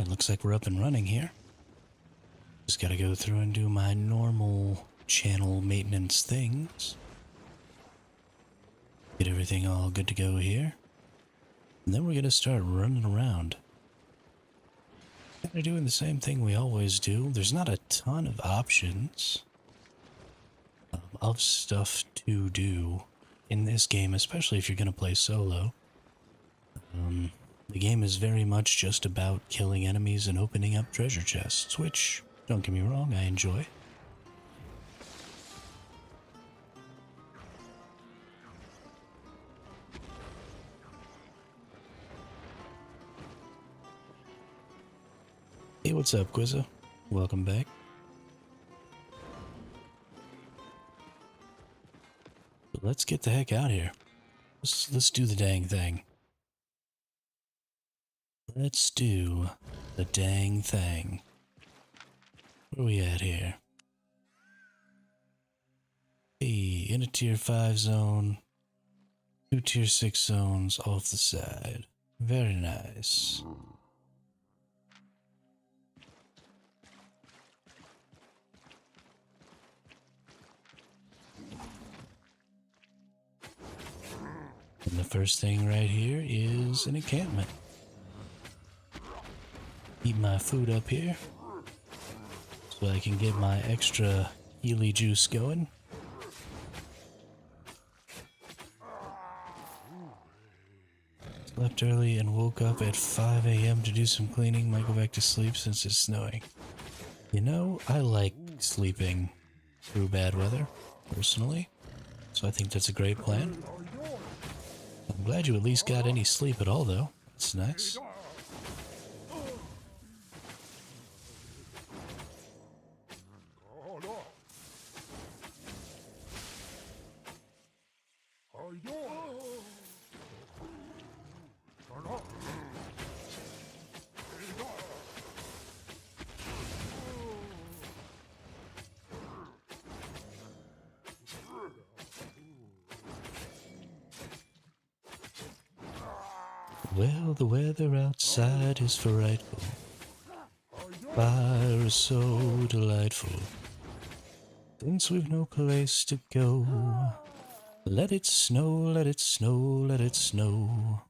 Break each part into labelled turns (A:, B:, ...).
A: Alright, looks like we're up and running here. Just gotta go through and do my normal channel maintenance things. Get everything all good to go here. And then we're gonna start running around. Kinda doing the same thing we always do. There's not a ton of options of stuff to do in this game, especially if you're gonna play solo. The game is very much just about killing enemies and opening up treasure chests, which, don't get me wrong, I enjoy. Hey, what's up, Quizza? Welcome back. Let's get the heck out of here. Let's do the dang thing. Let's do the dang thing. Where are we at here? Hey, in a tier 5 zone. 2 tier 6 zones off the side. Very nice. And the first thing right here is an encampment. Eat my food up here so I can get my extra healy juice going. Slept early and woke up at 5 a.m. to do some cleaning. Might go back to sleep since it's snowing. You know, I like sleeping through bad weather, personally. So I think that's a great plan. I'm glad you at least got any sleep at all, though. It's nice. Well, the weather outside is frightful. Fire is so delightful. Since we've no place to go, let it snow, let it snow, let it snow.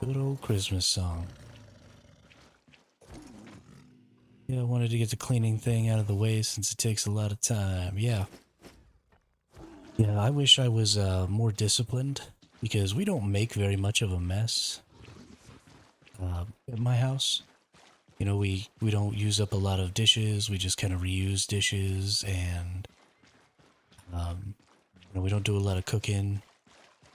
A: Good old Christmas song. Yeah, I wanted to get the cleaning thing out of the way since it takes a lot of time. Yeah, I wish I was more disciplined because we don't make very much of a mess at my house. You know, we don't use up a lot of dishes. We just kind of reuse dishes, and you know, we don't do a lot of cooking.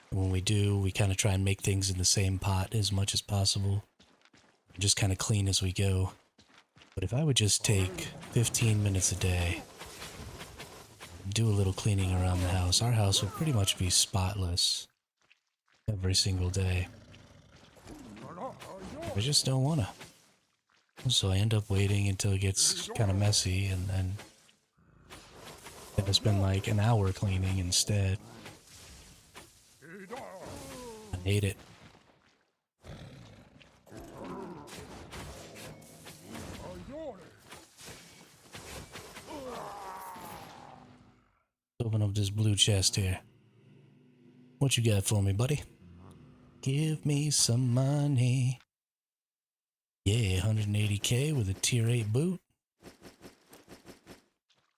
A: And when we do, we kind of try and make things in the same pot as much as possible. Just kind of clean as we go. But if I would just take 15 minutes a day, do a little cleaning around the house, our house would pretty much be spotless every single day. I just don't want to. So I end up waiting until it gets kind of messy, and then I spend like an hour cleaning instead. I hate it. Open up this blue chest here. What you got for me, buddy? Give me some money. Yeah, 180k with a tier 8 boot.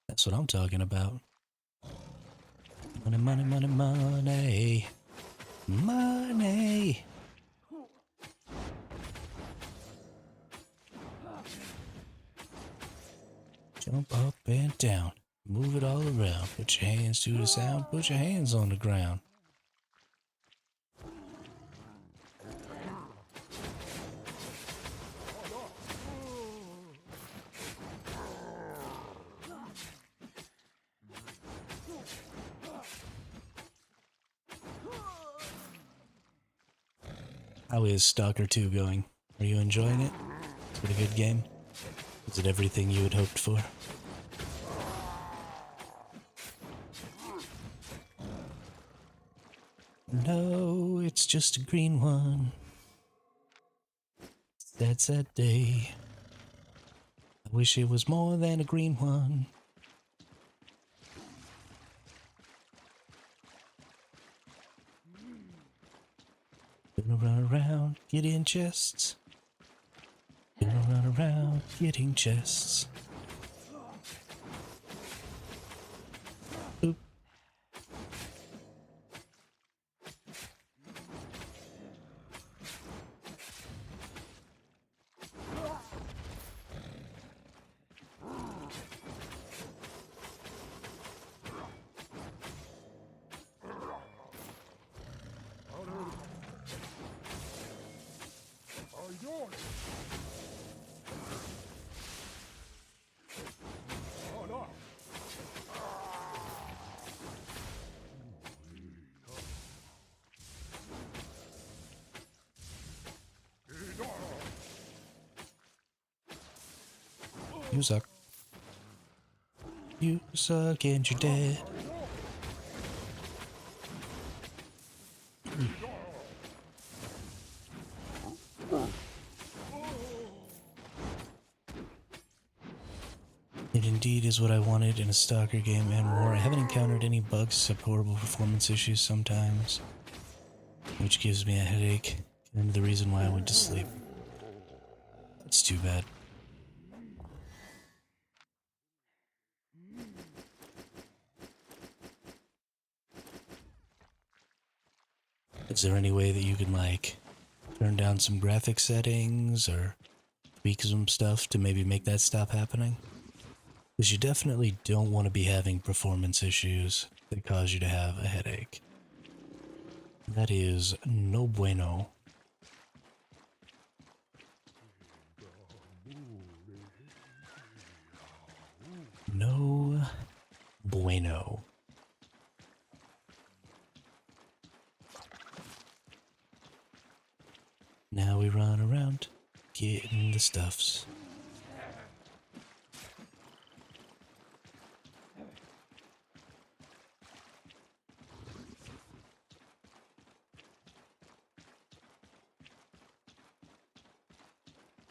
A: That's what I'm talking about. Money, money, money, money. Money. Jump up and down. Move it all around. Put your hands to the sound. Put your hands on the ground. How is Stalker 2 going? Are you enjoying it? Is it a good game? Is it everything you had hoped for? No, it's just a green one. That's that day. I wish it was more than a green one. Gonna run around getting chests. Gonna run around getting chests. Oop. You suck. You suck and you're dead. It indeed is what I wanted in a stalker game and more. I haven't encountered any bugs except horrible performance issues sometimes, which gives me a headache and the reason why I went to sleep. That's too bad. Is there any way that you can, like, turn down some graphic settings or tweak some stuff to maybe make that stop happening? Because you definitely don't want to be having performance issues that cause you to have a headache. That is no bueno. No bueno. Now we run around getting the stuffs.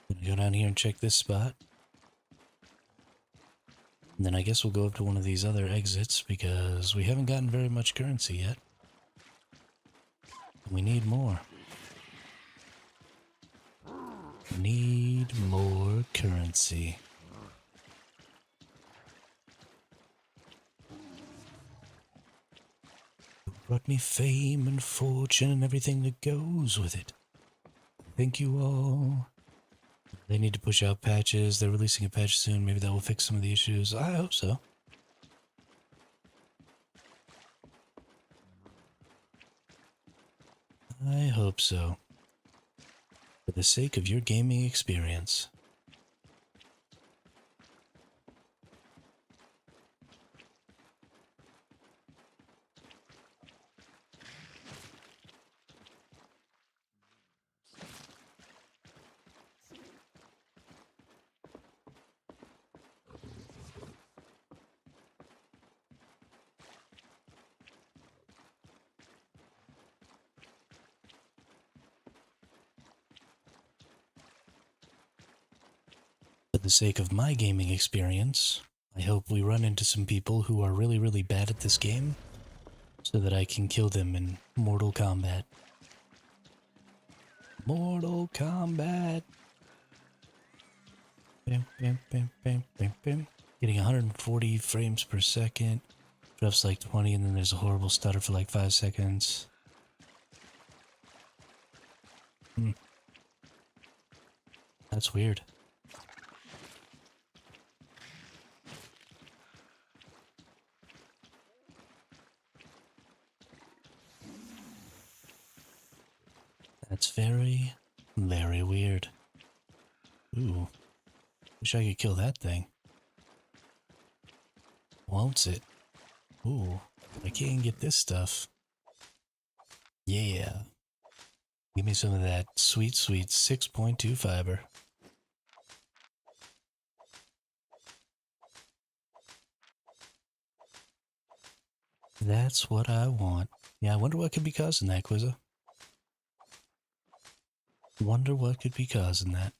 A: Gonna go down here and check this spot. And then I guess we'll go up to one of these other exits because we haven't gotten very much currency yet. We need more. Need more currency. Brought me fame and fortune and everything that goes with it. Thank you all. They need to push out patches. They're releasing a patch soon. Maybe that will fix some of the issues. I hope so. I hope so. For the sake of your gaming experience. For the sake of my gaming experience, I hope we run into some people who are really, really bad at this game so that I can kill them in Mortal Kombat. Mortal Kombat! Bam, bam, bam, bam, bam, bam. Getting 140 frames per second. Drops like 20 and then there's a horrible stutter for like 5 seconds. That's weird. That's very, very weird. Ooh. Wish I could kill that thing. Won't it? Ooh. I can't get this stuff. Yeah. Give me some of that sweet, sweet 6.2 fiber. That's what I want Yeah, I wonder what could be causing that, Quizza. Wonder what could be causing that.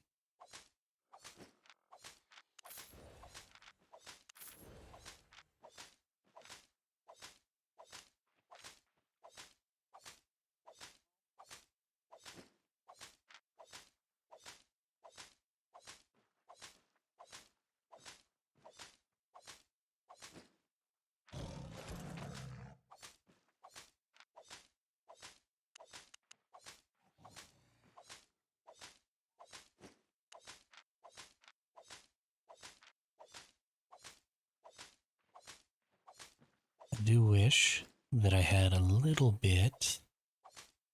A: I do wish that I had a little bit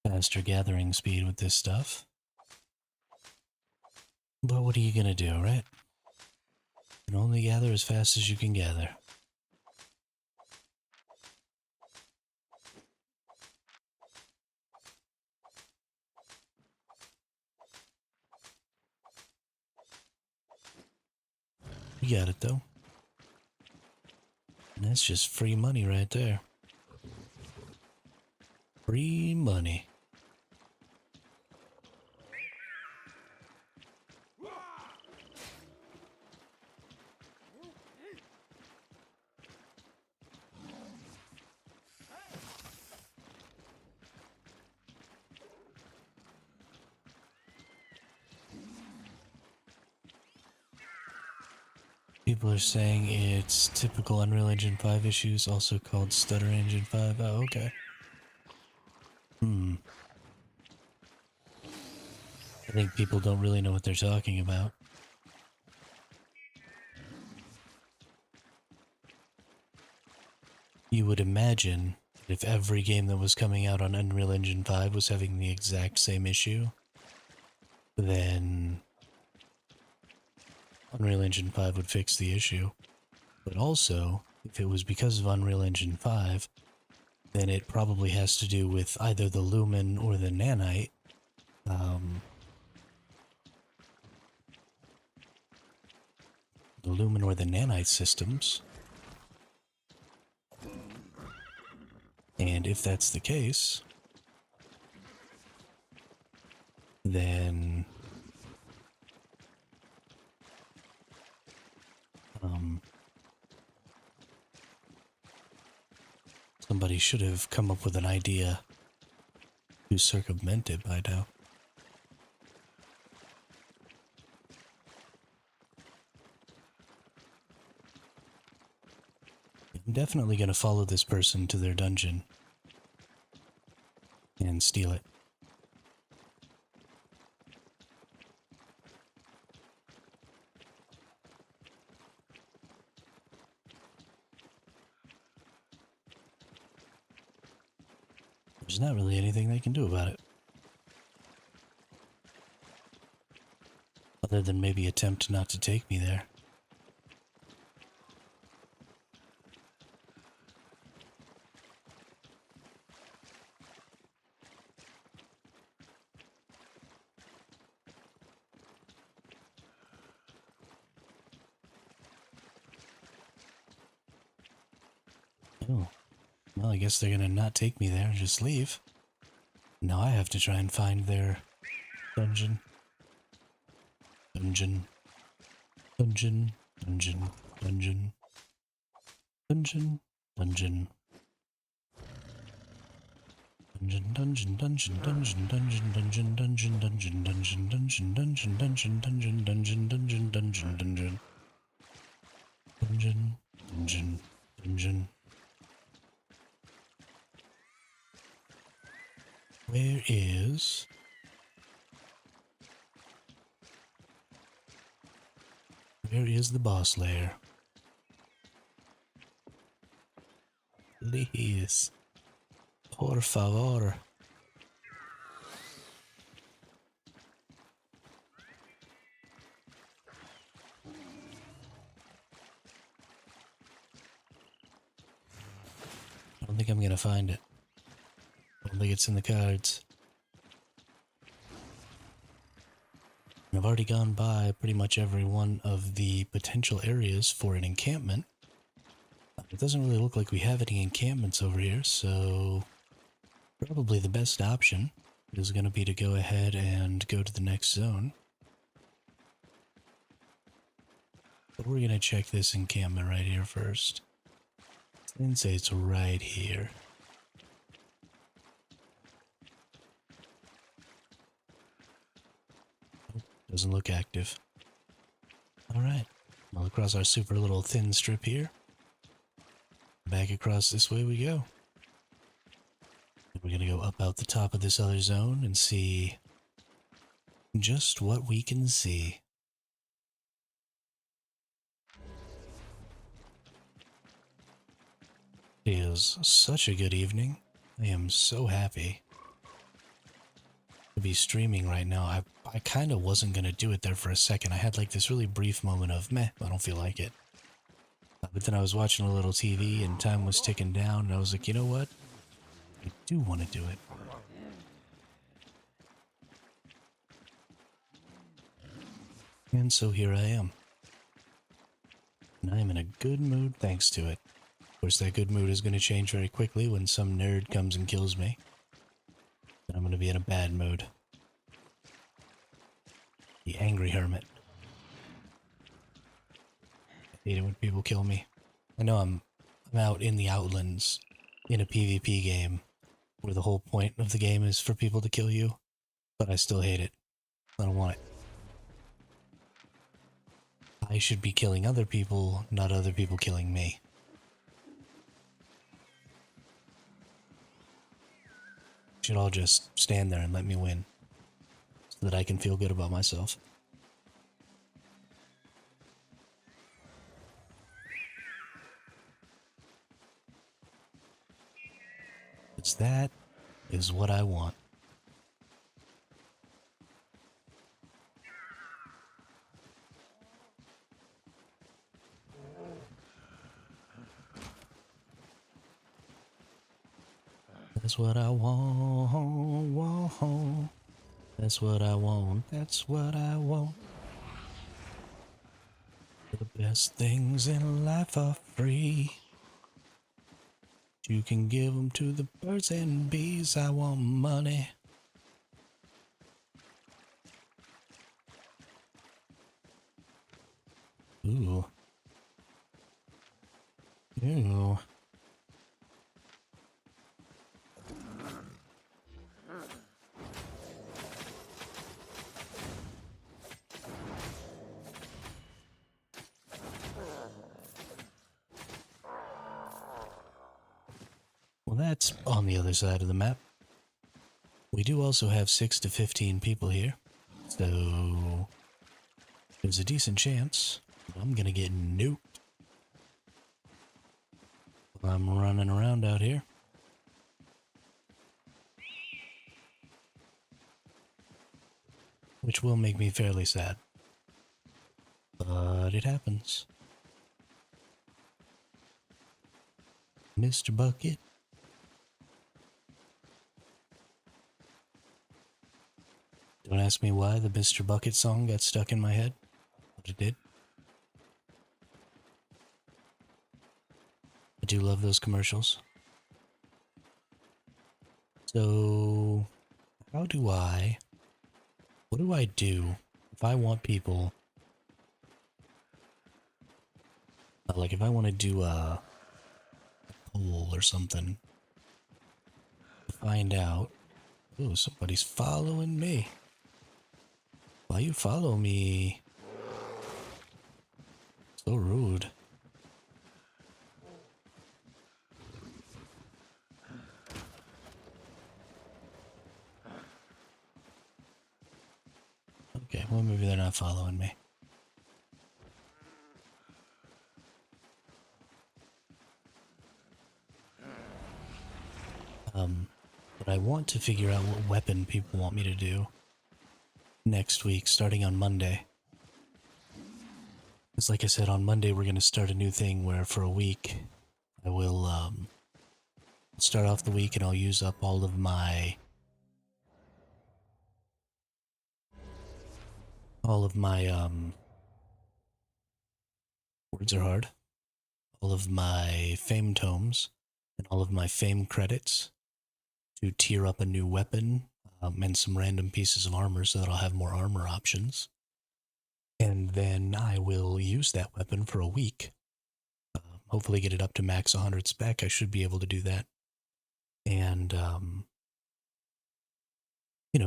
A: faster gathering speed with this stuff. But what are you gonna do, right? You can only gather as fast as you can gather. You got it, though. And that's just free money right there. Free money. People are saying it's typical Unreal Engine 5 issues, also called Stutter Engine 5. Oh, okay. I think people don't really know what they're talking about. You would imagine that if every game that was coming out on Unreal Engine 5 was having the exact same issue, then Unreal Engine 5 would fix the issue. But also, if it was because of Unreal Engine 5, then it probably has to do with either the Lumen or the Nanite. The Lumen or the Nanite systems. And if that's the case, then somebody should have come up with an idea to circumvent it by now. I'm definitely going to follow this person to their dungeon and steal it. There's not really anything they can do about it. Other than maybe attempt not to take me there. Oh, well, I guess they're gonna not take me there and just leave. Now I have to try and find their dungeon. Dungeon. Dungeon. Dungeon. Dungeon. Dungeon. Dungeon. Dungeon, dungeon, dungeon, dungeon, dungeon, dungeon, dungeon, dungeon, dungeon, dungeon, dungeon, dungeon, dungeon, dungeon, dungeon, dungeon, dungeon. Dungeon, dungeon, dungeon. Where is... Where is the boss lair? Please. Por favor. I don't think I'm gonna find it. I don't think it's in the cards. And I've already gone by pretty much every one of the potential areas for an encampment. It doesn't really look like we have any encampments over here, so Probably the best option is going to be to go ahead and go to the next zone. But we're going to check this encampment right here first. Since it's right here. Doesn't look active. Alright. Well, across our super little thin strip here. Back across this way we go. We're going to go up out the top of this other zone and see just what we can see. It is such a good evening. I am so happy to be streaming right now. I kind of wasn't going to do it there for a second. I had like this really brief moment of, meh, I don't feel like it. But then I was watching a little TV and time was ticking down and I was like, you know what? I do want to do it. And so here I am. And I am in a good mood thanks to it. Of course, that good mood is going to change very quickly when some nerd comes and kills me. Then I'm going to be in a bad mood. The angry hermit. I hate it when people kill me. I know I'm out in the outlands in a PvP game where the whole point of the game is for people to kill you, but I still hate it. I don't want it. I should be killing other people, not other people killing me. Should all just stand there and let me win so that I can feel good about myself. Because that is what I want. That's what I want. That's what I want. That's what I want. The best things in life are free. You can give them to the birds and bees. I want money. Ooh. Ew. Well, that's on the other side of the map. We do also have 6 to 15 people here, so there's a decent chance I'm gonna get nuked while I'm running around out here. Which will make me fairly sad. But it happens. Mr. Bucket. Don't ask me why the Mr. Bucket song got stuck in my head, but it did. I do love those commercials. So, what do I do if I want people, like if I want to do a poll or something, to find out, oh, somebody's following me. Why you follow me? So rude. Okay, well maybe they're not following me. But I want to figure out what weapon people want me to do next week, starting on Monday. Because like I said, on Monday we're going to start a new thing where for a week I will start off the week and I'll use up all of my words are hard, all of my fame tomes and all of my fame credits to tier up a new weapon and some random pieces of armor so that I'll have more armor options. And then I will use that weapon for a week. Hopefully get it up to max 100 spec. I should be able to do that. And,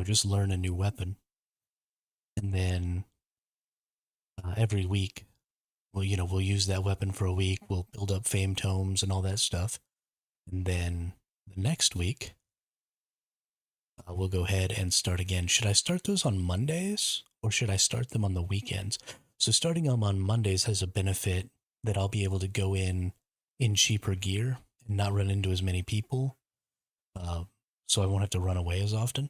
A: just learn a new weapon. And then every week, we'll use that weapon for a week. We'll build up fame tomes and all that stuff. And then the next week, we'll go ahead and start again. Should I start those on Mondays or should I start them on the weekends? So starting them on Mondays has a benefit that I'll be able to go in cheaper gear and not run into as many people. So I won't have to run away as often.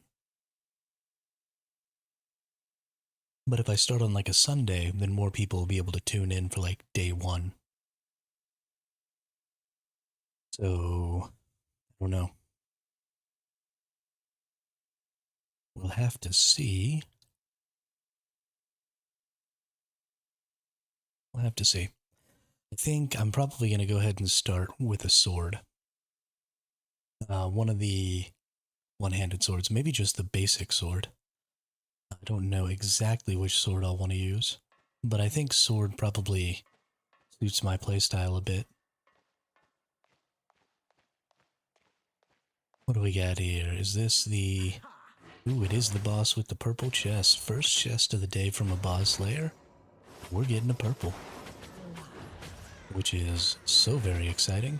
A: But if I start on like a Sunday, then more people will be able to tune in for like day one. So, I don't know. We'll have to see. We'll have to see. I think I'm probably going to go ahead and start with a sword. One of the one-handed swords, maybe just the basic sword. I don't know exactly which sword I'll want to use, but I think sword probably suits my playstyle a bit. What do we got here? Is this the... Ooh, it is the boss with the purple chest. First chest of the day from a boss lair. We're getting a purple, which is so very exciting.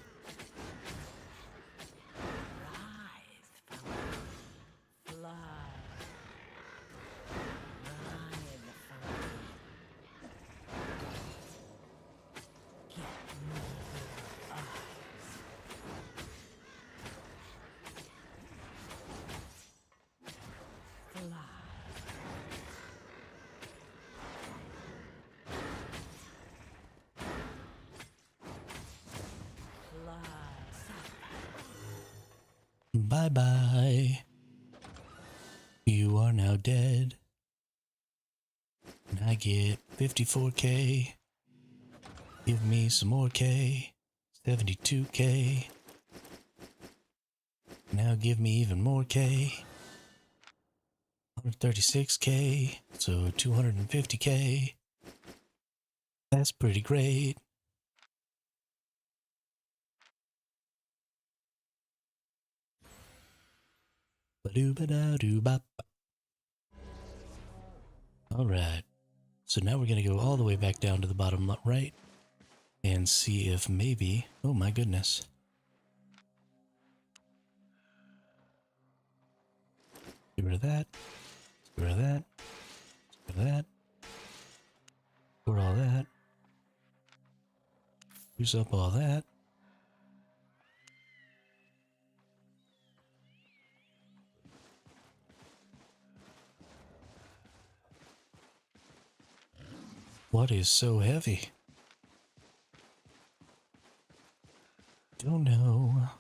A: Bye-bye. You are now dead. And I get 54k. Give me some more K. 72k. Now give me even more K. 136k. So 250k. That's pretty great. Alright, so now we're going to go all the way back down to the bottom right and see if maybe, oh my goodness. Get rid of that, get rid of that, get rid of that, store all that, use up all that. What is so heavy? Don't know.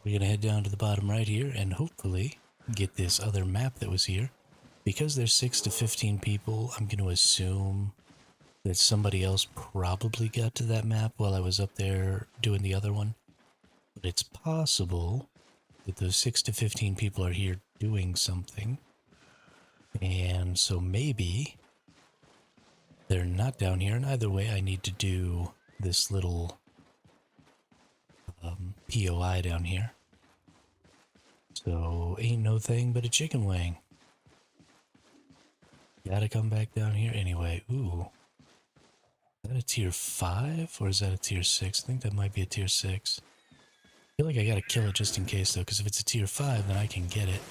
A: We're gonna head down to the bottom right here and hopefully get this other map that was here. Because there's 6 to 15 people, I'm gonna assume that somebody else probably got to that map while I was up there doing the other one. But it's possible that those 6 to 15 people are here doing something. And so maybe they're not down here. And either way, I need to do this little POI down here. So ain't no thing but a chicken wing. Gotta come back down here anyway. Ooh. Is that a tier 5 or is that a tier 6? I think that might be a tier 6. I feel like I gotta kill it just in case though, because if it's a tier 5 then I can get it.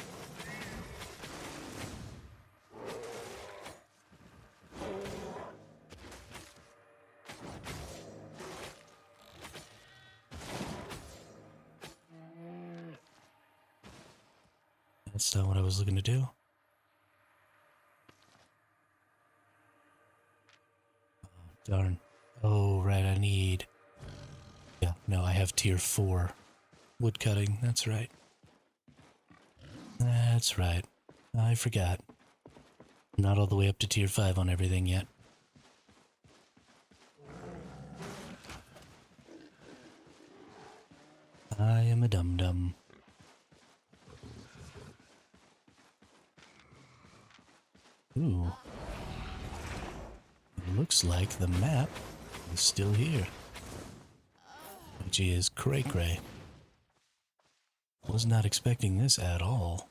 A: That's not what I was looking to do. Oh, darn. Oh, right, I need... Yeah, no, I have tier 4 wood cutting. That's right. That's right. I forgot. Not all the way up to tier 5 on everything yet. I am a dum-dum. Ooh. It looks like the map is still here. Which is cray-cray. Was not expecting this at all.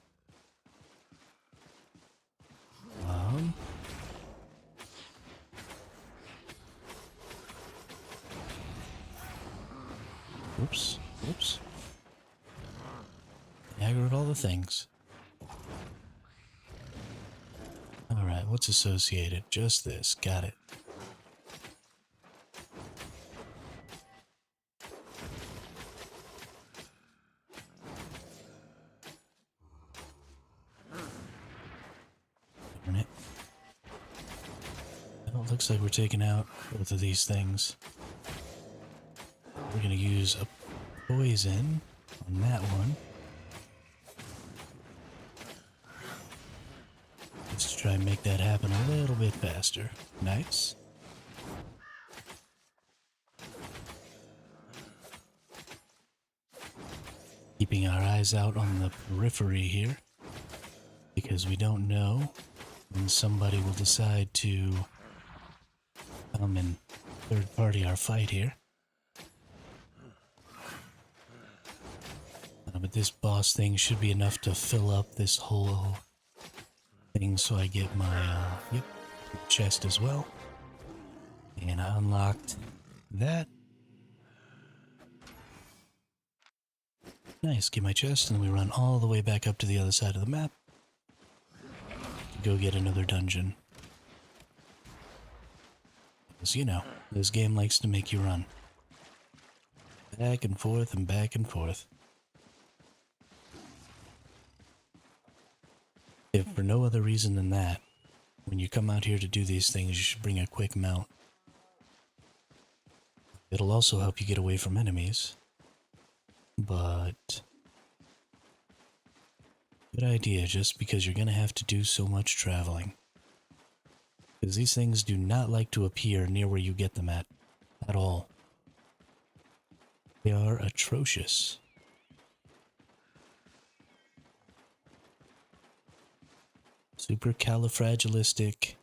A: Oops. Oops. Aggroed all the things. Alright, what's associated? Just this. Got it. Darn it. Well, it looks like we're taking out both of these things. We're gonna use a poison on that one. Just to try and make that happen a little bit faster. Nice. Keeping our eyes out on the periphery here, because we don't know when somebody will decide to come and third party our fight here. But this boss thing should be enough to fill up this whole thing, so I get my chest as well. And I unlocked that. Nice, get my chest, and then we run all the way back up to the other side of the map to go get another dungeon. Because, you know, this game likes to make you run. Back and forth and back and forth. If for no other reason than that, when you come out here to do these things, you should bring a quick mount. It'll also help you get away from enemies. But good idea, just because you're going to have to do so much traveling. Because these things do not like to appear near where you get them at all. They are atrocious. Supercalifragilistic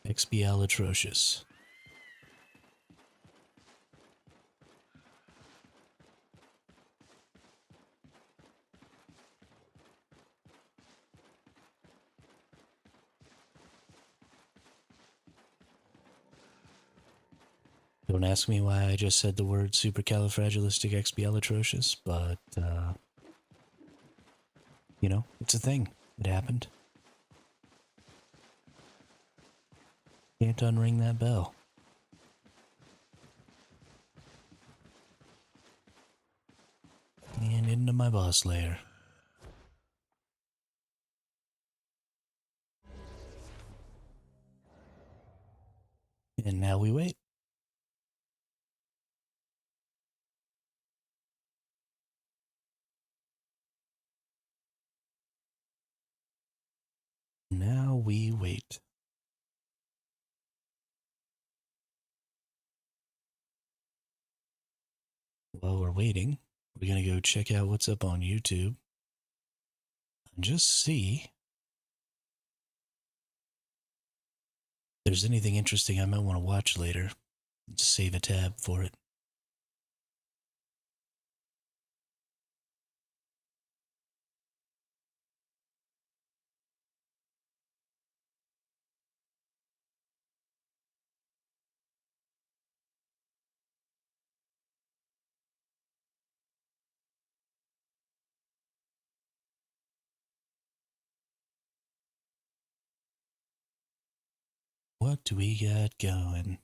A: expialidocious. Don't ask me why I just said the word supercalifragilisticexpialidocious, but, you know, it's a thing. It happened. Can't unring that bell. And into my boss lair. And now we wait. Now we wait. While we're waiting, we're going to go check out what's up on YouTube. And just see if there's anything interesting I might want to watch later. Just save a tab for it. What do we got going?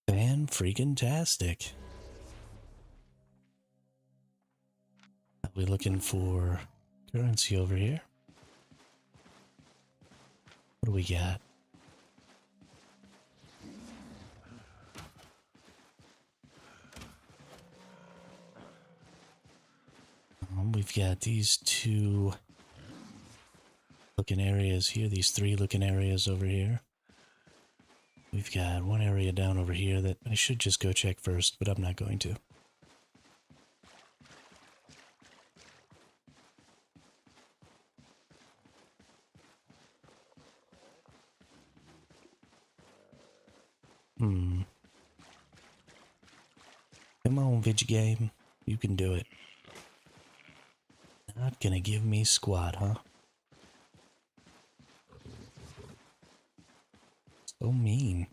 A: Fan-freaking-tastic. Are we looking for currency over here? What do we got? We've got these two looking areas here, these three looking areas over here. We've got one area down over here that I should just go check first, but I'm not going to. Come on, video game. You can do it. Not gonna give me squat, huh? So mean.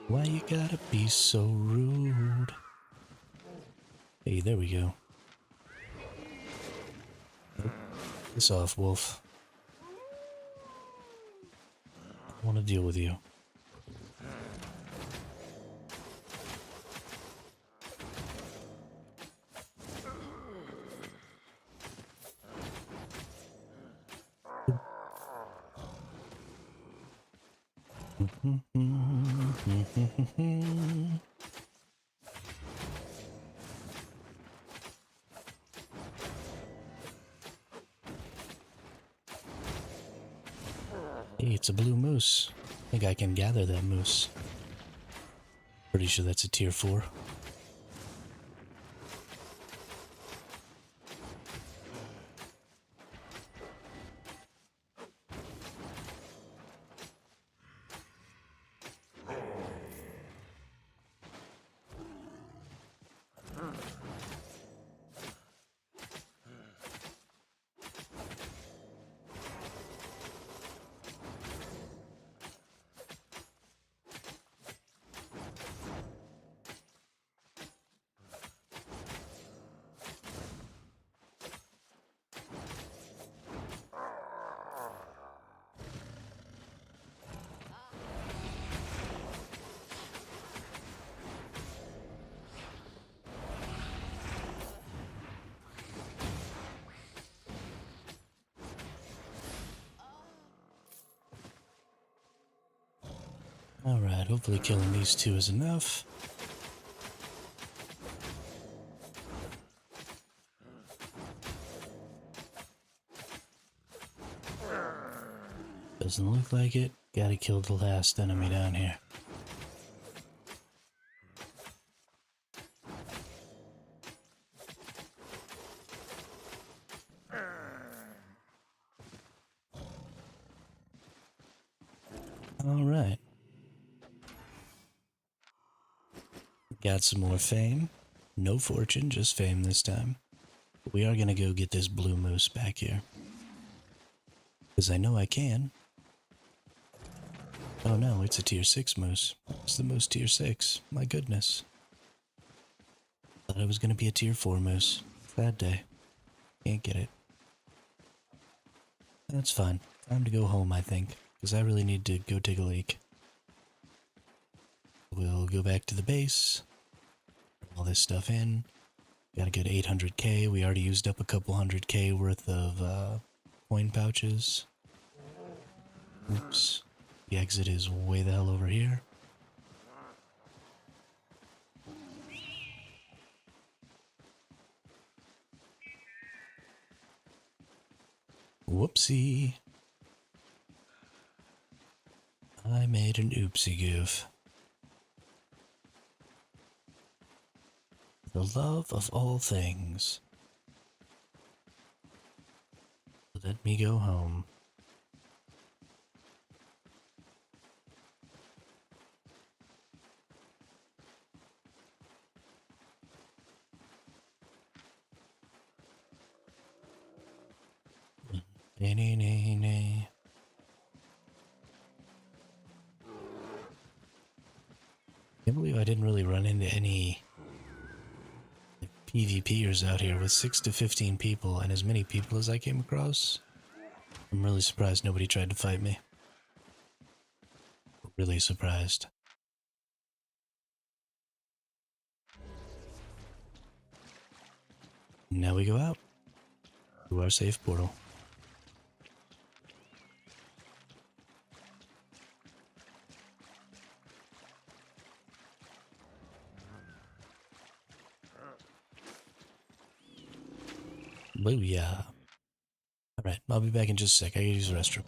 A: Why you gotta be so rude? Hey, there we go. Piss off, wolf. I want to deal with you. Hey, it's a blue moose. I think I can gather that moose. Pretty sure that's a tier 4. Alright, hopefully killing these two is enough. Doesn't look like it. Gotta kill the last enemy down here. Alright. Got some more fame. No fortune, just fame this time. We are gonna go get this blue moose back here. Because I know I can. Oh no, it's a tier 6 moose. It's the moose tier 6. My goodness. Thought it was gonna be a tier 4 moose. Bad day. Can't get it. That's fine. Time to go home, I think. Because I really need to go take a leak. We'll go back to the base. Bring all this stuff in. Got a good 800k. We already used up a couple 100k worth of coin pouches. Oops. The exit is way the hell over here. Whoopsie. I made an oopsie goof. The love of all things. Let me go home. Nay, nay, nay, nay. Can't believe I didn't really run into any PvPers out here with 6 to 15 people and as many people as I came across. I'm really surprised nobody tried to fight me. Really surprised. Now we go out to our safe portal. Booyah. Alright, I'll be back in just a sec. I gotta use the restroom.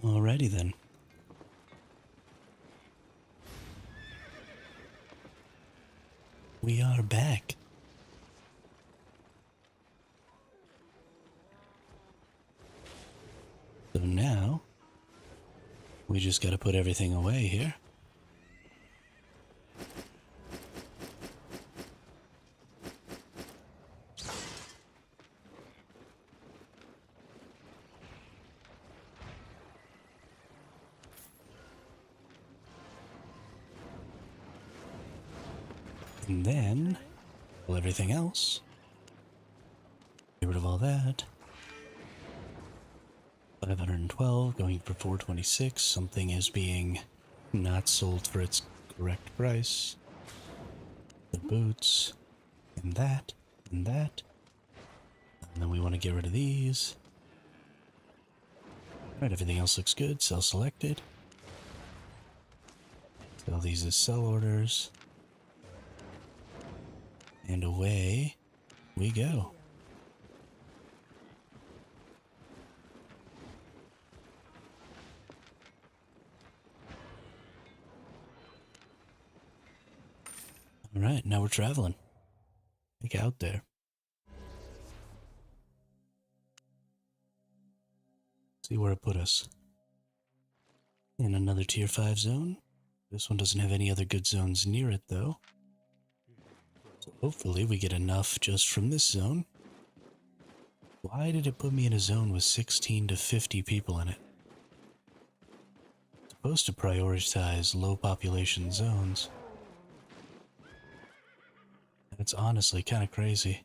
A: Alrighty then. We are back. So now, we just gotta put everything away here. And then, pull everything else. Get rid of all that. 512 going for 426. Something is being not sold for its correct price. The boots. And that. And that. And then we want to get rid of these. Alright, everything else looks good. Sell selected. Sell these as sell orders. And away we go. Alright, now we're traveling. Like out there. See where it put us. In another tier 5 zone. This one doesn't have any other good zones near it though. So hopefully we get enough just from this zone. Why did it put me in a zone with 16 to 50 people in it? It's supposed to prioritize low population zones. That's honestly kind of crazy.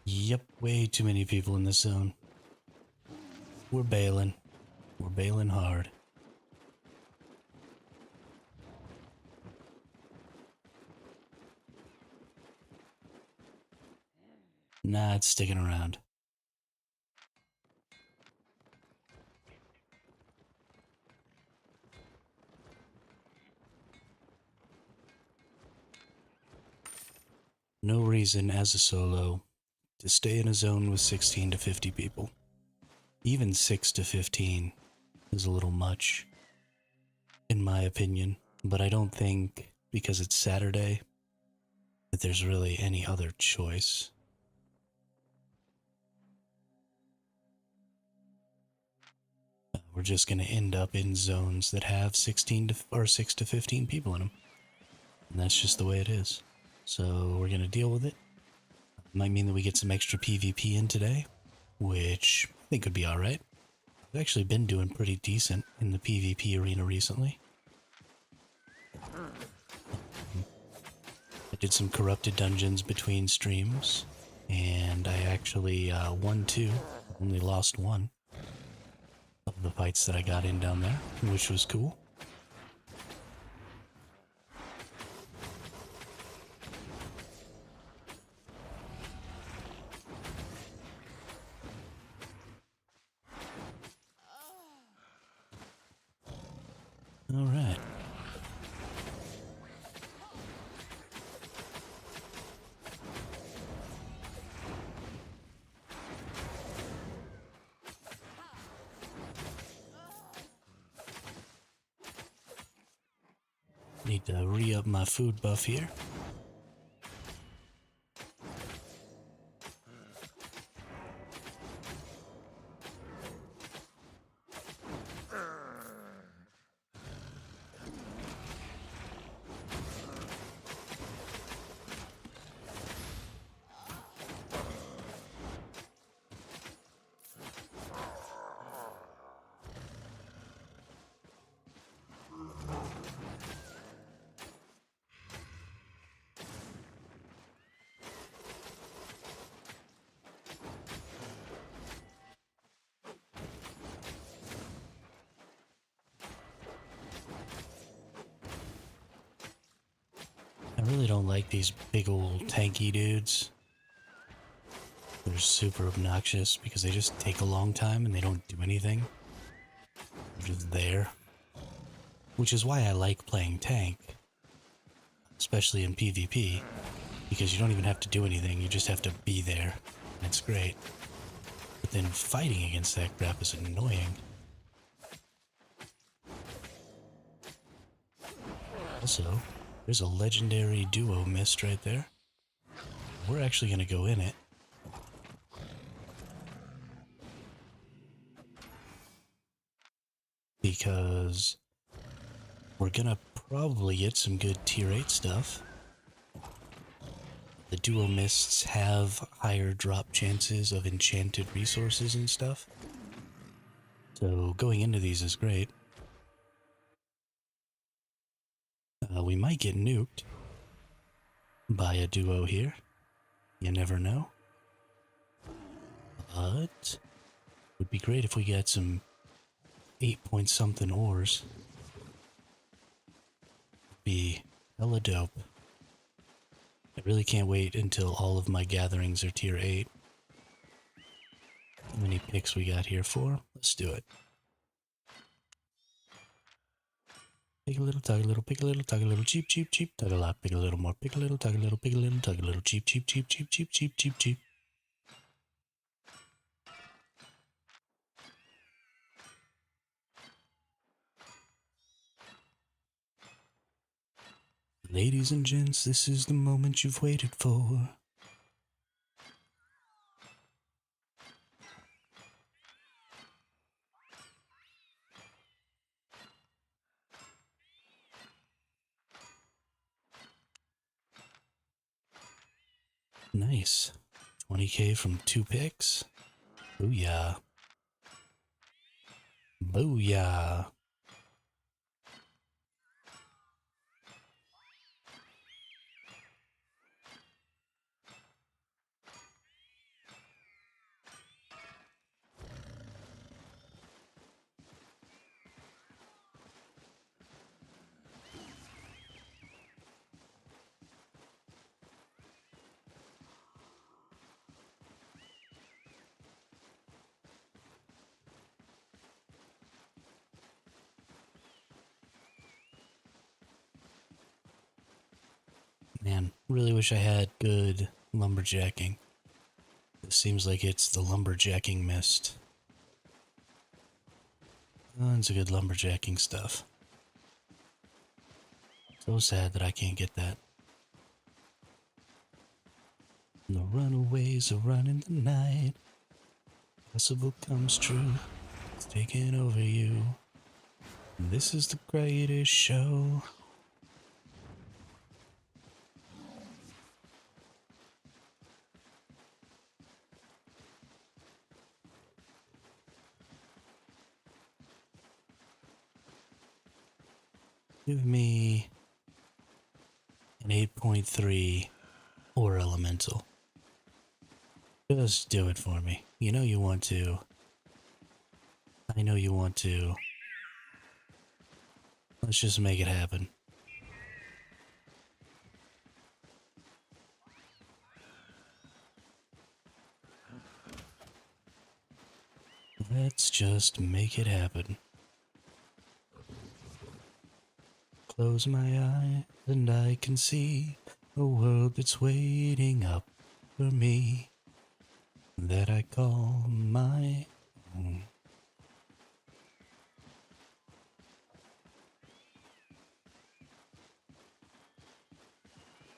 A: Yep, way too many people in this zone. We're bailing. We're bailing hard. Nah, it's sticking around. No reason as a solo to stay in a zone with 16 to 50 people. Even 6 to 15 is a little much, in my opinion. But I don't think, because it's Saturday, that there's really any other choice. We're just going to end up in zones that have 16 to, or 6 to 15 people in them. And that's just the way it is. So we're going to deal with it. Might mean that we get some extra PvP in today, which I think would be alright. I've actually been doing pretty decent in the PvP arena recently. I did some corrupted dungeons between streams, and I actually won 2, only lost 1 of the fights that I got in down there, which was cool. All right. Need to re-up my food buff here. I really don't like these big old tanky dudes. They're super obnoxious because they just take a long time and they don't do anything. They're just there. Which is why I like playing tank, especially in PvP, because you don't even have to do anything, you just have to be there. And it's great. But then fighting against that crap is annoying. Also, there's a legendary duo mist right there. We're actually going to go in it. Because we're going to probably get some good tier 8 stuff. The duo mists have higher drop chances of enchanted resources and stuff. So going into these is great. We might get nuked by a duo here. You never know. But it would be great if we get some 8-point-something ores. Be hella dope. I really can't wait until all of my gatherings are tier 8. How many picks we got here for? Let's do it. Pick a little, tug a little, pick a little, tug a little, cheap, cheap, cheap, tug a lot, pick a little more, pick a little, tug a little, pick a little, tug a little, cheap, cheap, cheap, cheap, cheap, cheap, cheap, cheap. Ladies and gents, this is the moment you've waited for. Nice. 20k from 2 picks. Booyah. Booyah. Man, really wish I had good lumberjacking. It seems like it's the lumberjacking mist. Tons of good lumberjacking stuff. So sad that I can't get that. The runaways are running the night. Possible comes true. It's taking over you. This is the greatest show. Give me an 8.3 or elemental. Just do it for me. You know you want to. I know you want to. Let's just make it happen. Let's just make it happen. Close my eyes and I can see a world that's waiting up for me that I call my own.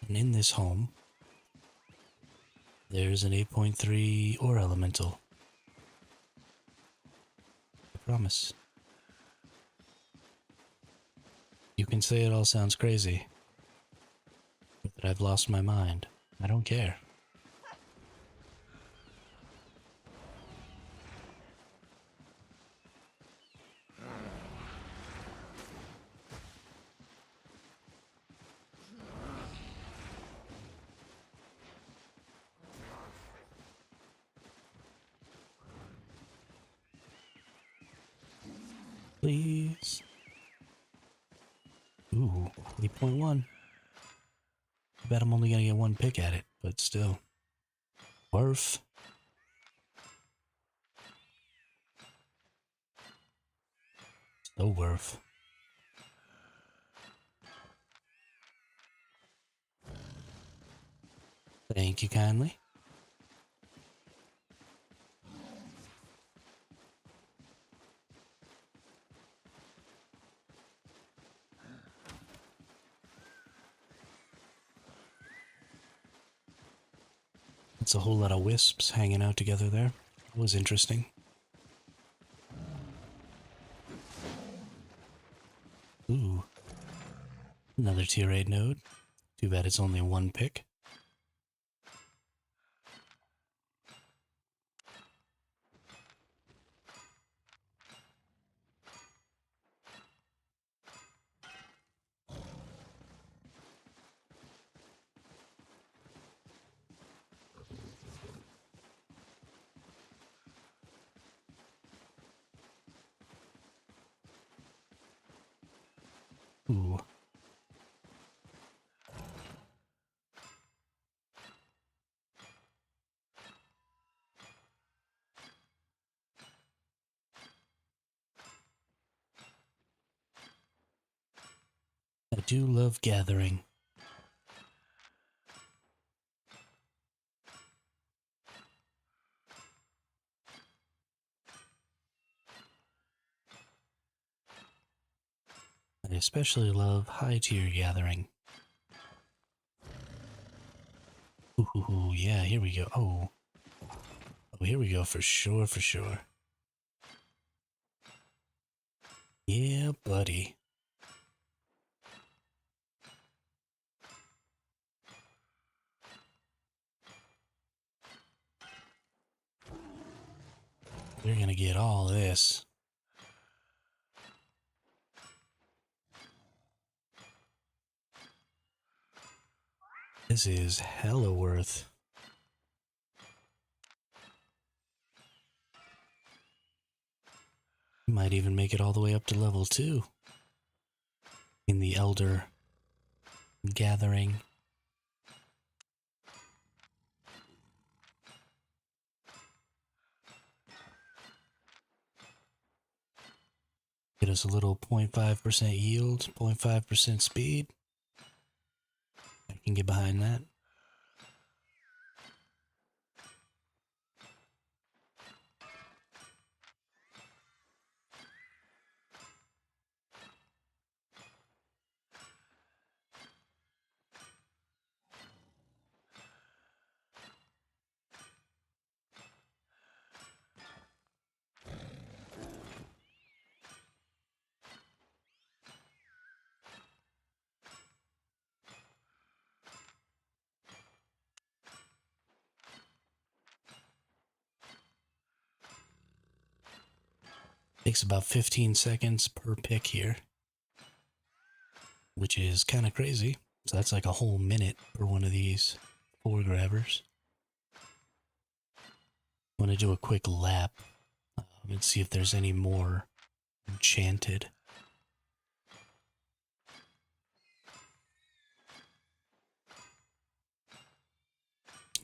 A: And in this home, there's an 8.3 or elemental. I promise. You can say it all sounds crazy, but that I've lost my mind. I don't care. Please. Ooh, 8.1. I bet I'm only gonna get one pick at it, but still. Worth. So worth. Thank you kindly. It's a whole lot of wisps hanging out together there. It was interesting. Ooh. Another tier 8 node. Too bad it's only one pick. Ooh. do love gathering. I especially love high tier gathering. Ooh, yeah, here we go. Oh, here we go for sure, for sure. Yeah, buddy. They're gonna get all this. This is hella worth. Might even make it all the way up to level 2 in the Elder Gathering. Get us a little 0.5% yield, 0.5% speed. I can get behind that. Takes about 15 seconds per pick here, which is kind of crazy. So that's like a whole minute for one of these 4 grabbers. I want to do a quick lap and see if there's any more enchanted.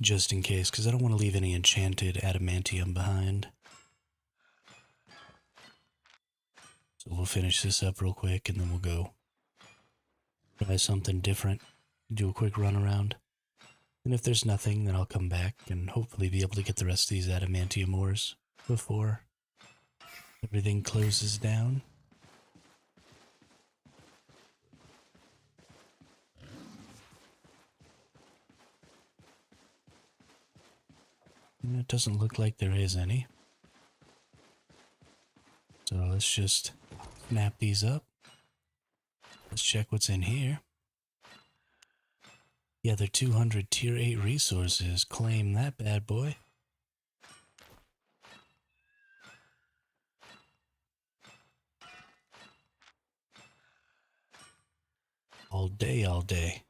A: Just in case, because I don't want to leave any enchanted adamantium behind. So we'll finish this up real quick and then we'll go try something different. Do a quick run around. And if there's nothing, then I'll come back and hopefully be able to get the rest of these adamantium ores before everything closes down. And it doesn't look like there is any. So let's just snap these up. Let's check what's in here. Yeah, they're 200 tier 8 resources. Claim that bad boy. All day, all day.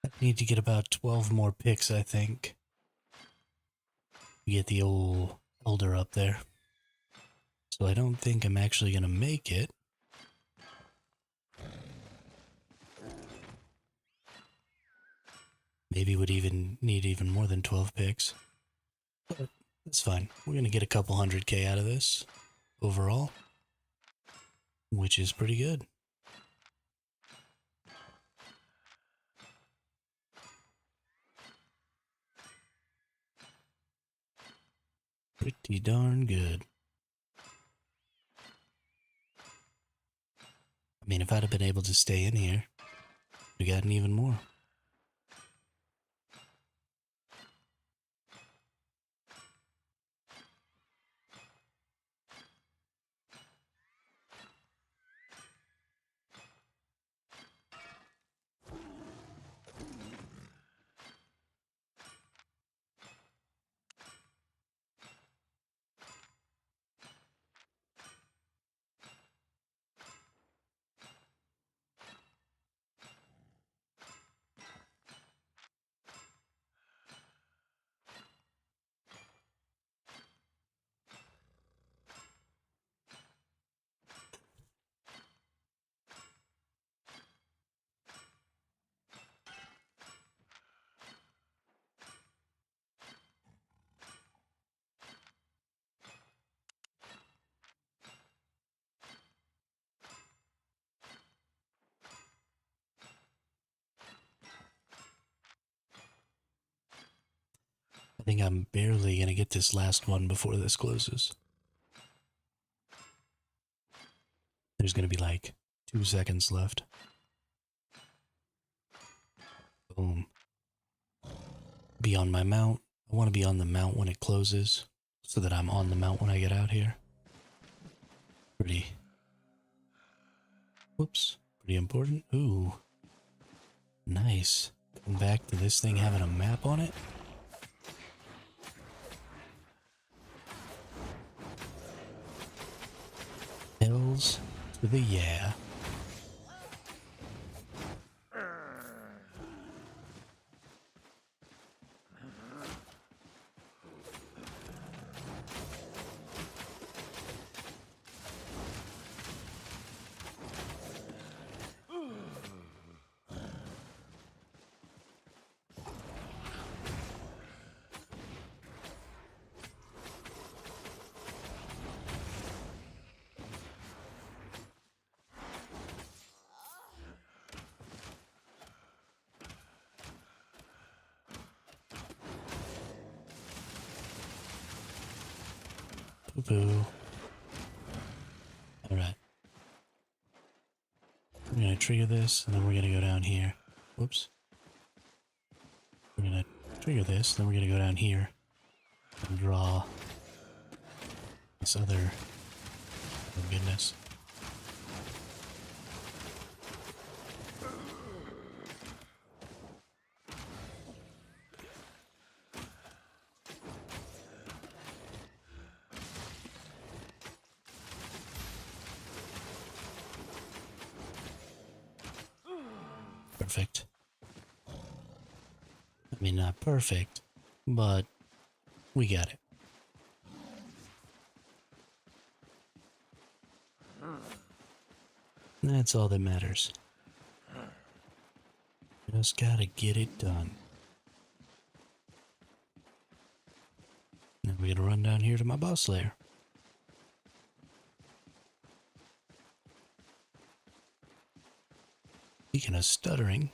A: I need to get about 12 more picks, I think. Get the old elder up there. So I don't think I'm actually going to make it. Maybe would even need even more than 12 picks. But that's fine. We're going to get a couple 100k out of this overall, which is pretty good. Pretty darn good. I mean, if I'd have been able to stay in here, we'd have gotten even more. I think I'm barely gonna get this last one before this closes. There's gonna be like 2 seconds left. Boom. Be on my mount. I want to be on the mount when it closes so that I'm on the mount when I get out here. Pretty. Whoops. Pretty important. Ooh. Nice. Come back to this thing having a map on it. Hells to the yeah. Boo-boo. Alright. We're gonna trigger this, and then we're gonna go down here. Whoops. We're gonna trigger this, then we're gonna go down here and draw this other... Oh goodness. Perfect. I mean, not perfect, but we got it. That's all that matters. Just gotta get it done. Now we're gonna run down here to my boss lair. Speaking of stuttering,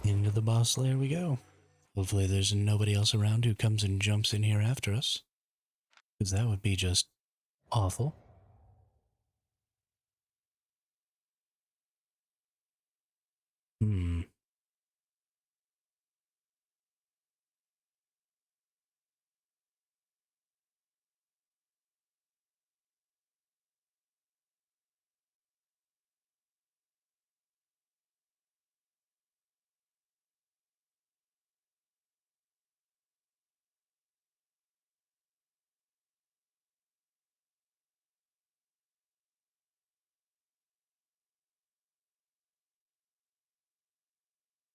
A: into the boss lair we go. Hopefully there's nobody else around who comes and jumps in here after us, because that would be just awful.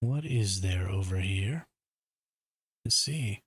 A: What is there over here? Let's see.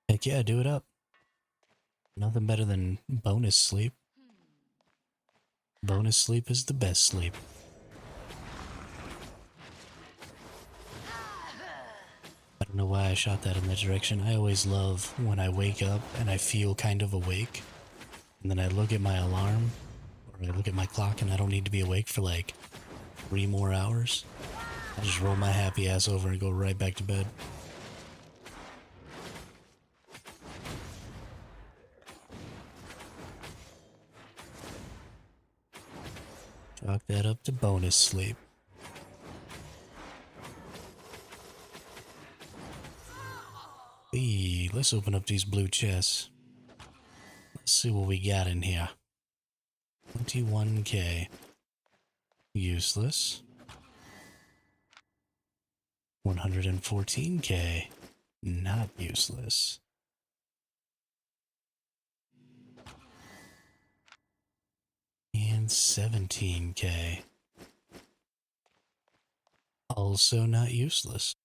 A: Heck yeah, do it up. Nothing better than bonus sleep. Bonus sleep is the best sleep. I don't know why I shot that in that direction. I always love when I wake up and I feel kind of awake, and then I look at my alarm, or I look at my clock and I don't need to be awake for like 3 more hours, I'll just roll my happy ass over and go right back to bed. Chalk that up to bonus sleep. Hey, let's open up these blue chests. Let's see what we got in here. 21k. Useless. 114k. Not useless. And 17k. Also not useless.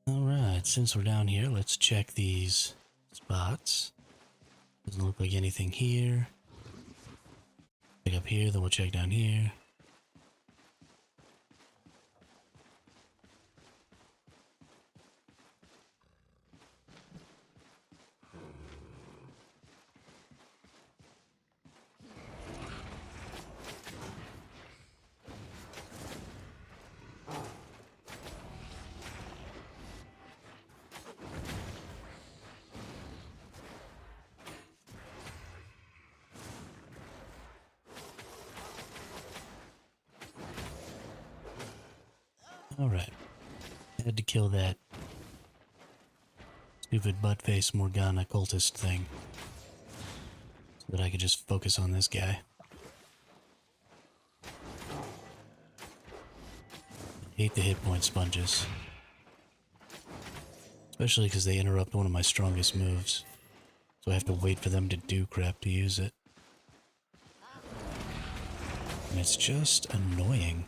A: Alright, since we're down here, let's check these spots. Doesn't look like anything here. Check up here, then we'll check down here. Alright. Had to kill that stupid butt-face Morgana cultist thing. So that I could just focus on this guy. I hate the hit point sponges. Especially because they interrupt one of my strongest moves. So I have to wait for them to do crap to use it. And it's just annoying.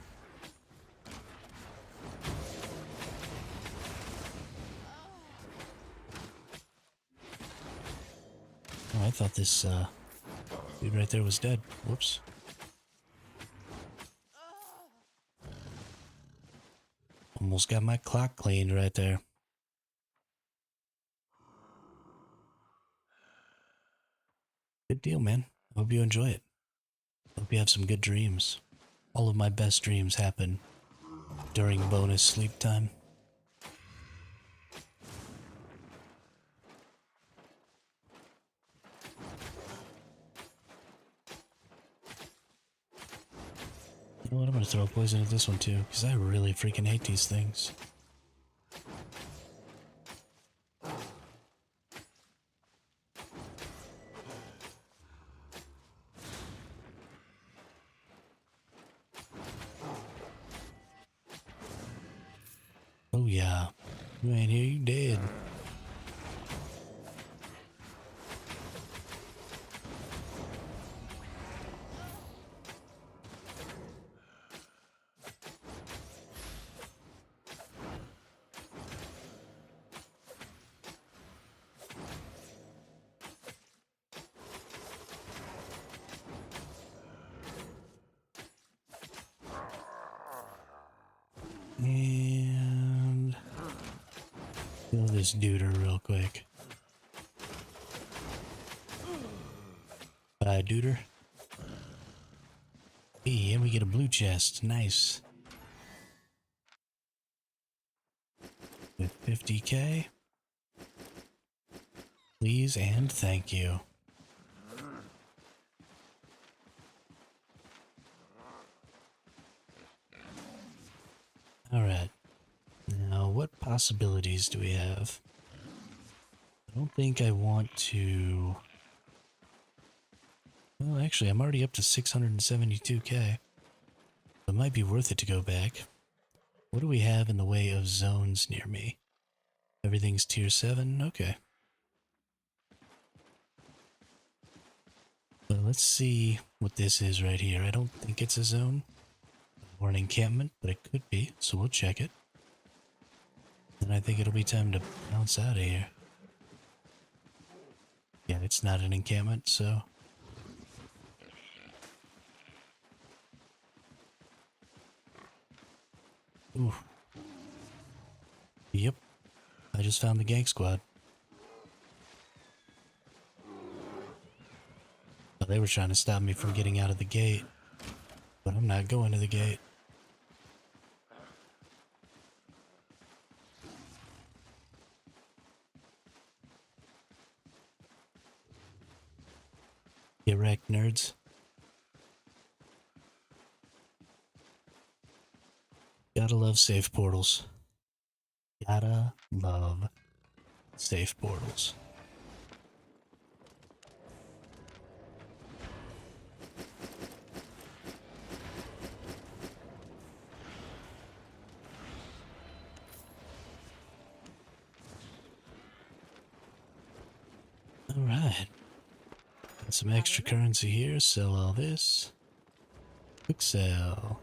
A: Oh, I thought this dude right there was dead. Whoops. Almost got my clock cleaned right there. Good deal, man. Hope you enjoy it. Hope you have some good dreams. All of my best dreams happen during bonus sleep time. You know what? I'm gonna throw poison at this one too, because I really freaking hate these things. Oh yeah. You ain't here, you dead. And kill this duder real quick. Bye, duder. Hey, and we get a blue chest. Nice. With 50k. Please and thank you. Alright. Now, what possibilities do we have? I don't think I want to... Well, actually, I'm already up to 672k. It might be worth it to go back. What do we have in the way of zones near me? Everything's tier 7? Okay. But let's see what this is right here. I don't think it's a zone or an encampment, but it could be, so we'll check it. Then I think it'll be time to bounce out of here. Yeah, it's not an encampment, so... Ooh. I just found the gank squad. Oh, they were trying to stop me from getting out of the gate, but I'm not going to the gate. Get wrecked, nerds. Gotta love safe portals. Gotta love safe portals. Alright. Got some extra currency here. Sell all this. Quick sell.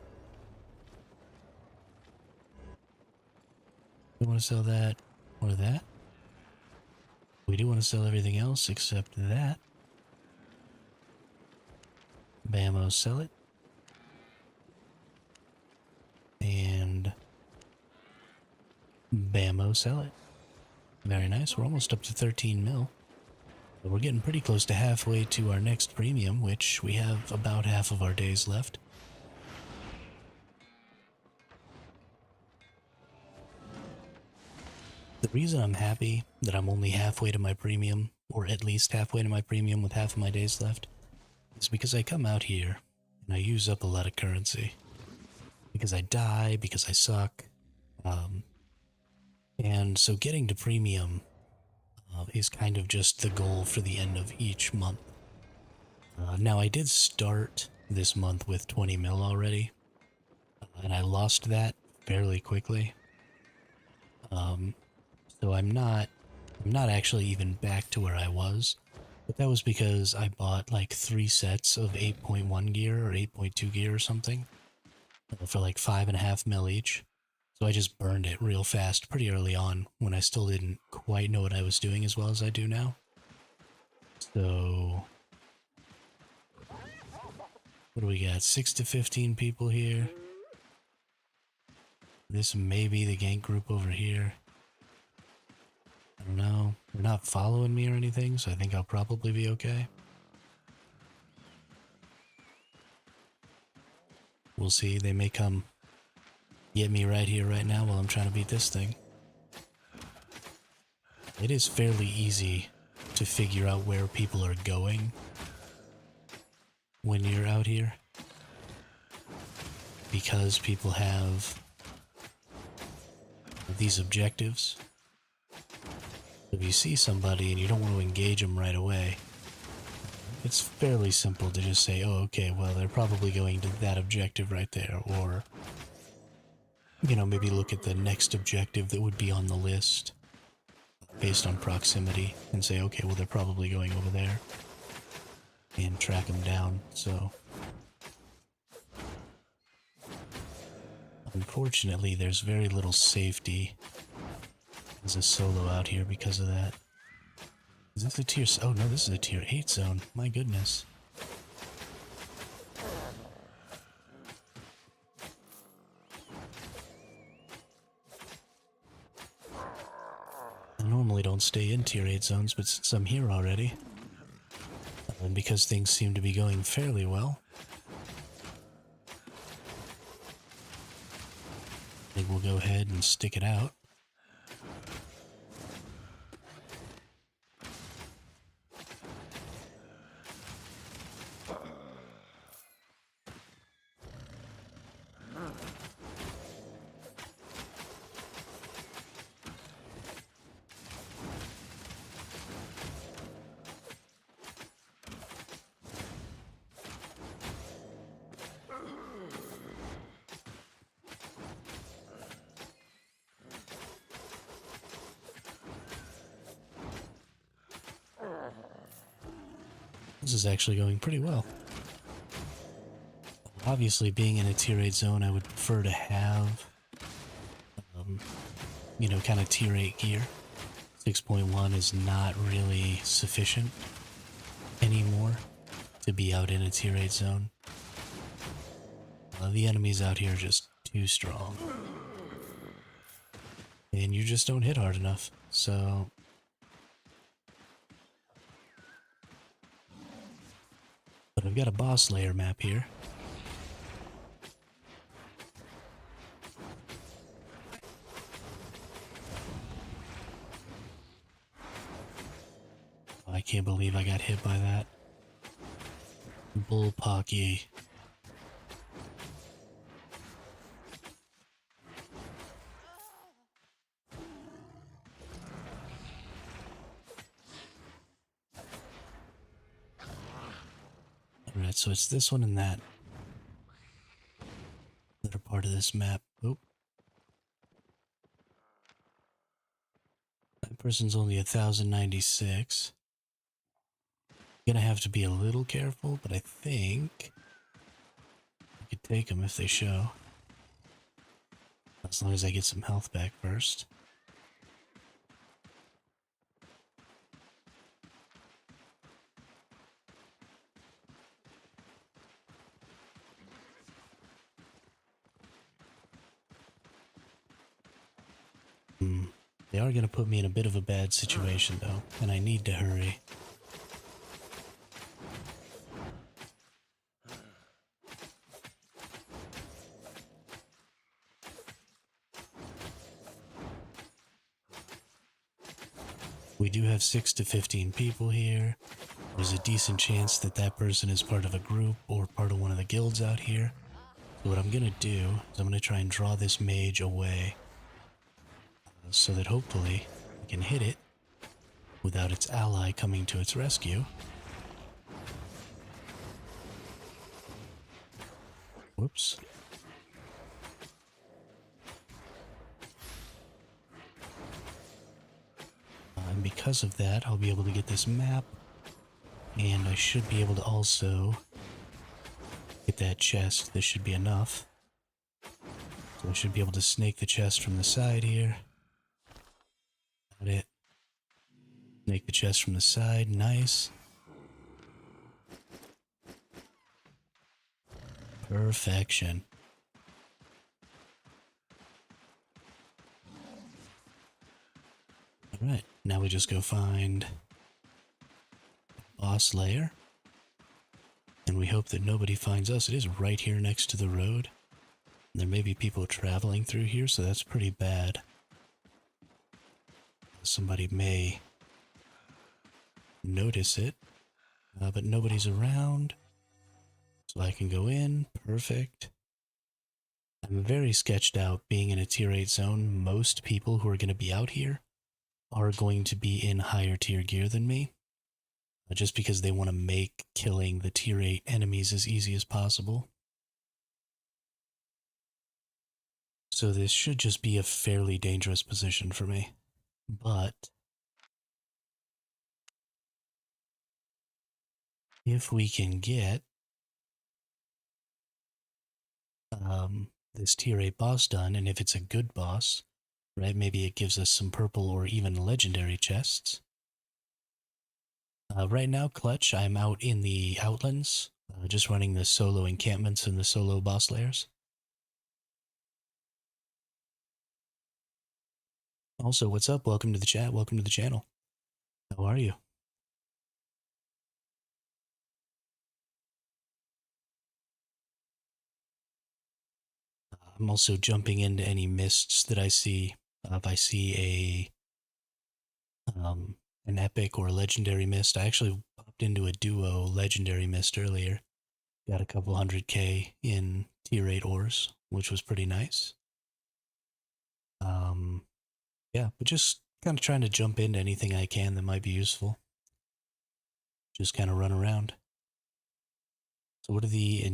A: We want to sell that or that. We do want to sell everything else except that. Bammo, sell it. And Bammo, sell it. Very nice. We're almost up to 13 mil. But we're getting pretty close to halfway to our next premium, which we have about half of our days left. The reason I'm happy that I'm only halfway to my premium, or at least halfway to my premium with half of my days left, is because I come out here and I use up a lot of currency. Because I die, because I suck. And so getting to premium is kind of just the goal for the end of each month. Now I did start this month with 20 mil already, and I lost that fairly quickly. So I'm not actually even back to where I was, but that was because I bought like 3 sets of 8.1 gear or 8.2 gear or something for like 5.5 mil each. So I just burned it real fast pretty early on when I still didn't quite know what I was doing as well as I do now. So what do we got? 6 to 15 people here. This may be the gank group over here. I don't know. They're not following me or anything, so I think I'll probably be okay. We'll see. They may come get me right here, right now, while I'm trying to beat this thing. It is fairly easy to figure out where people are going when you're out here, because people have these objectives. If you see somebody and you don't want to engage them right away, it's fairly simple to just say, oh, okay, well, they're probably going to that objective right there, or, you know, maybe look at the next objective that would be on the list based on proximity and say, okay, well, they're probably going over there, and track them down. So unfortunately, there's very little safety as a solo out here because of that. Is this a tier... Oh no, this is a tier 8 zone. My goodness. I normally don't stay in tier 8 zones, but since I'm here already, and because things seem to be going fairly well, I think we'll go ahead and stick it out. This is actually going pretty well. Obviously, being in a tier 8 zone, I would prefer to have, you know, kind of tier 8 gear. 6.1 is not really sufficient anymore to be out in a tier 8 zone. The enemies out here are just too strong. and you just don't hit hard enough. So, but I've got a boss layer map here. I can't believe I got hit by that. Bullpocky. Alright, so it's this one and that are part of this map. Oh. That person's only 1,096. Gonna have to be a little careful, but I think I could take them if they show. As long as I get some health back first. They are gonna put me in a bit of a bad situation though, and I need to hurry. We do have 6 to 15 people here. There's a decent chance that that person is part of a group or part of one of the guilds out here. So what I'm gonna do is I'm gonna try and draw this mage away so that hopefully I can hit it without its ally coming to its rescue. Whoops. And because of that, I'll be able to get this map, and I should be able to also get that chest. This should be enough. So I should be able to snake the chest from the side here. Got it. Snake the chest from the side. Nice. Perfection. Alright, now we just go find boss layer. And we hope that nobody finds us. It is right here next to the road. There may be people traveling through here, so that's pretty bad. Somebody may notice it, but nobody's around. So I can go in. Perfect. I'm very sketched out being in a tier 8 zone. Most people who are going to be out here are going to be in higher tier gear than me. Just because they want to make killing the tier 8 enemies as easy as possible. So this should just be a fairly dangerous position for me. But if we can get this tier 8 boss done, and if it's a good boss, right, maybe it gives us some purple or even legendary chests. Right now, Clutch, I'm out in the Outlands, just running the solo encampments and the solo boss layers. Also, what's up? Welcome to the chat. Welcome to the channel. How are you? I'm also jumping into any mists that I see. If I see an epic or legendary mist, I actually popped into a duo legendary mist earlier. Got a couple 100k in tier 8 ores, which was pretty nice. Yeah, but just kind of trying to jump into anything I can that might be useful. Just kind of run around. So what are the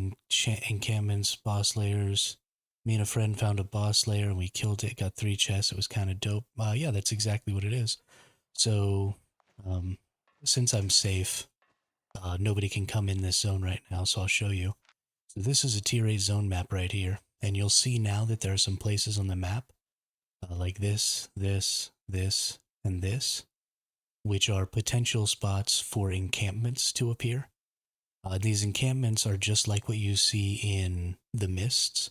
A: encampments, boss layers? Me and a friend found a boss layer and we killed it, got 3 chests. It was kind of dope. Yeah, that's exactly what it is. So, since I'm safe, nobody can come in this zone right now, so I'll show you. So this is a tier 8 zone map right here. And you'll see now that there are some places on the map, like this, and this, which are potential spots for encampments to appear. These encampments are just like what you see in the Mists,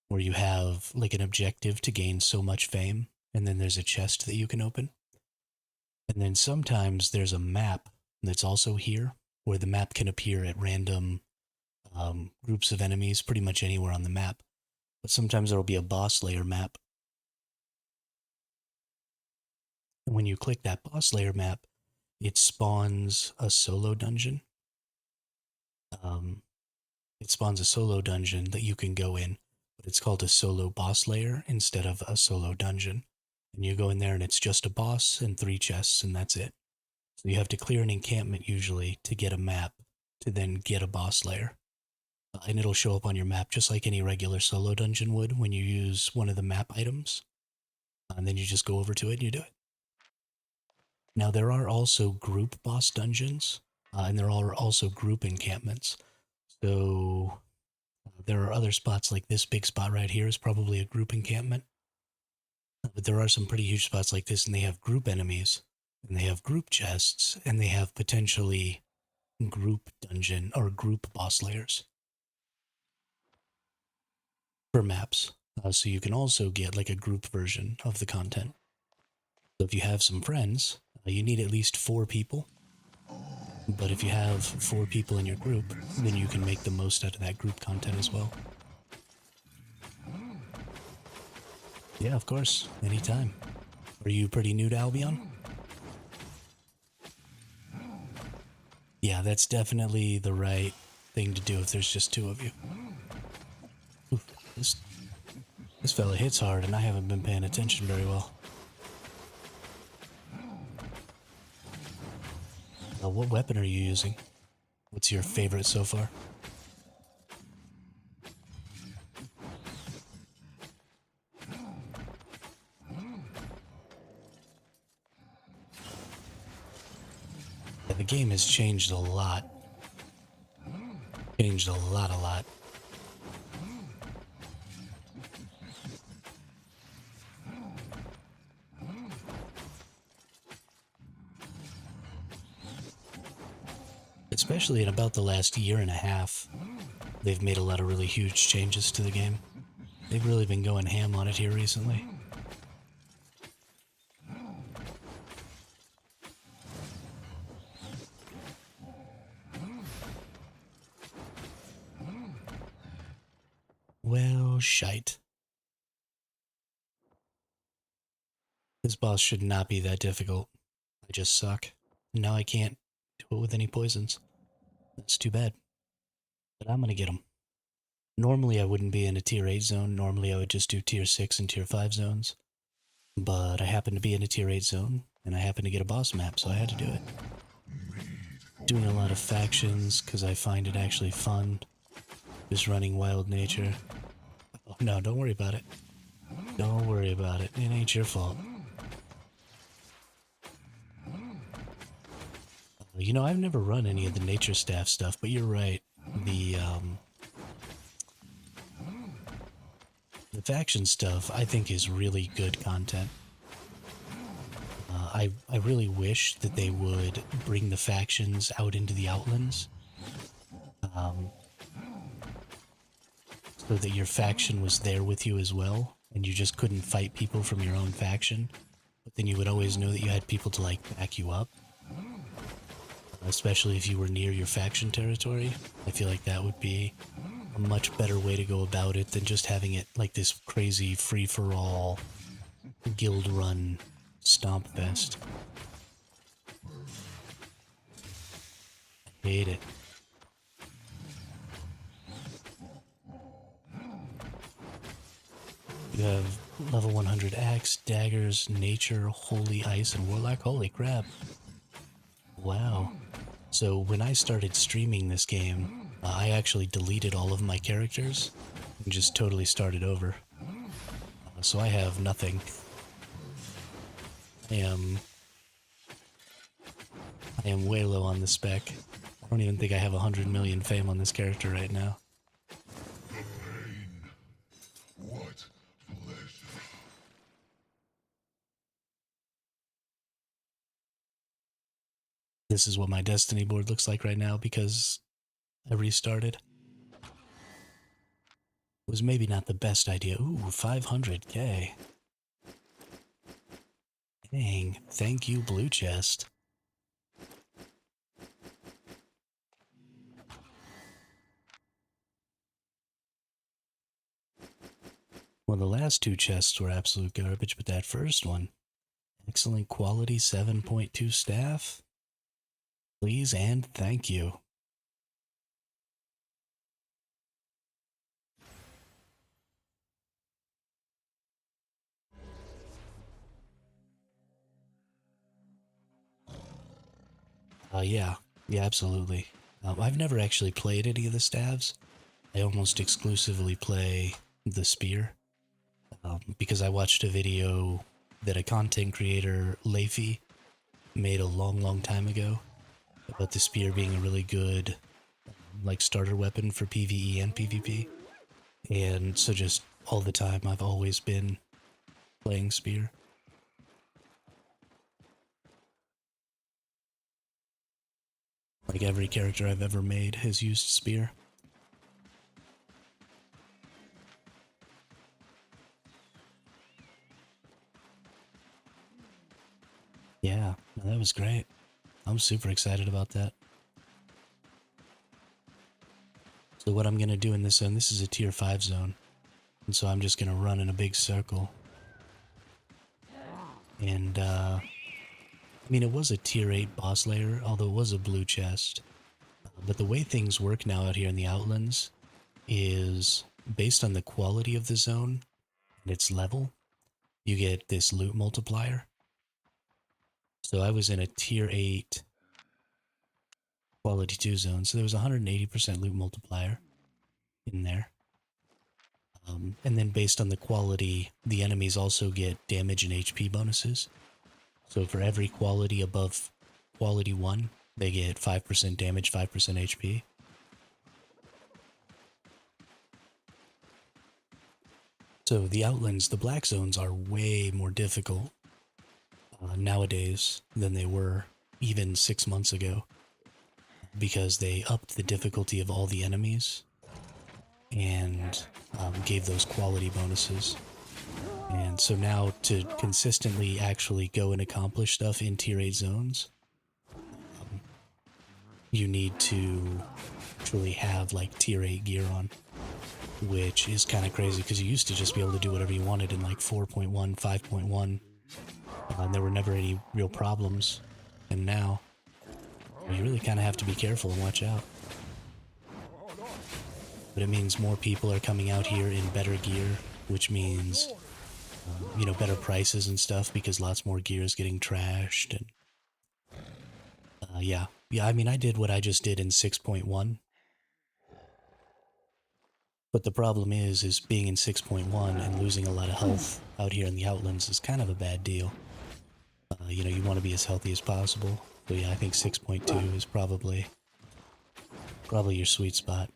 A: where you have like an objective to gain so much fame, and then there's a chest that you can open. And then sometimes there's a map that's also here, where the map can appear at random groups of enemies pretty much anywhere on the map. But sometimes there'll be a boss layer map. And when you click that boss layer map, it spawns a solo dungeon. Um, it spawns a solo dungeon that you can go in, but it's called a solo boss layer instead of a solo dungeon. And you go in there and it's just a boss and 3 chests, and that's it. So you have to clear an encampment usually to get a map to then get a boss layer. And it'll show up on your map just like any regular solo dungeon would when you use one of the map items. And then you just go over to it and you do it. Now there are also group boss dungeons, and there are also group encampments. So there are other spots like this big spot right here is probably a group encampment. But there are some pretty huge spots like this, and they have group enemies, and they have group chests, and they have potentially group dungeon or group boss layers for maps. So you can also get like a group version of the content. So if you have some friends, you need at least 4 people. But if you have 4 people in your group, then you can make the most out of that group content as well. Yeah, of course. Anytime. Are you pretty new to Albion? Yeah, that's definitely the right thing to do if there's just 2 of you. Oof, this fella hits hard and I haven't been paying attention very well. What weapon are you using? What's your favorite so far? Yeah, the game has changed a lot. Changed a lot. Especially in about the last year and a half, they've made a lot of really huge changes to the game. They've really been going ham on it here recently. Well, shite. This boss should not be that difficult. I just suck. And now I can't do it with any poisons. That's too bad. But I'm gonna get them. Normally I wouldn't be in a tier 8 zone. Normally I would just do tier 6 and tier 5 zones. But I happen to be in a tier 8 zone, and I happen to get a boss map, so I had to do it. Doing a lot of factions, because I find it actually fun. Just running wild nature. Oh, no, don't worry about it. Don't worry about it. It ain't your fault. You know, I've never run any of the nature staff stuff, but you're right. The faction stuff, I think, is really good content. I really wish that they would bring the factions out into the Outlands. So that your faction was there with you as well, and you just couldn't fight people from your own faction. But then you would always know that you had people to, like, back you up. Especially if you were near your faction territory. I feel like that would be a much better way to go about it than just having it like this crazy free-for-all guild run stomp fest. I hate it. You have level 100 axe, daggers, nature, holy ice, and warlock. Holy crap. Wow. So when I started streaming this game, I actually deleted all of my characters and just totally started over. So I have nothing. I am way low on the spec. I don't even think I have 100 million fame on this character right now. What pleasure. This is what my Destiny board looks like right now because I restarted. Was maybe not the best idea. Ooh, 500k. Dang, thank you, blue chest. Well, the last two chests were absolute garbage, but that first one, excellent quality 7.2 staff. Please and thank you. Yeah, absolutely. I've never actually played any of the staves. I almost exclusively play the spear because I watched a video that a content creator, Leify, made a long time ago about the spear being a really good like starter weapon for PvE and PvP. And so just all the time I've always been playing spear. Like every character I've ever made has used spear. Yeah, no, that was great. I'm super excited about that. So what I'm going to do in this zone, this is a tier 5 zone. And so I'm just going to run in a big circle. And, I mean, it was a tier 8 boss layer, although it was a blue chest. But the way things work now out here in the Outlands is based on the quality of the zone and its level, you get this loot multiplier. So I was in a tier 8 quality 2 zone, so there was 180% loot multiplier in there. And then based on the quality, the enemies also get damage and HP bonuses. So for every quality above quality 1, they get 5% damage, 5% HP. So the Outlands, the Black Zones are way more difficult nowadays than they were even 6 months ago. Because they upped the difficulty of all the enemies and gave those quality bonuses. And so now to consistently actually go and accomplish stuff in tier 8 zones, you need to actually have like tier 8 gear on, which is kind of crazy because you used to just be able to do whatever you wanted in like 4.1, 5.1, and there were never any real problems. And now you really kind of have to be careful and watch out. But it means more people are coming out here in better gear, which means you know, better prices and stuff because lots more gear is getting trashed. And yeah, I mean, I did what I just did in 6.1, but the problem is being in 6.1 and losing a lot of health out here in the Outlands is kind of a bad deal. You know, you want to be as healthy as possible. So yeah, I think 6.2 is probably your sweet spot.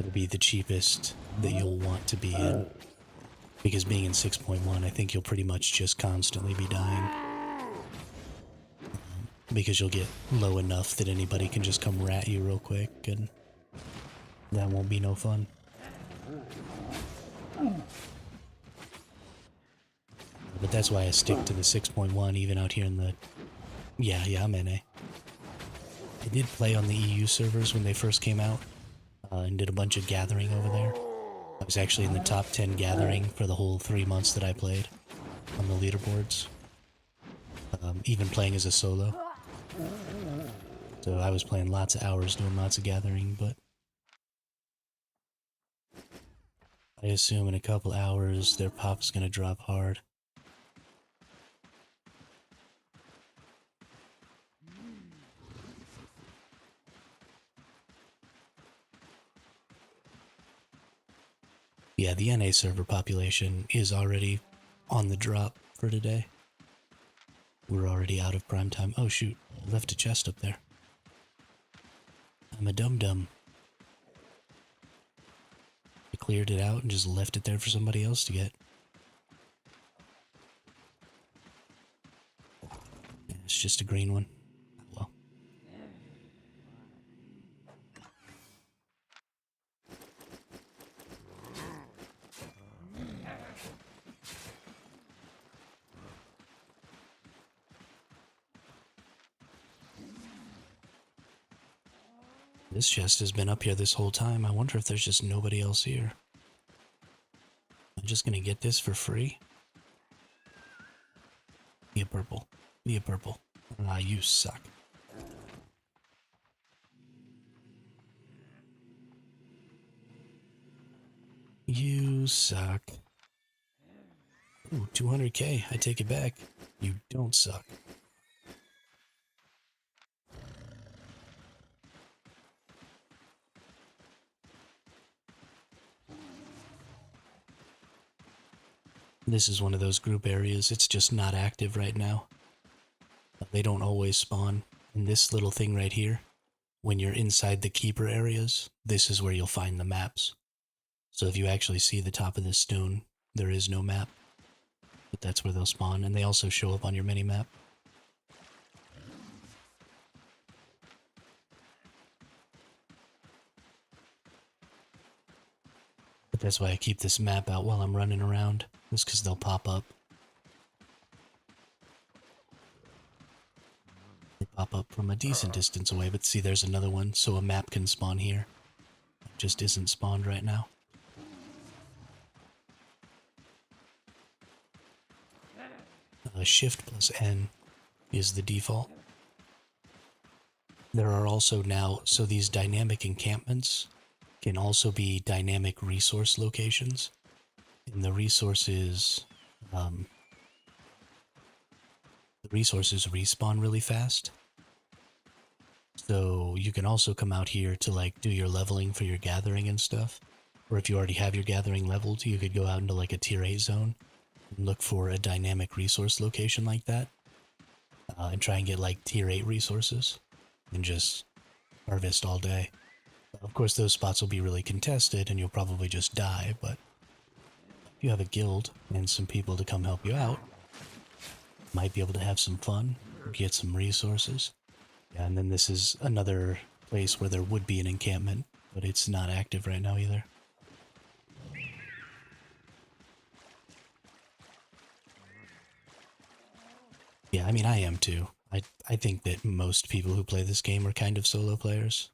A: It'll be the cheapest that you'll want to be in. Because being in 6.1, I think you'll pretty much just constantly be dying. Because you'll get low enough that anybody can just come rat you real quick, and that won't be no fun. But that's why I stick to the 6.1 even out here in the... Yeah, I'm NA. I did play on the EU servers when they first came out, and did a bunch of gathering over there. I was actually in the top 10 gathering for the whole 3 months that I played on the leaderboards. Even playing as a solo. So I was playing lots of hours, doing lots of gathering, but I assume in a couple hours their pop's gonna drop hard. Yeah, the NA server population is already on the drop for today. We're already out of prime time. Oh shoot, I left a chest up there. I'm a dum-dum. I cleared it out and just left it there for somebody else to get. Yeah, it's just a green one. Well. This chest has been up here this whole time. I wonder if there's just nobody else here. I'm just gonna get this for free. Be a purple. Be a purple. Ah, you suck. You suck. Ooh, 200k. I take it back. You don't suck. This is one of those group areas. It's just not active right now. They don't always spawn. And this little thing right here, when you're inside the keeper areas, this is where you'll find the maps. So if you actually see the top of this stone, there is no map. But that's where they'll spawn, and they also show up on your mini-map. But that's why I keep this map out while I'm running around. Just because they'll pop up. They pop up from a decent distance away, but see there's another one, so a map can spawn here. It just isn't spawned right now. Shift plus N is the default. There are also now, so these dynamic encampments can also be dynamic resource locations. And the resources respawn really fast. So you can also come out here to like do your leveling for your gathering and stuff. Or if you already have your gathering leveled, you could go out into like a tier 8 zone and look for a dynamic resource location like that. And try and get like tier 8 resources and just harvest all day. Of course those spots will be really contested and you'll probably just die, but if you have a guild and some people to come help you out, might be able to have some fun, get some resources. Yeah, and then this is another place where there would be an encampment, but it's not active right now either. Yeah, I mean, I am too. I think that most people who play this game are kind of solo players.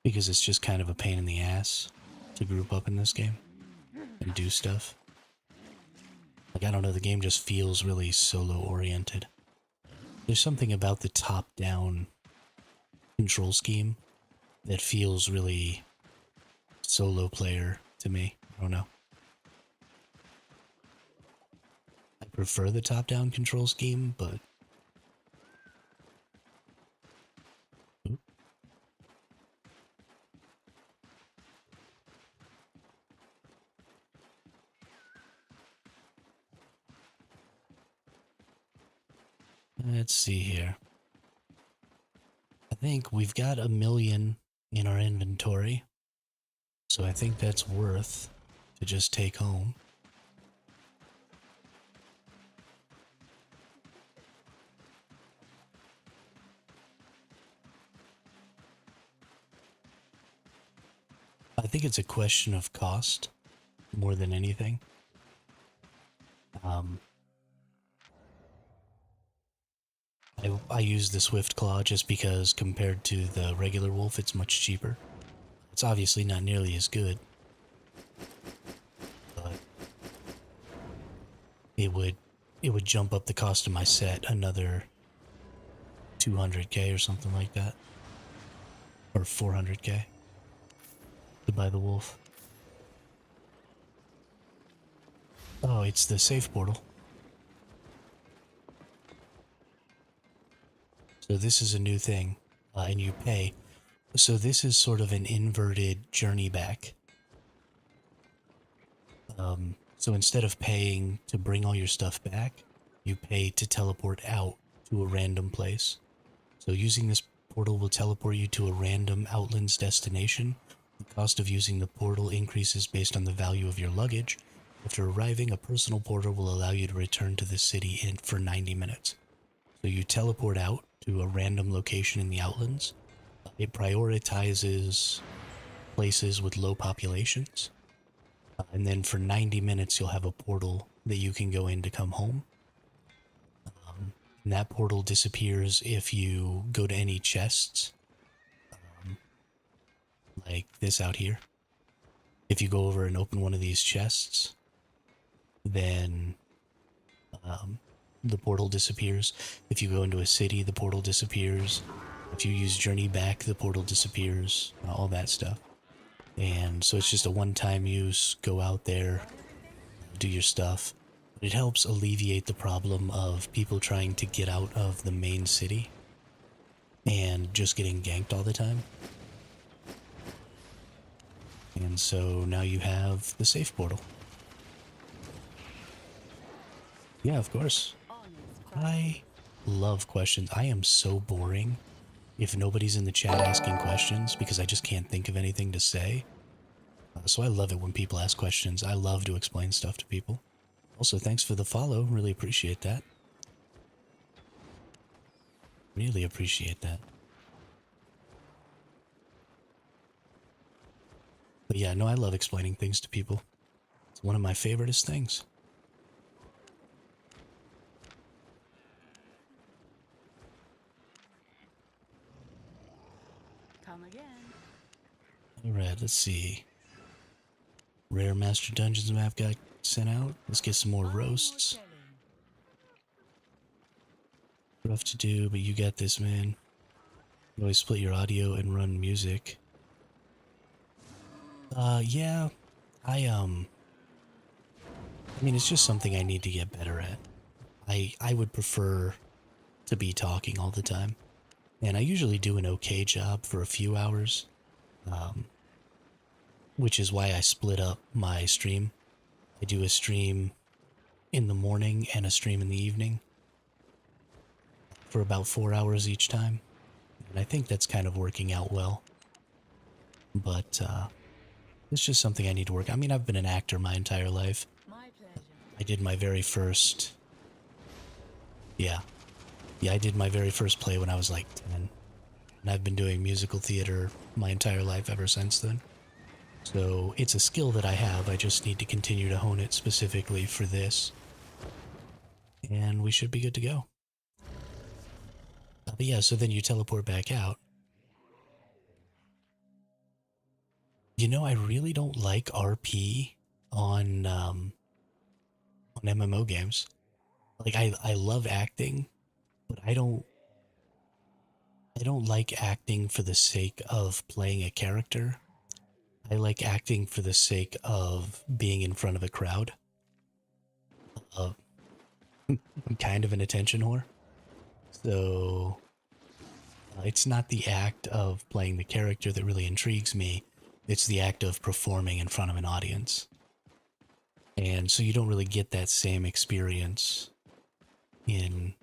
A: Because it's just kind of a pain in the ass to group up in this game and do stuff. Like, I don't know, the game just feels really solo-oriented. There's something about the top-down control scheme that feels really solo player to me. I don't know. I prefer the top-down control scheme, but... Oop. Let's see here. I think we've got 1 million in our inventory. So I think that's worth to just take home. I think it's a question of cost more than anything. I use the Swift Claw just because compared to the regular wolf, it's much cheaper. It's obviously not nearly as good, but it would jump up the cost of my set another 200k or something like that, or 400k to buy the wolf. Oh, it's the safe portal. So this is a new thing, and you pay. So this is sort of an inverted journey back. So instead of paying to bring all your stuff back, you pay to teleport out to a random place. So using this portal will teleport you to a random Outlands destination. The cost of using the portal increases based on the value of your luggage. After arriving, a personal portal will allow you to return to the city for 90 minutes. So you teleport out to a random location in the Outlands. It prioritizes places with low populations. And then for 90 minutes, you'll have a portal that you can go in to come home. And that portal disappears if you go to any chests, like this out here. If you go over and open one of these chests, then the portal disappears. If you go into a city, the portal disappears. If you use Journey Back, the portal disappears. All that stuff. And so it's just a one-time use. Go out there, do your stuff. But it helps alleviate the problem of people trying to get out of the main city and just getting ganked all the time. And so now you have the safe portal. Yeah, of course. I love questions. I am so boring if nobody's in the chat asking questions because I just can't think of anything to say. So I love it when people ask questions. I love to explain stuff to people. Also, thanks for the follow. Really appreciate that. Really appreciate that. But yeah, no, I love explaining things to people. It's one of my favoriteest things.
B: Come again.
A: Alright, let's see. Rare Master Dungeons map got sent out. Let's get some more roasts. Rough to do, but you got this, man. You always split your audio and run music. Yeah. I mean, it's just something I need to get better at. I would prefer to be talking all the time. And I usually do an okay job for a few hours. Which is why I split up my stream. I do a stream in the morning and a stream in the evening for about 4 hours each time. And I think that's kind of working out well. But it's just something I need to work. I mean, I've been an actor my entire life.
B: My pleasure.
A: I did my very first... Yeah, I did my very first play when I was like 10. And I've been doing musical theater my entire life ever since then. So it's a skill that I have. I just need to continue to hone it specifically for this. And we should be good to go. But yeah, so then you teleport back out. You know, I really don't like RP on MMO games. Like I love acting, but I don't like acting for the sake of playing a character. I like acting for the sake of being in front of a crowd. I'm kind of an attention whore. So it's not the act of playing the character that really intrigues me. It's the act of performing in front of an audience. And so you don't really get that same experience in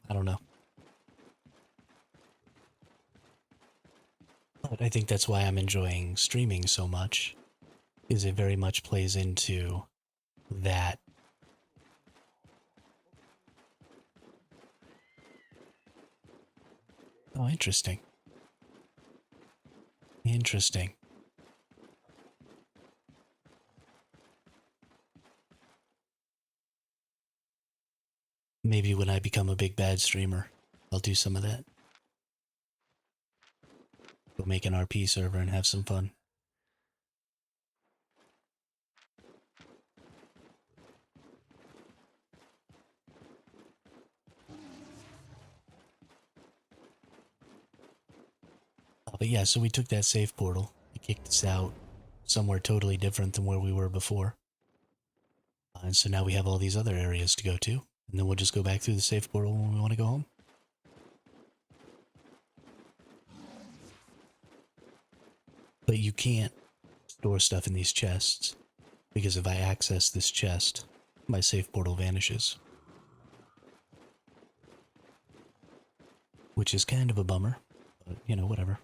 A: I don't know. But I think that's why I'm enjoying streaming so much, is it very much plays into that. Oh, interesting. Interesting. Maybe when I become a big bad streamer, I'll do some of that. Go make an RP server and have some fun. But yeah, so we took that safe portal. It kicked us out somewhere totally different than where we were before. And so now we have all these other areas to go to. And then we'll just go back through the safe portal when we want to go home. But you can't store stuff in these chests, because if I access this chest, my safe portal vanishes. Which is kind of a bummer, but you know, whatever.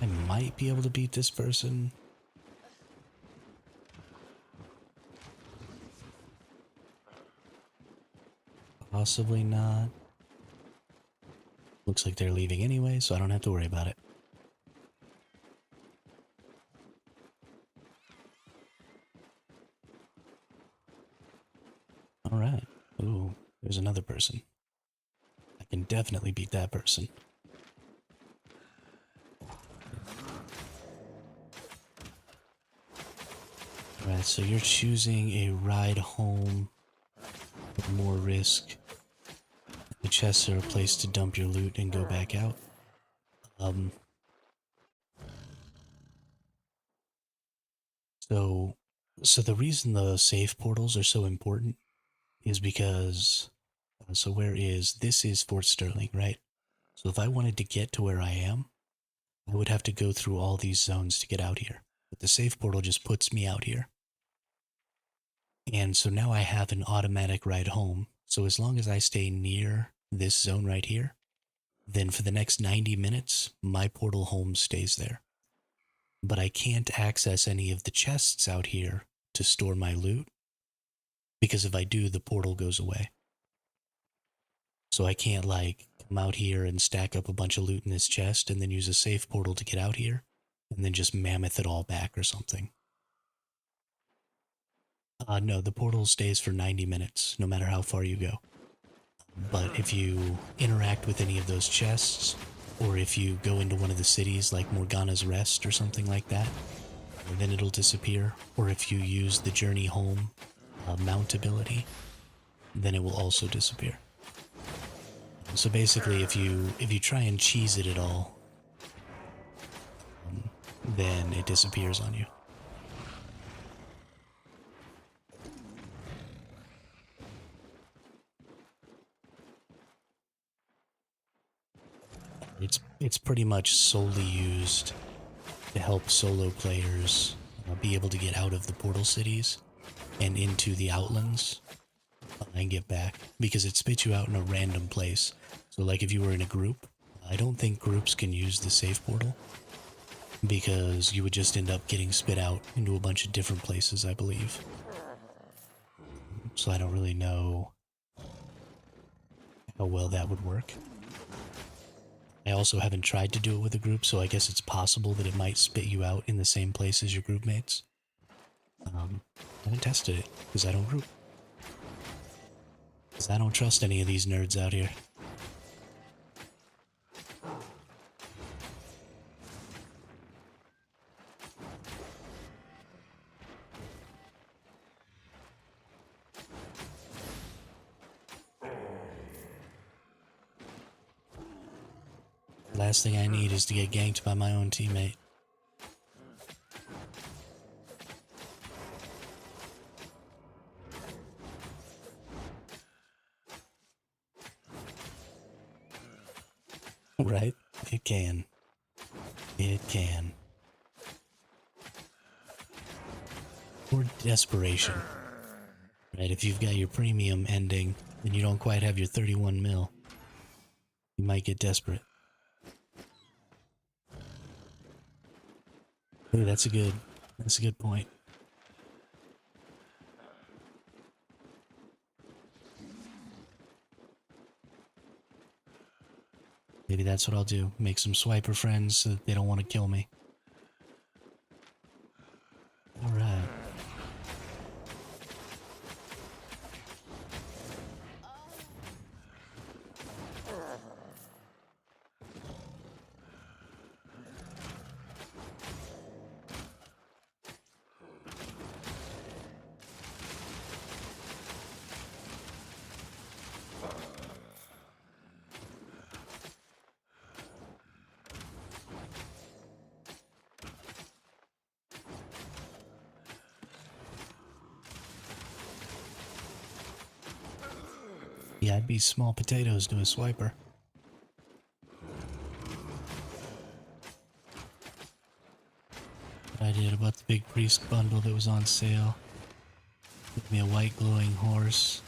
A: I might be able to beat this person. Possibly not. Looks like they're leaving anyway, so I don't have to worry about it. Alright. Ooh, there's another person. I can definitely beat that person. Alright, so you're choosing a ride home with more risk. The chests are a place to dump your loot and go back out. Um, so, so the reason the safe portals are so important is because, so where is, this is Fort Sterling, right? So if I wanted to get to where I am, I would have to go through all these zones to get out here. But the safe portal just puts me out here. And so now I have an automatic ride home. So as long as I stay near this zone right here, then for the next 90 minutes, my portal home stays there. But I can't access any of the chests out here to store my loot, because if I do, the portal goes away. So I can't, like, come out here and stack up a bunch of loot in this chest and then use a safe portal to get out here, and then just mammoth it all back or something. No, the portal stays for 90 minutes, no matter how far you go. But if you interact with any of those chests, or if you go into one of the cities like Morgana's Rest or something like that, then it'll disappear. Or if you use the Journey Home mount ability, then it will also disappear. So basically, if you try and cheese it at all, then it disappears on you. It's pretty much solely used to help solo players be able to get out of the portal cities and into the outlands and get back, because it spits you out in a random place. So like if you were in a group, I don't think groups can use the safe portal, because you would just end up getting spit out into a bunch of different places, I believe. So I don't really know how well that would work. I also haven't tried to do it with a group, so I guess it's possible that it might spit you out in the same place as your group mates. I haven't tested it, because I don't group. Because I don't trust any of these nerds out here. Last thing I need is to get ganked by my own teammate. Right? It can. It can. Or desperation. Right? If you've got your premium ending and you don't quite have your 31 mil, you might get desperate. Ooh, that's a good point. Maybe that's what I'll do. Make some swiper friends so that they don't want to kill me. Alright. Yeah, I'd be small potatoes to a swiper. What I did about the big priest bundle that was on sale. Give me a white glowing horse.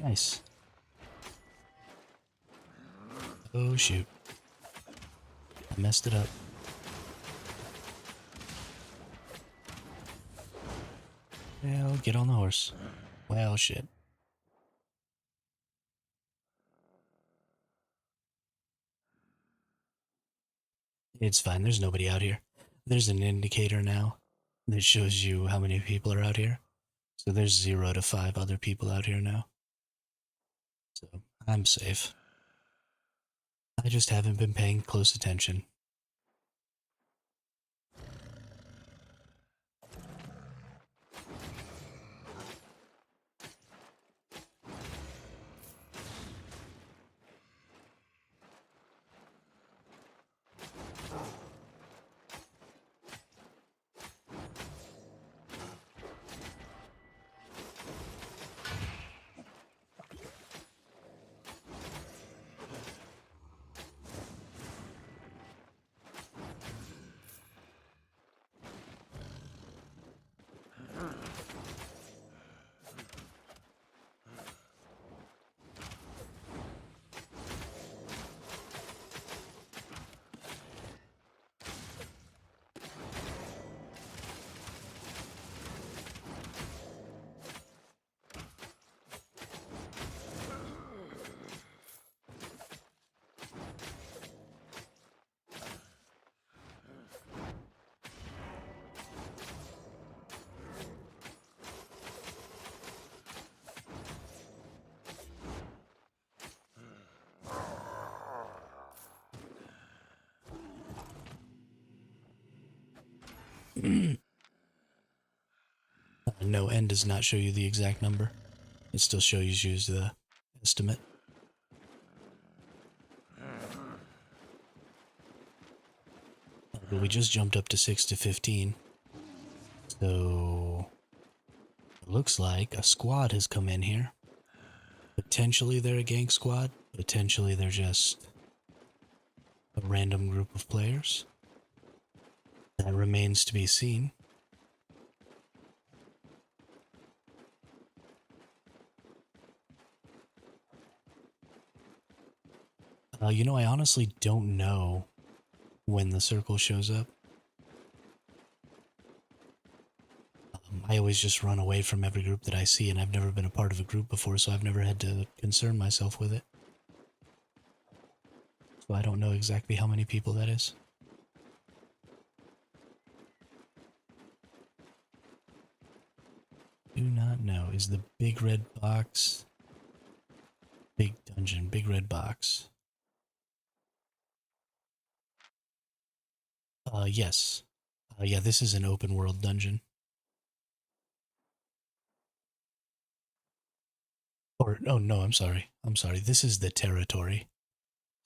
A: Nice. Oh shoot. I messed it up. Well, get on the horse. Well, shit. It's fine, there's nobody out here. There's an indicator now that shows you how many people are out here. So there's 0 to 5 other people out here now. So I'm safe. I just haven't been paying close attention. No, N does not show you the exact number. It still shows you the estimate. But we just jumped up to 6 to 15. So it looks like a squad has come in here. Potentially they're a gang squad. Potentially they're just a random group of players. That remains to be seen. You know, I honestly don't know when the circle shows up. I always just run away from every group that I see, and I've never been a part of a group before, so I've never had to concern myself with it. So I don't know exactly how many people that is. Do not know. Is the big red box... Big dungeon, big red box. Yes. Yeah, this is an open world dungeon. Or, oh no, I'm sorry. I'm sorry. This is the territory.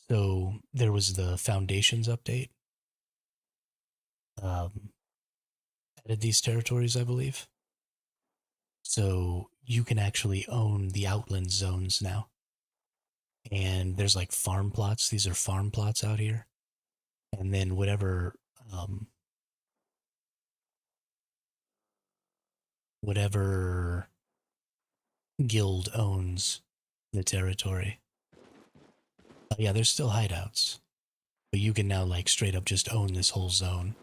A: So there was the Foundations update. Added these territories, I believe. So you can actually own the outland zones now. And there's like farm plots. These are farm plots out here. And then whatever guild owns the territory. Yeah, there's still hideouts. But you can now like straight up just own this whole zone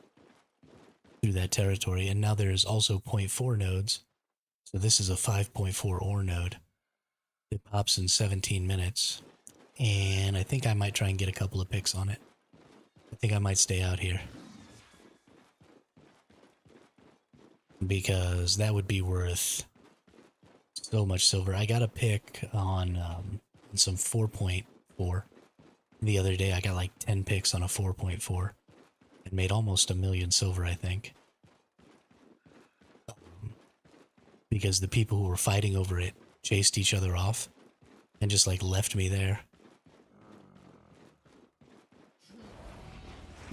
A: through that territory. And now there's also 0.4 nodes. So this is a 5.4 ore node. It pops in 17 minutes. And I think I might try and get a couple of picks on it. I think I might stay out here. Because that would be worth so much silver. I got a pick on some 4.4. The other day I got like 10 picks on a 4.4. And made almost 1 million silver, I think. Because the people who were fighting over it chased each other off. And just like left me there.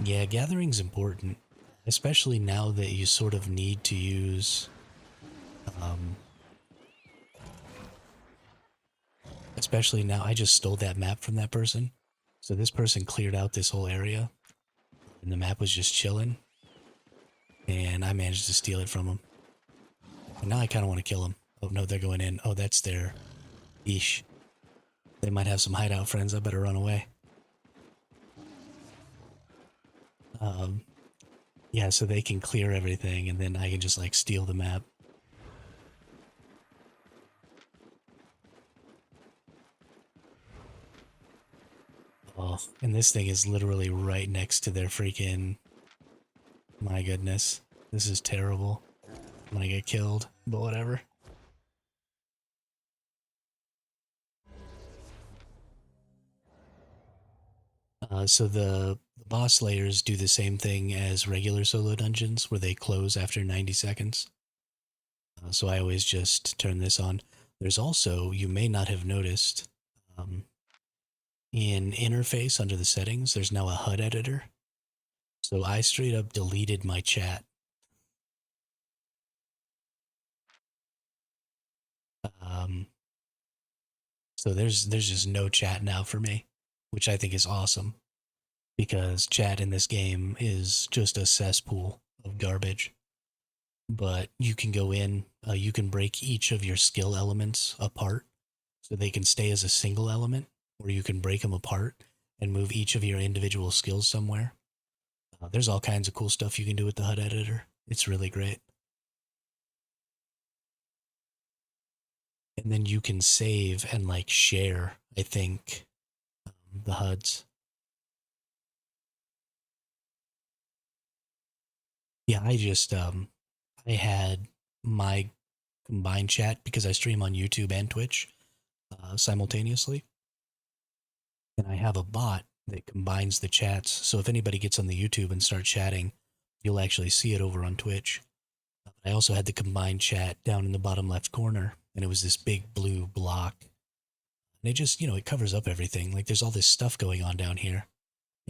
A: Yeah, gathering's important, especially now that you sort of need to use, especially now, I just stole that map from that person. So this person cleared out this whole area, and the map was just chilling, and I managed to steal it from him. And now I kind of want to kill him. Oh no, they're going in. Oh, that's their... Eesh. They might have some hideout friends, I better run away. Um, yeah, so they can clear everything, and then I can just like steal the map. Oh, and this thing is literally right next to their freaking. My goodness, this is terrible. I'm gonna get killed, but whatever. So the boss layers do the same thing as regular solo dungeons, where they close after 90 seconds. So I always just turn this on. There's also, you may not have noticed, um, in interface under the settings, there's now a HUD editor. So I straight up deleted my chat. Um, so there's just no chat now for me, which I think is awesome because chat in this game is just a cesspool of garbage. But you can go in, you can break each of your skill elements apart so they can stay as a single element, or you can break them apart and move each of your individual skills somewhere. There's all kinds of cool stuff you can do with the HUD editor. It's really great. And then you can save and like share, I think, the HUDs. Yeah, I had my combined chat because I stream on YouTube and Twitch simultaneously. And I have a bot that combines the chats. So if anybody gets on the YouTube and starts chatting, you'll actually see it over on Twitch. I also had the combined chat down in the bottom left corner, and it was this big blue block. And it just, it covers up everything. Like there's all this stuff going on down here,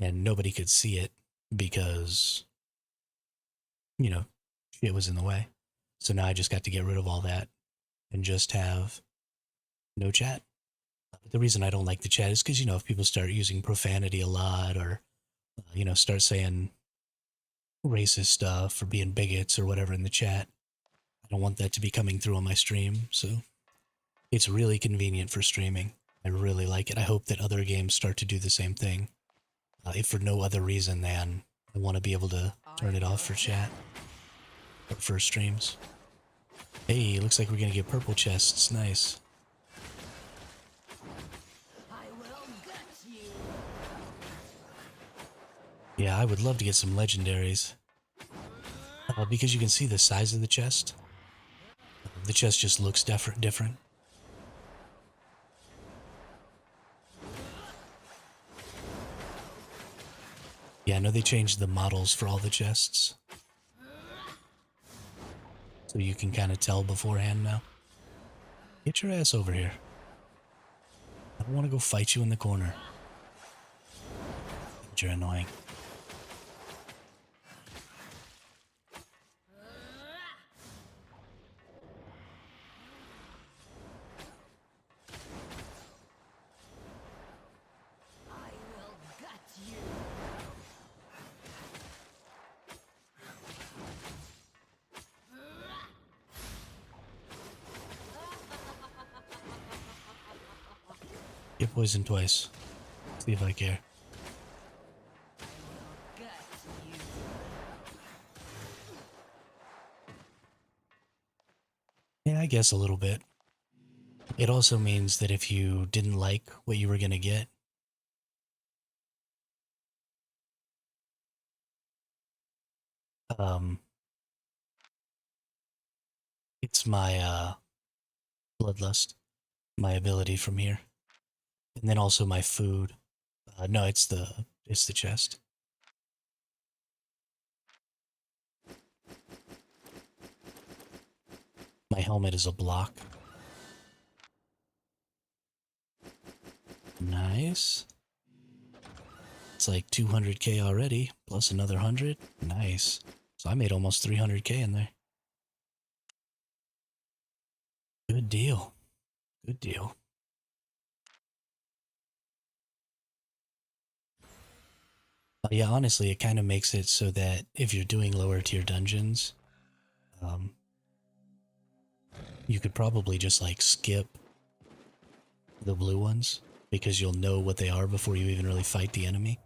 A: and nobody could see it because, you know, shit was in the way. So now I just got to get rid of all that and just have no chat. But the reason I don't like the chat is because, if people start using profanity a lot or, start saying racist stuff or being bigots or whatever in the chat, I don't want that to be coming through on my stream. So it's really convenient for streaming. I really like it. I hope that other games start to do the same thing. If for no other reason than I want to be able to turn it off for chat or for streams. Hey, looks like we're going to get purple chests. Nice. Yeah, I would love to get some legendaries. Because you can see the size of the chest. The chest just looks different. Yeah, I know they changed the models for all the chests. So you can kind of tell beforehand now. Get your ass over here. I don't want to go fight you in the corner. You're annoying. Get poisoned twice. See if I care. Yeah, I guess a little bit. It also means that if you didn't like what you were going to get, um, it's my bloodlust, my ability from here, and then also my food. No, it's the chest. My helmet is a block. Nice. It's like 200k already, plus another 100. Nice. So I made almost 300k in there. Good deal. Good deal. Yeah, honestly, it kind of makes it so that if you're doing lower tier dungeons, um, you could probably just like skip the blue ones because you'll know what they are before you even really fight the enemy.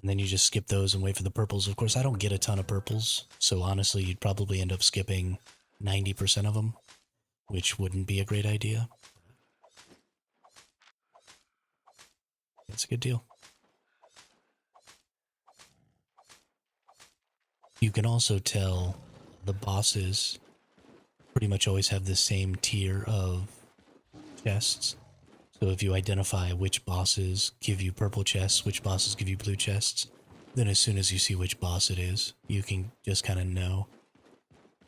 A: And then you just skip those and wait for the purples. Of course, I don't get a ton of purples, so honestly, you'd probably end up skipping 90% of them, which wouldn't be a great idea. It's a good deal. You can also tell the bosses pretty much always have the same tier of chests. So if you identify which bosses give you purple chests, which bosses give you blue chests, then as soon as you see which boss it is, you can just kind of know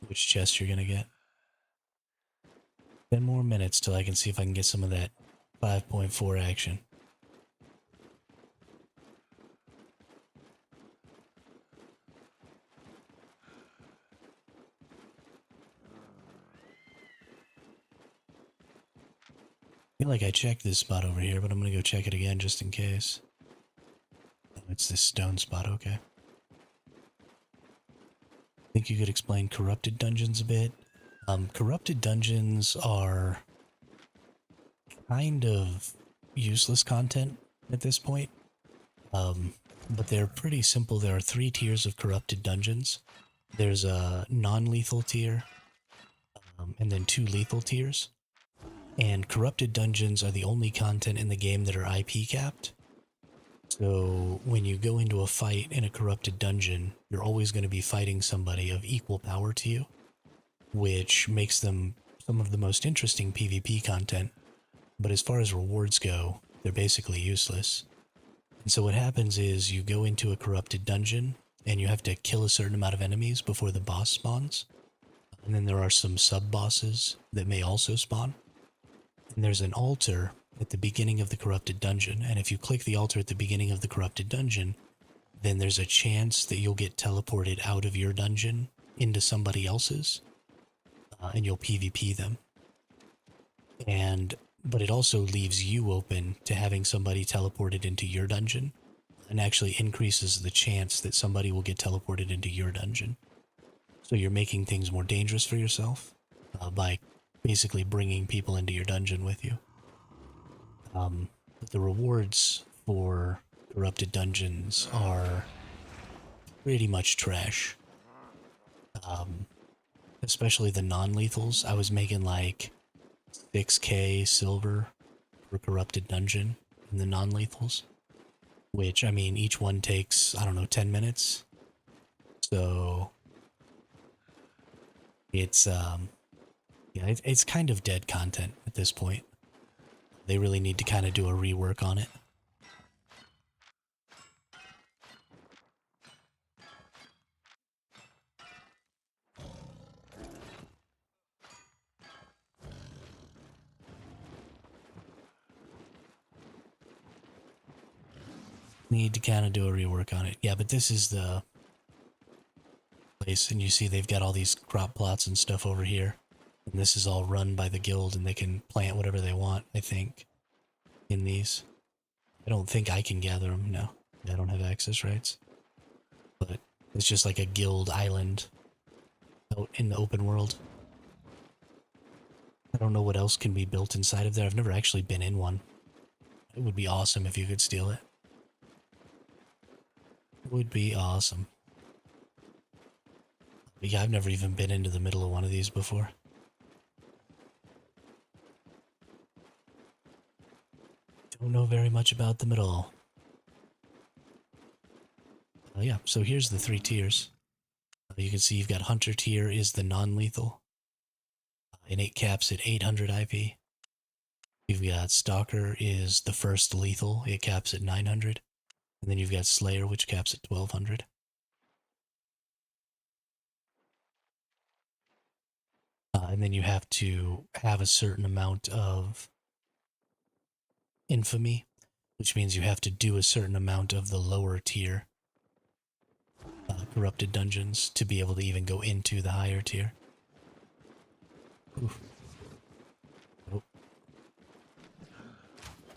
A: which chest you're going to get. 10 more minutes till I can see if I can get some of that 5.4 action. I feel like I checked this spot over here, but I'm going to go check it again just in case. Oh, it's this stone spot, okay. Think you could explain corrupted dungeons a bit? Corrupted dungeons are kind of useless content at this point. But they're pretty simple. There are 3 tiers of corrupted dungeons. There's a non-lethal tier, and then 2 lethal tiers. And corrupted dungeons are the only content in the game that are IP capped. So when you go into a fight in a corrupted dungeon, you're always going to be fighting somebody of equal power to you, which makes them some of the most interesting PvP content. But as far as rewards go, they're basically useless. And so what happens is you go into a corrupted dungeon and you have to kill a certain amount of enemies before the boss spawns. And then there are some sub-bosses that may also spawn. And there's an altar at the beginning of the corrupted dungeon, and if you click the altar at the beginning of the corrupted dungeon, then there's a chance that you'll get teleported out of your dungeon into somebody else's, and you'll PvP them. But it also leaves you open to having somebody teleported into your dungeon, and actually increases the chance that somebody will get teleported into your dungeon. So you're making things more dangerous for yourself by basically bringing people into your dungeon with you. The rewards for corrupted dungeons are pretty much trash. Especially the non-lethals. I was making like 6k silver for corrupted dungeon in the non-lethals. Which, I mean, each one takes, I don't know, 10 minutes. So it's, yeah, it's kind of dead content at this point. They really need to kind of do a rework on it. Need to kind of do a rework on it. Yeah, but this is the place, and you see they've got all these crop plots and stuff over here. And this is all run by the guild, and they can plant whatever they want, I think, in these. I don't think I can gather them, no. I don't have access rights. But it's just like a guild island out in the open world. I don't know what else can be built inside of there. I've never actually been in one. It would be awesome if you could steal it. It would be awesome. But yeah, I've never even been into the middle of one of these before. Don't know very much about them at all. Yeah, so here's the 3 tiers. You can see you've got Hunter tier is the non-lethal. And it caps at 800 IP. You've got Stalker is the first lethal. It caps at 900. And then you've got Slayer, which caps at 1200. And then you have to have a certain amount of infamy, which means you have to do a certain amount of the lower tier corrupted dungeons to be able to even go into the higher tier. Oof. Oh.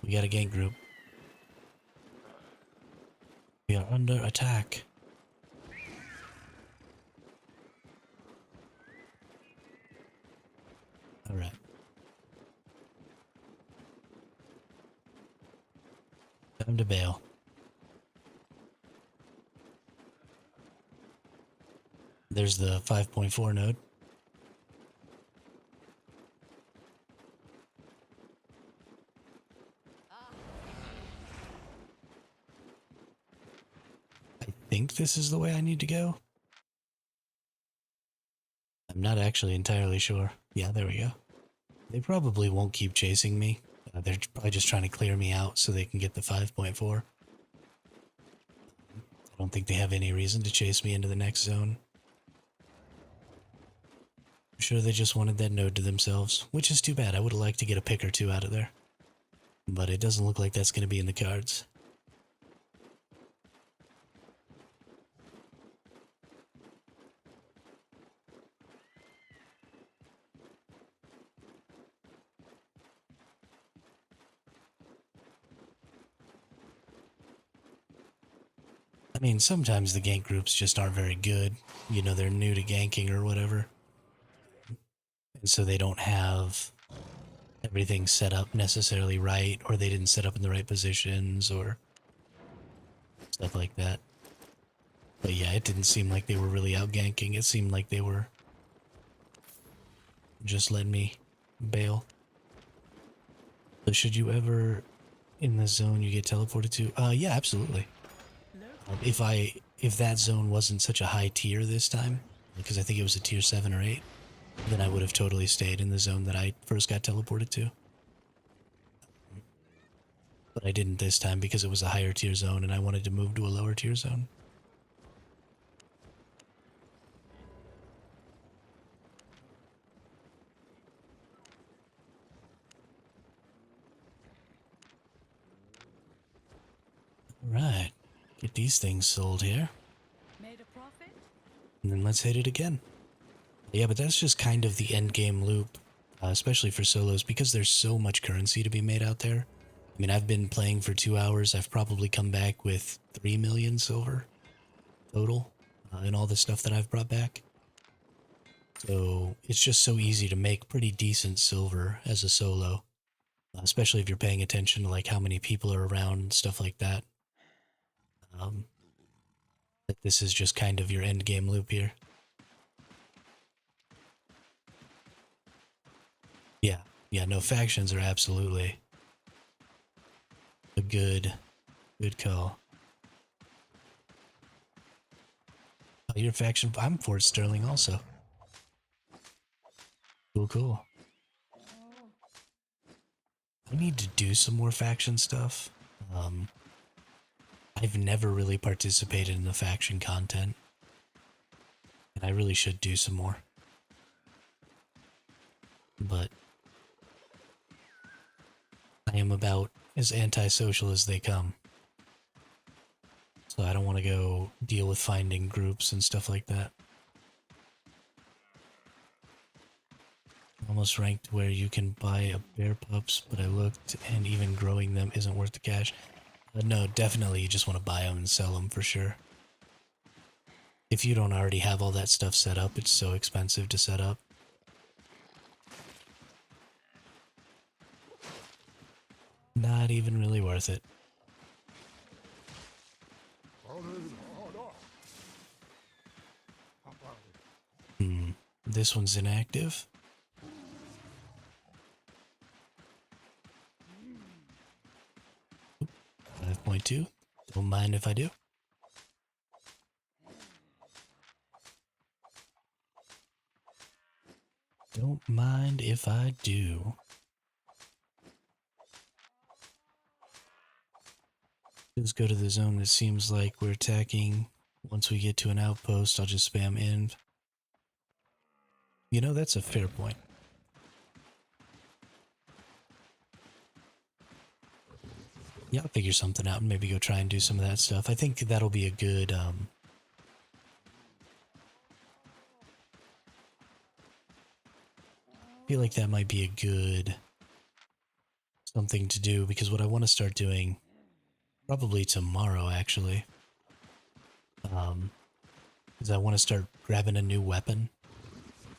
A: We got a gank group. We are under attack. Alright. Time to bail. There's the 5.4 node. I think this is the way I need to go. I'm not actually entirely sure. Yeah, there we go. They probably won't keep chasing me. They're probably just trying to clear me out so they can get the 5.4. I don't think they have any reason to chase me into the next zone. I'm sure they just wanted that node to themselves, which is too bad. I would have liked to get a pick or two out of there. But it doesn't look like that's going to be in the cards. I mean, sometimes the gank groups just aren't very good. You know, they're new to ganking or whatever. And so they don't have everything set up necessarily right, or they didn't set up in the right positions, or stuff like that. But yeah, it didn't seem like they were really out ganking. It seemed like they were just letting me bail. So should you ever, in the zone you get teleported to? Yeah, absolutely. If that zone wasn't such a high tier this time, because I think it was a tier 7 or 8, then I would have totally stayed in the zone that I first got teleported to. But I didn't this time because it was a higher tier zone and I wanted to move to a lower tier zone. Right. Get these things sold here.
B: Made a profit?
A: And then let's hit it again. Yeah, but that's just kind of the end game loop, especially for solos, because there's so much currency to be made out there. I mean, I've been playing for 2 hours. I've probably come back with 3 million silver total in all the stuff that I've brought back. So it's just so easy to make pretty decent silver as a solo, especially if you're paying attention to like how many people are around, stuff like that. But this is just kind of your end game loop here. Yeah, no, factions are absolutely a good call. Oh, your faction, I'm Fort Sterling also. Cool. I need to do some more faction stuff. I've never really participated in the faction content, and I really should do some more. But I am about as antisocial as they come. So I don't want to go deal with finding groups and stuff like that. Almost ranked where you can buy a bear pups, but I looked and even growing them isn't worth the cash. No, definitely you just want to buy them and sell them for sure. If you don't already have all that stuff set up, it's so expensive to set up. Not even really worth it. This one's inactive. 5.2. Don't mind if I do. Don't mind if I do. Let's go to the zone that seems like we're attacking. Once we get to an outpost, I'll just spam in. You know, that's a fair point. Yeah, I'll figure something out and maybe go try and do some of that stuff. I think that'll be a good, I feel like that might be a good something to do, because what I want to start doing, probably tomorrow actually, is I want to start grabbing a new weapon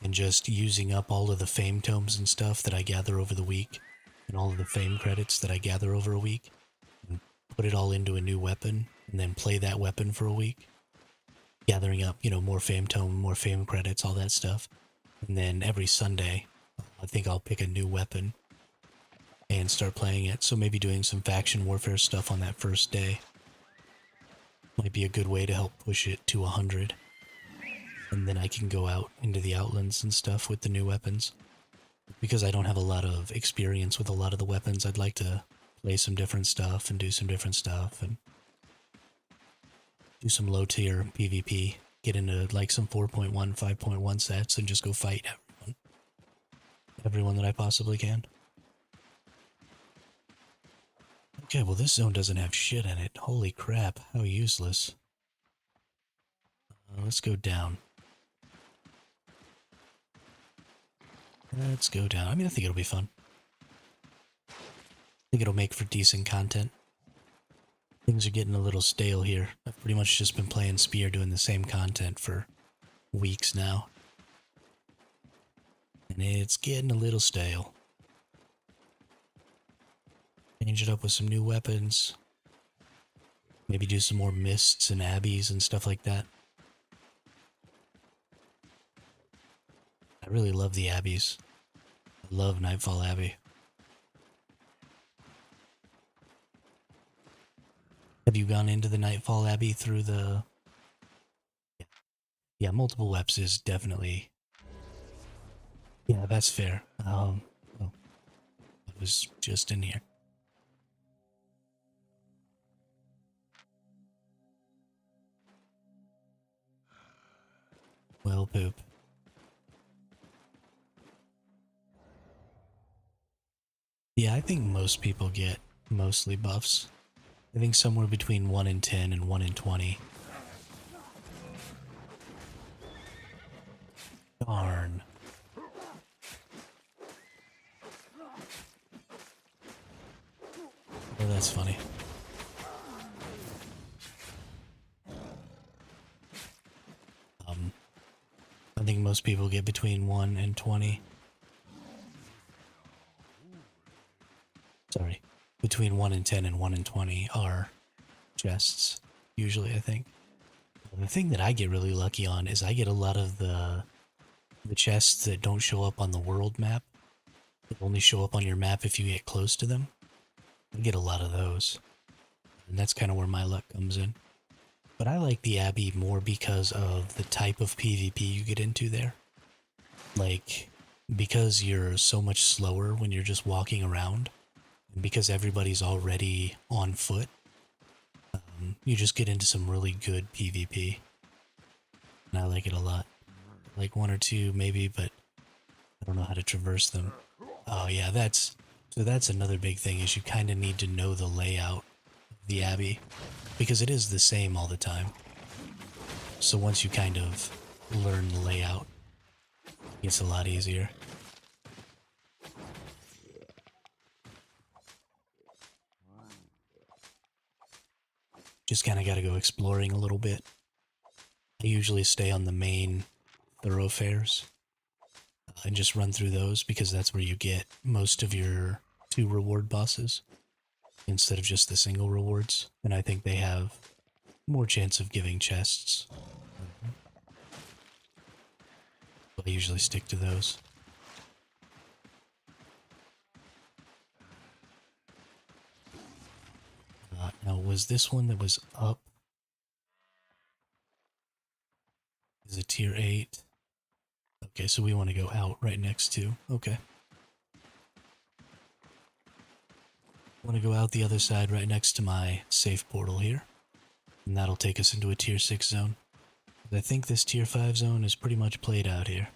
A: and just using up all of the fame tomes and stuff that I gather over the week, and all of the fame credits that I gather over a week, and put it all into a new weapon, and then play that weapon for a week. gathering up, more fame tome, more fame credits, all that stuff. And then every Sunday, I think I'll pick a new weapon and start playing it. So maybe doing some faction warfare stuff on that first day might be a good way to help push it to 100. And then I can go out into the outlands and stuff with the new weapons. Because I don't have a lot of experience with a lot of the weapons, I'd like to play some different stuff and do some different stuff and do some low tier PvP. Get into like some 4.1, 5.1 sets and just go fight everyone. Everyone that I possibly can. Okay, well this zone doesn't have shit in it. Holy crap, how useless. Let's go down. Let's go down. I mean, I think it'll be fun. I think it'll make for decent content. Things are getting a little stale here. I've pretty much just been playing Spear, doing the same content for weeks now. And it's getting a little stale. Change it up with some new weapons. Maybe do some more mists and abbeys and stuff like that. I really love the abbeys. I love Nightfall Abbey. Have you gone into the Nightfall Abbey through the... Yeah, multiple weps is definitely... Yeah, that's fair. Oh, it was just in here. Well, poop. Yeah, I think most people get mostly buffs. I think somewhere between 1 in 10 and 1 in 20. Darn. Oh, that's funny. I think most people get between 1 and 20. Sorry. Between 1 and 10 and 1 and 20 are chests, usually, I think. The thing that I get really lucky on is I get a lot of the chests that don't show up on the world map. They only show up on your map if you get close to them. I get a lot of those. And that's kind of where my luck comes in. But I like the Abbey more because of the type of PvP you get into there. Like, because you're so much slower when you're just walking around, and because everybody's already on foot, you just get into some really good PvP. And I like it a lot. Like 1 or 2 maybe, but I don't know how to traverse them. Oh yeah, that's another big thing, is you kind of need to know the layout of the Abbey, because it is the same all the time. So once you kind of learn the layout, it gets a lot easier. Just kind of got to go exploring a little bit. I usually stay on the main thoroughfares and just run through those, because that's where you get most of your 2 reward bosses instead of just the single rewards. And I think they have more chance of giving chests. So I usually stick to those. Now, was this one that was up? Is it tier 8? Okay, so we want to go out right next to. Okay. Want to go out the other side right next to my safe portal here. And that'll take us into a tier 6 zone. I think this tier 5 zone is pretty much played out here.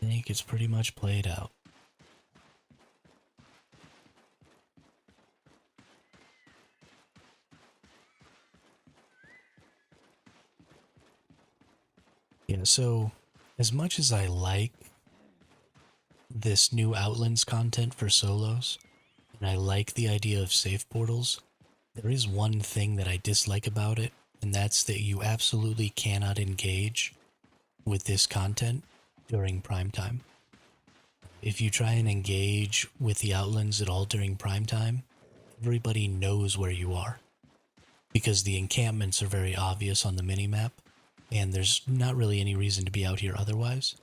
A: I think it's pretty much played out. Yeah, so as much as I like this new Outlands content for solos, and I like the idea of safe portals, there is one thing that I dislike about it, and that's that you absolutely cannot engage with this content during prime time. if you try and engage with the Outlands at all during prime time, everybody knows where you are because the encampments are very obvious on the minimap, and there's not really any reason to be out here otherwise.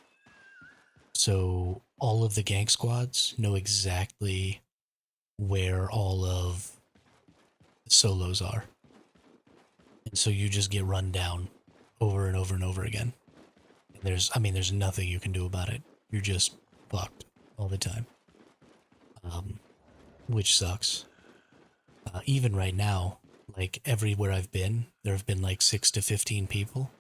A: So all of the gank squads know exactly where all of the solos are. And so you just get run down over and over and over again. There's nothing you can do about it. You're just fucked all the time. Which sucks. Even right now, like everywhere I've been, there have been like 6 to 15 people.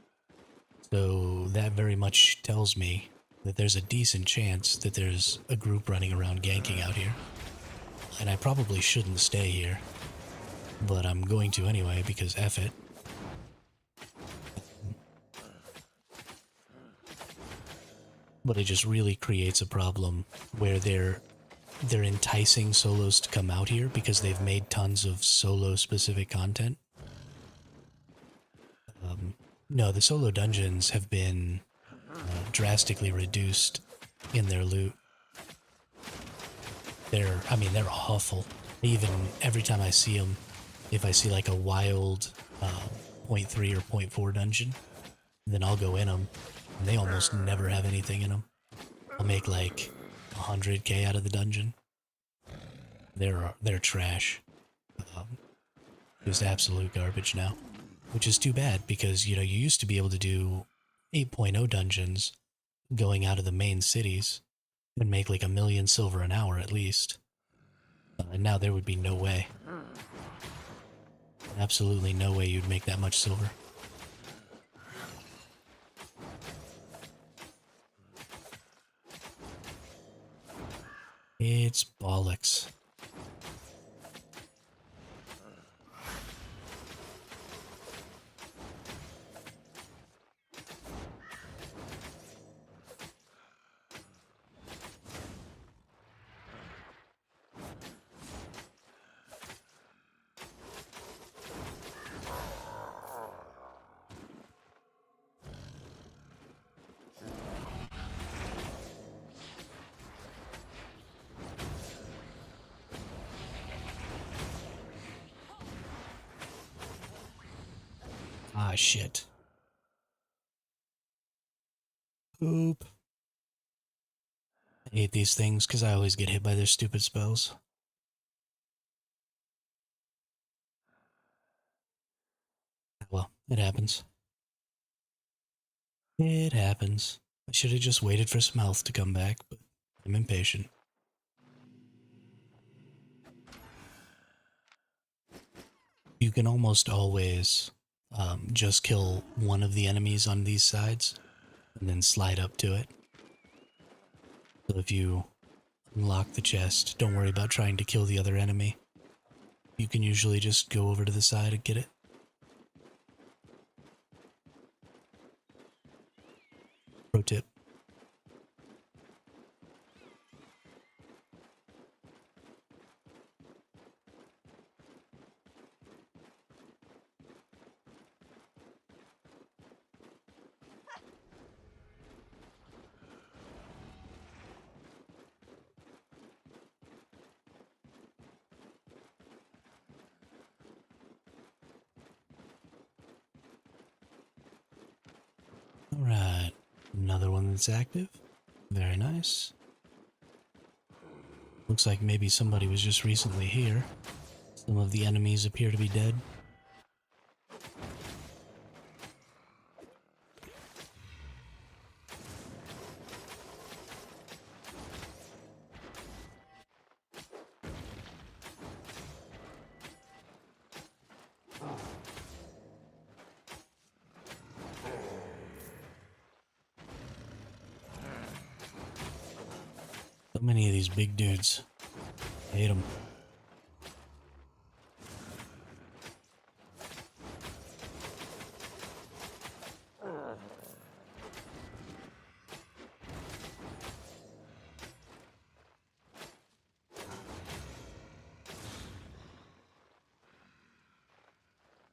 A: So that very much tells me that there's a decent chance that there's a group running around ganking out here. And I probably shouldn't stay here, but I'm going to anyway because F it. But it just really creates a problem where they're enticing solos to come out here because they've made tons of solo specific content. No, the solo dungeons have been drastically reduced in their loot. They're awful. Even every time I see them, if I see like a wild 0.3 or 0.4 dungeon, then I'll go in them, and they almost never have anything in them. I'll make like 100k out of the dungeon. They're trash. Just absolute garbage now, which is too bad because you used to be able to do 8.0 dungeons going out of the main cities and make like 1,000,000 silver an hour at least. And now there would be no way. Absolutely no way you'd make that much silver. It's bollocks. Ah, shit. Poop. I hate these things because I always get hit by their stupid spells. Well, it happens. It happens. I should have just waited for some health to come back, but I'm impatient. You can almost always just kill one of the enemies on these sides and then slide up to it. So if you unlock the chest, don't worry about trying to kill the other enemy. You can usually just go over to the side and get it. Pro tip. Alright, another one that's active. Very nice. Looks like maybe somebody was just recently here. Some of the enemies appear to be dead. So many of these big dudes. I hate them.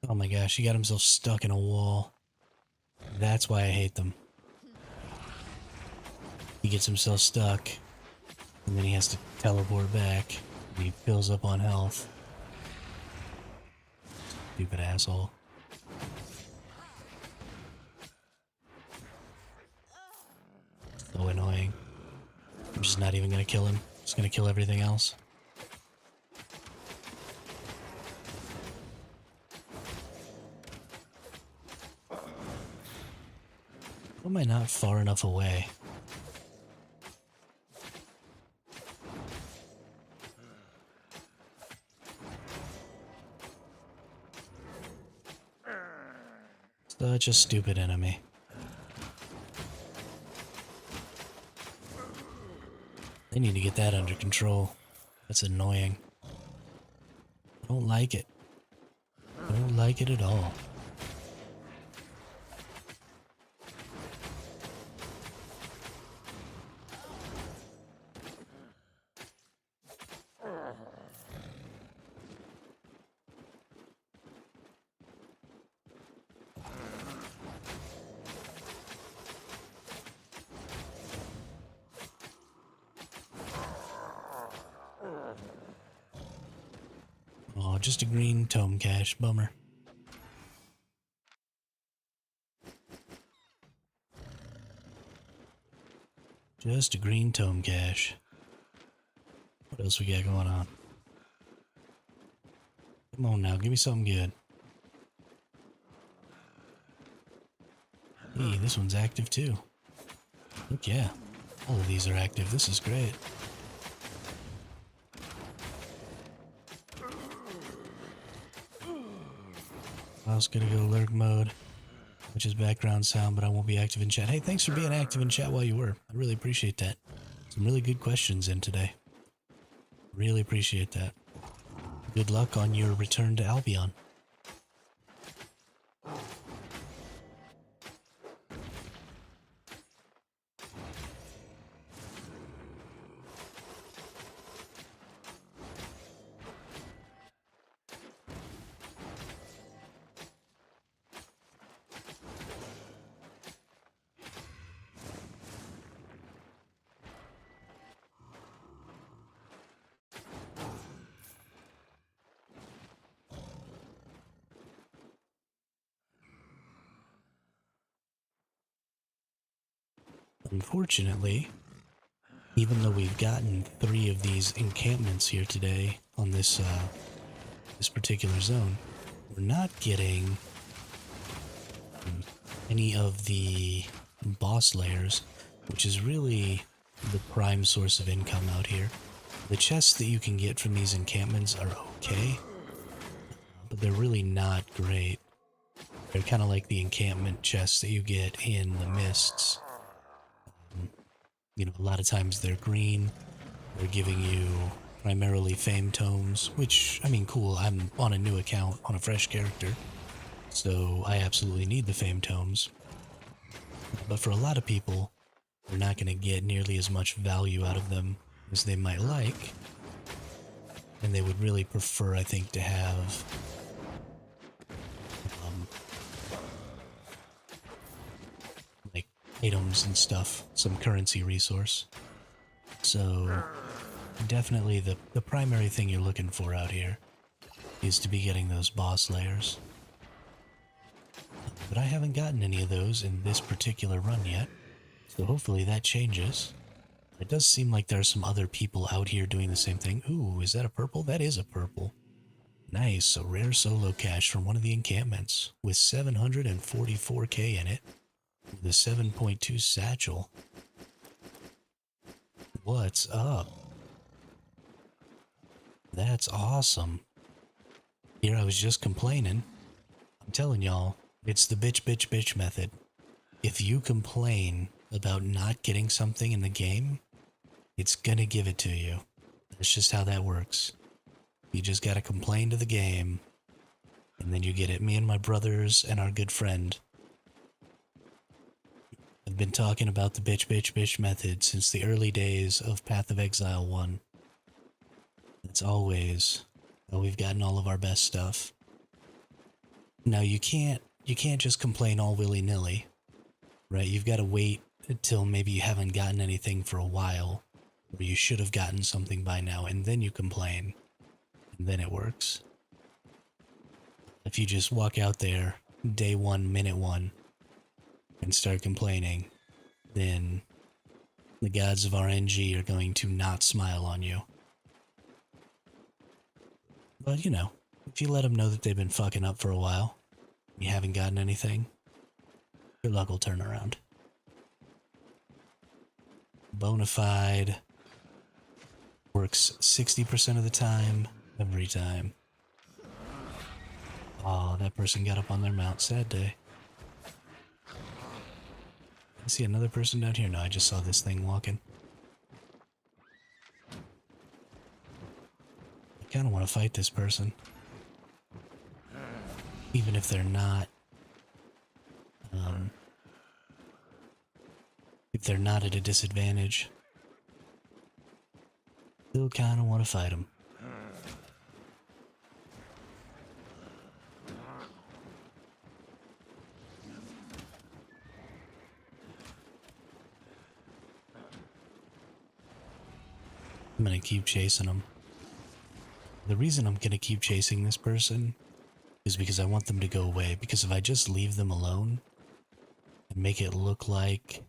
A: Oh my gosh, he got himself stuck in a wall. That's why I hate them. He gets himself stuck, And then he has to teleport back. And he fills up on health. Stupid asshole. So annoying. I'm just not even gonna kill him. Just gonna kill everything else. Why am I not far enough away? Such a stupid enemy. They need to get that under control. That's annoying. I don't like it. I don't like it at all. Oh, just a green tome cache. Bummer. Just a green tome cache. What else we got going on? Come on now, give me something good. Hey, this one's active too. Look, yeah. All of these are active. This is great. I was gonna go lurk mode, which is background sound, but I won't be active in chat. Hey, thanks for being active in chat while you were. I really appreciate that. Some really good questions in today. Really appreciate that. Good luck on your return to Albion. Unfortunately, even though we've gotten 3 of these encampments here today on this this particular zone, we're not getting any of the boss layers, which is really the prime source of income out here. The chests that you can get from these encampments are okay, but they're really not great. They're kind of like the encampment chests that you get in the mists. You know, a lot of times they're green. They're giving you primarily fame tomes, which, I mean, cool. I'm on a new account, on a fresh character, so I absolutely need the fame tomes. But for a lot of people, they're not going to get nearly as much value out of them as they might like. And they would really prefer, I think, to have like items and stuff, some currency resource. So definitely the primary thing you're looking for out here is to be getting those boss layers. But I haven't gotten any of those in this particular run yet, so hopefully that changes. It does seem like there are some other people out here doing the same thing. Ooh, is that a purple? That is a purple. Nice, a rare solo cache from one of the encampments with 744k in it, with a 7.2 satchel. What's up? That's awesome. Here I was just complaining. I'm telling y'all, it's the bitch method. If you complain about not getting something in the game, it's gonna give it to you. That's just how that works. You just gotta complain to the game, and then you get it. Me and my brothers and our good friend have been talking about the bitch method since the early days of Path of Exile 1. That's always how we've gotten all of our best stuff. Now you can't just complain all willy-nilly, right? You've got to wait until maybe you haven't gotten anything for a while, or you should have gotten something by now, and then you complain, and then it works. If you just walk out there day one, minute one, and start complaining, then the gods of RNG are going to not smile on you. But, you know, if you let them know that they've been fucking up for a while, and you haven't gotten anything, your luck will turn around. Bonafide works 60% of the time, every time. Oh, that person got up on their mount. Sad day. I see another person down here. No, I just saw this thing walking. I kind of want to fight this person. Even if they're not... if they're not at a disadvantage. Still kind of want to fight them. I'm gonna keep chasing them. The reason I'm gonna keep chasing this person is because I want them to go away. Because if I just leave them alone and make it look like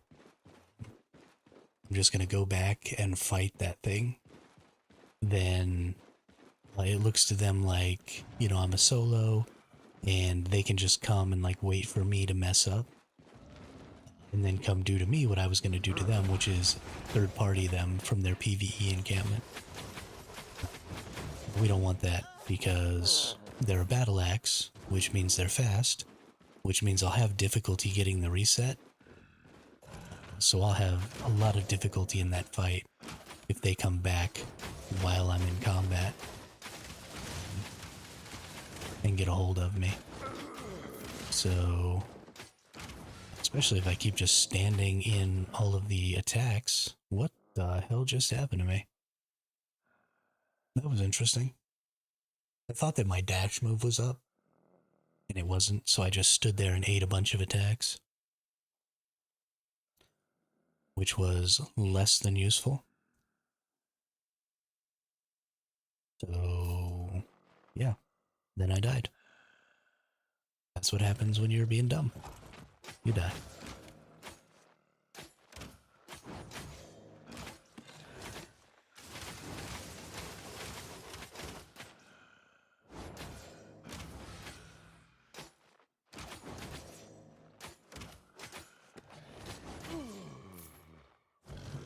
A: I'm just gonna go back and fight that thing, then it looks to them like, you know, I'm a solo and they can just come and like wait for me to mess up and then come do to me what I was gonna do to them, which is third party them from their PvE encampment. We don't want that because they're a battle axe, which means they're fast, which means I'll have difficulty getting the reset. So I'll have a lot of difficulty in that fight if they come back while I'm in combat and get a hold of me. So, especially if I keep just standing in all of the attacks. What the hell just happened to me? That was interesting. I thought that my dash move was up, and it wasn't, so I just stood there and ate a bunch of attacks, which was less than useful. So, yeah, then I died. That's what happens when you're being dumb. You die.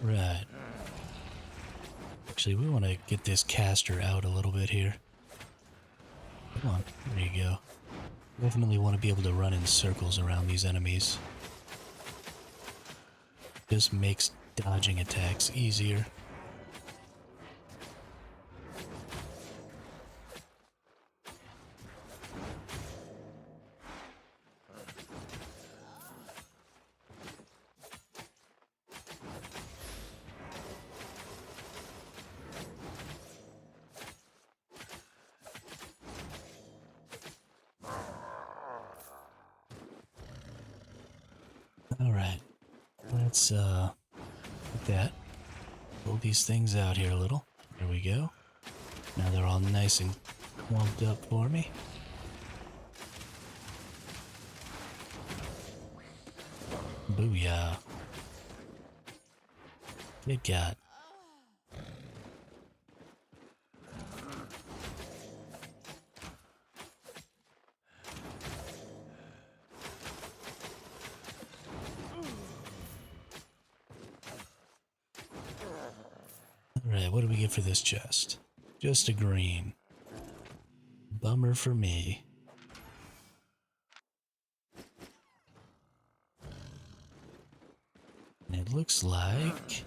A: Right. Actually, we want to get this caster out a little bit here. Come on, there you go. Definitely want to be able to run in circles around these enemies. Just makes dodging attacks easier. Alright, let's put that. Pull these things out here a little. There we go. Now they're all nice and clumped up for me. Booyah. Good God. Alright, what do we get for this chest? Just a green. Bummer for me. And it looks like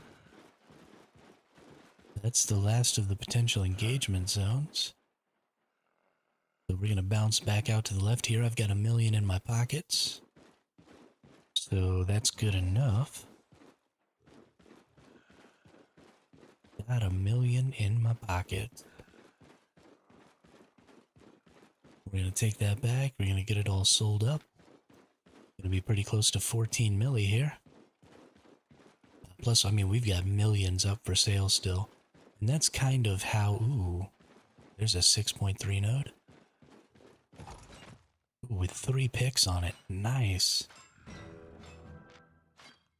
A: that's the last of the potential engagement zones. So we're gonna bounce back out to the left here. I've got 1 million in my pockets. So that's good enough. Got 1 million in my pocket. We're gonna take that back. We're gonna get it all sold up. Gonna be pretty close to 14 milli here. Plus, I mean, we've got millions up for sale still. And that's kind of how... Ooh, there's a 6.3 node. Ooh, with 3 picks on it. Nice.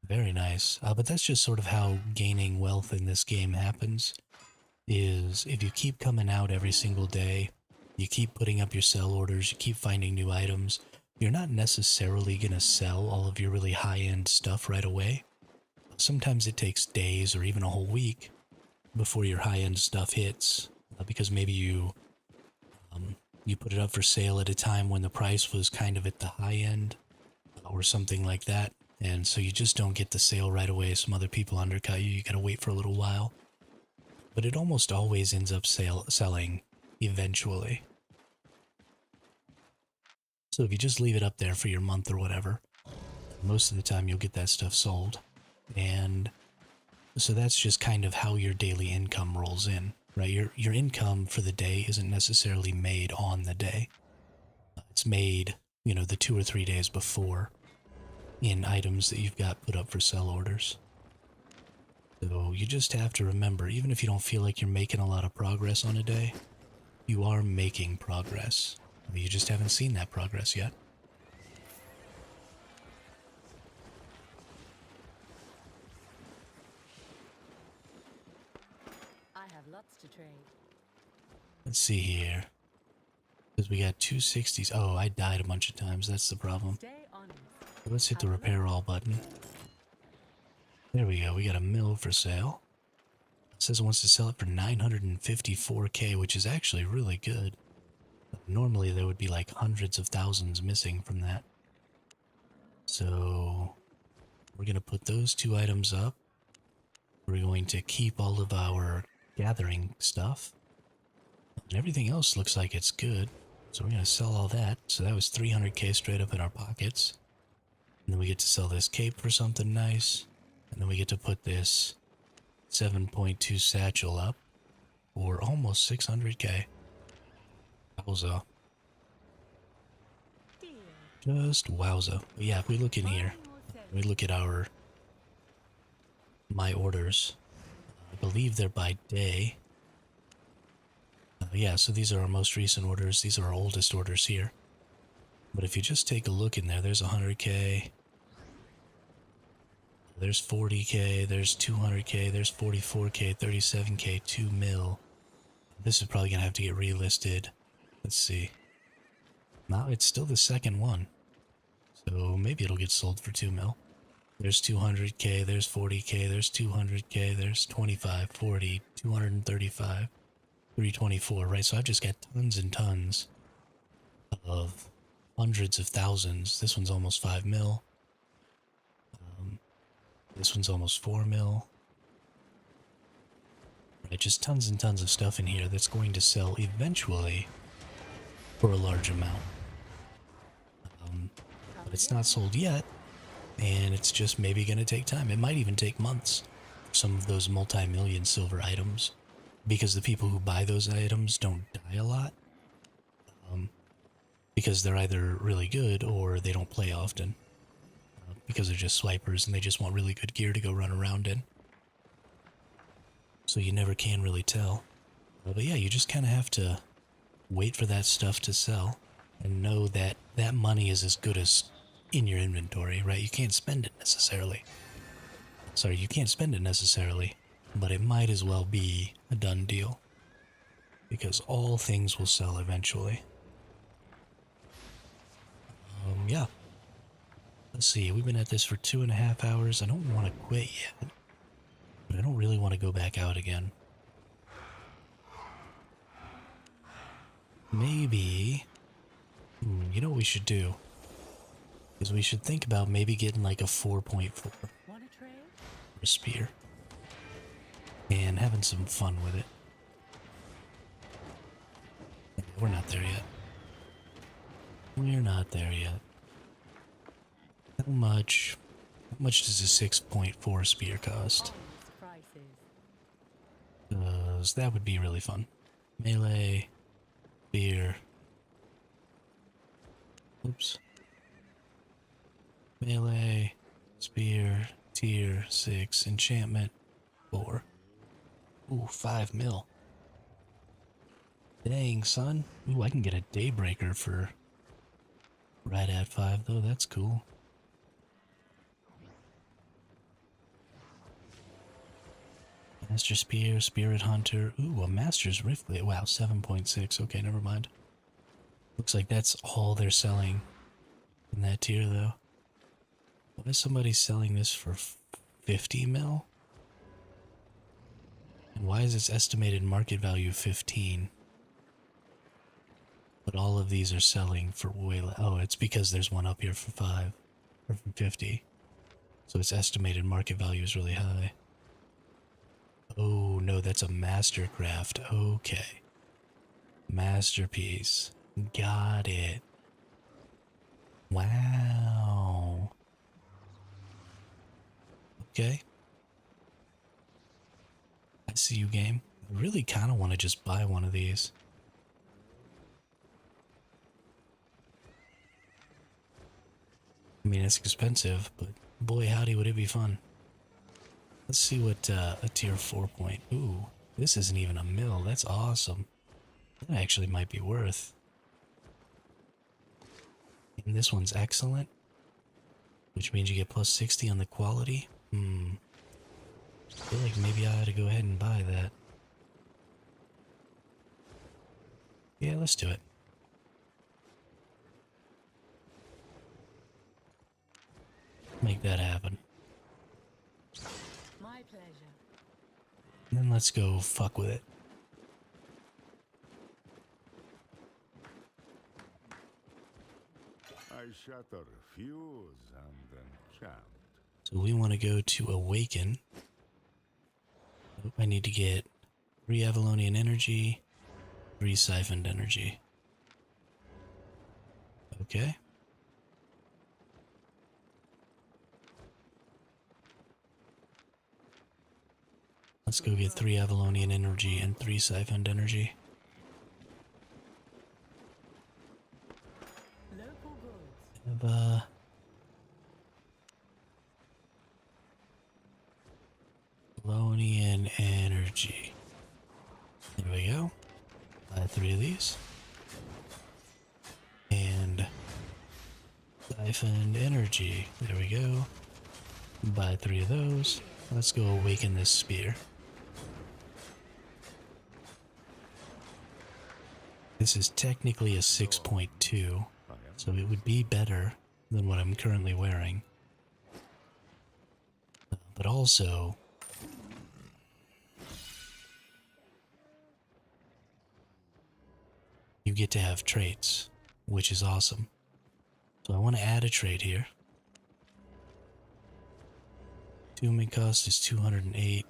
A: Very nice. But that's just sort of how gaining wealth in this game happens. Is if you keep coming out every single day, you keep putting up your sell orders, you keep finding new items, you're not necessarily going to sell all of your really high-end stuff right away. Sometimes it takes days or even a whole week before your high-end stuff hits, because maybe you put it up for sale at a time when the price was kind of at the high end or something like that, and so you just don't get the sale right away. Some other people undercut you, you gotta wait for a little while. But it almost always ends up selling eventually. So if you just leave it up there for your month or whatever, most of the time you'll get that stuff sold. And so that's just kind of how your daily income rolls in, right? Your income for the day isn't necessarily made on the day. It's made, you know, the 2 or 3 days before in items that you've got put up for sell orders. So you just have to remember, even if you don't feel like you're making a lot of progress on a day, you are making progress. You just haven't seen that progress yet.
B: I have lots to trade.
A: Let's see here. Because we got 260s. Oh, I died a bunch of times. That's the problem.
B: Stay honest.
A: Let's hit the repair all button. There we go. We got a mill for sale. It says it wants to sell it for 954k, which is actually really good. Normally there would be like hundreds of thousands missing from that. So we're going to put those 2 items up. We're going to keep all of our gathering stuff. And everything else looks like it's good. So we're going to sell all that. So that was 300k straight up in our pockets. And then we get to sell this cape for something nice. And then we get to put this 7.2 satchel up for almost 600k. Wowza. Just wowza. But yeah, if we look in here, we look at my orders. I believe they're by day. Yeah, so these are our most recent orders. These are our oldest orders here. But if you just take a look in there, there's 100k. There's 40k, there's 200k, there's 44k, 37k, 2 mil. This is probably going to have to get relisted. Let's see. No, it's still the second one. So maybe it'll get sold for 2 mil. There's 200k, there's 40k, there's 200k, there's 25, 40, 235, 324, right? So I've just got tons and tons of hundreds of thousands. This one's almost 5 mil. This one's almost 4 mil. Right, just tons and tons of stuff in here that's going to sell eventually for a large amount. But it's not sold yet, and it's just maybe going to take time. It might even take months for some of those multi-million silver items, because the people who buy those items don't die a lot, because they're either really good or they don't play often. Because they're just swipers and they just want really good gear to go run around in. So you never can really tell. But yeah, you just kind of have to wait for that stuff to sell and know that that money is as good as in your inventory, right? You can't spend it necessarily. Sorry, you can't spend it necessarily, but it might as well be a done deal. Because all things will sell eventually. Yeah. Let's see, we've been at this for 2.5 hours. I don't want to quit yet, but I don't really want to go back out again. Maybe, you know what we should do? Is we should think about maybe getting like a 4.4 for a spear. And having some fun with it. We're not there yet. We're not there yet. How much does a 6.4 spear cost? Because that would be really fun. Melee, spear. Oops. Melee, spear, Tier 6 enchantment 4. Ooh, 5 mil. Dang, son. Ooh, I can get a Daybreaker for right at 5 though. That's cool. Master Spear, Spirit Hunter. Ooh, a Master's Riftblade. Wow, 7.6. Okay, never mind. Looks like that's all they're selling in that tier though. Why is somebody selling this for 50 mil? And why is its estimated market value 15? But all of these are selling for way less. Oh, it's because there's one up here for 5 or for 50. So its estimated market value is really high. Oh no, that's a Mastercraft. Okay. Masterpiece. Got it. Wow. Okay. I see you, game. I really kind of want to just buy one of these. I mean, it's expensive, but boy howdy would it be fun. Let's see what a tier 4 point. Ooh, this isn't even a mil. That's awesome. That actually might be worth. And this one's excellent, which means you get plus 60 on the quality. I feel like maybe I ought to go ahead and buy that. Yeah, let's do it. Make that happen.
B: My pleasure.
A: And then let's go fuck with it.
C: I shatter, fuse, and enchant.
A: So we want to go to Awaken. Oh, I need to get 3 Avalonian energy, 3 siphoned energy. Okay. Let's go get 3 Avalonian energy and 3 siphoned energy.
B: Local goods.
A: Have, Avalonian energy. There we go. Buy 3 of these. And siphoned energy. There we go. Buy 3 of those. Let's go awaken this spear. This is technically a 6.2, so it would be better than what I'm currently wearing. But also, you get to have traits, which is awesome. So I want to add a trait here. Attunement cost is 208.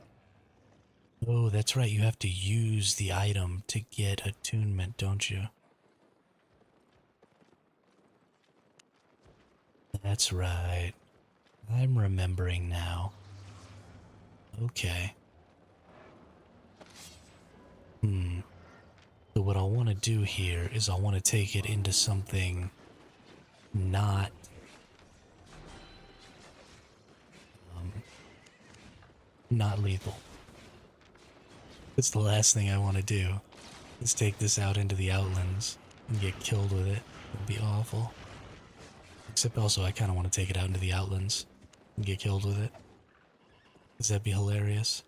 A: Oh, that's right, you have to use the item to get attunement, don't you? That's right. I'm remembering now. Okay. So what I want to do here is I want to take it into something not not lethal. It's the last thing I want to do is take this out into the outlands and get killed with it. It'd be awful. Except also I kind of want to take it out into the outlands and get killed with it. Because that'd be hilarious.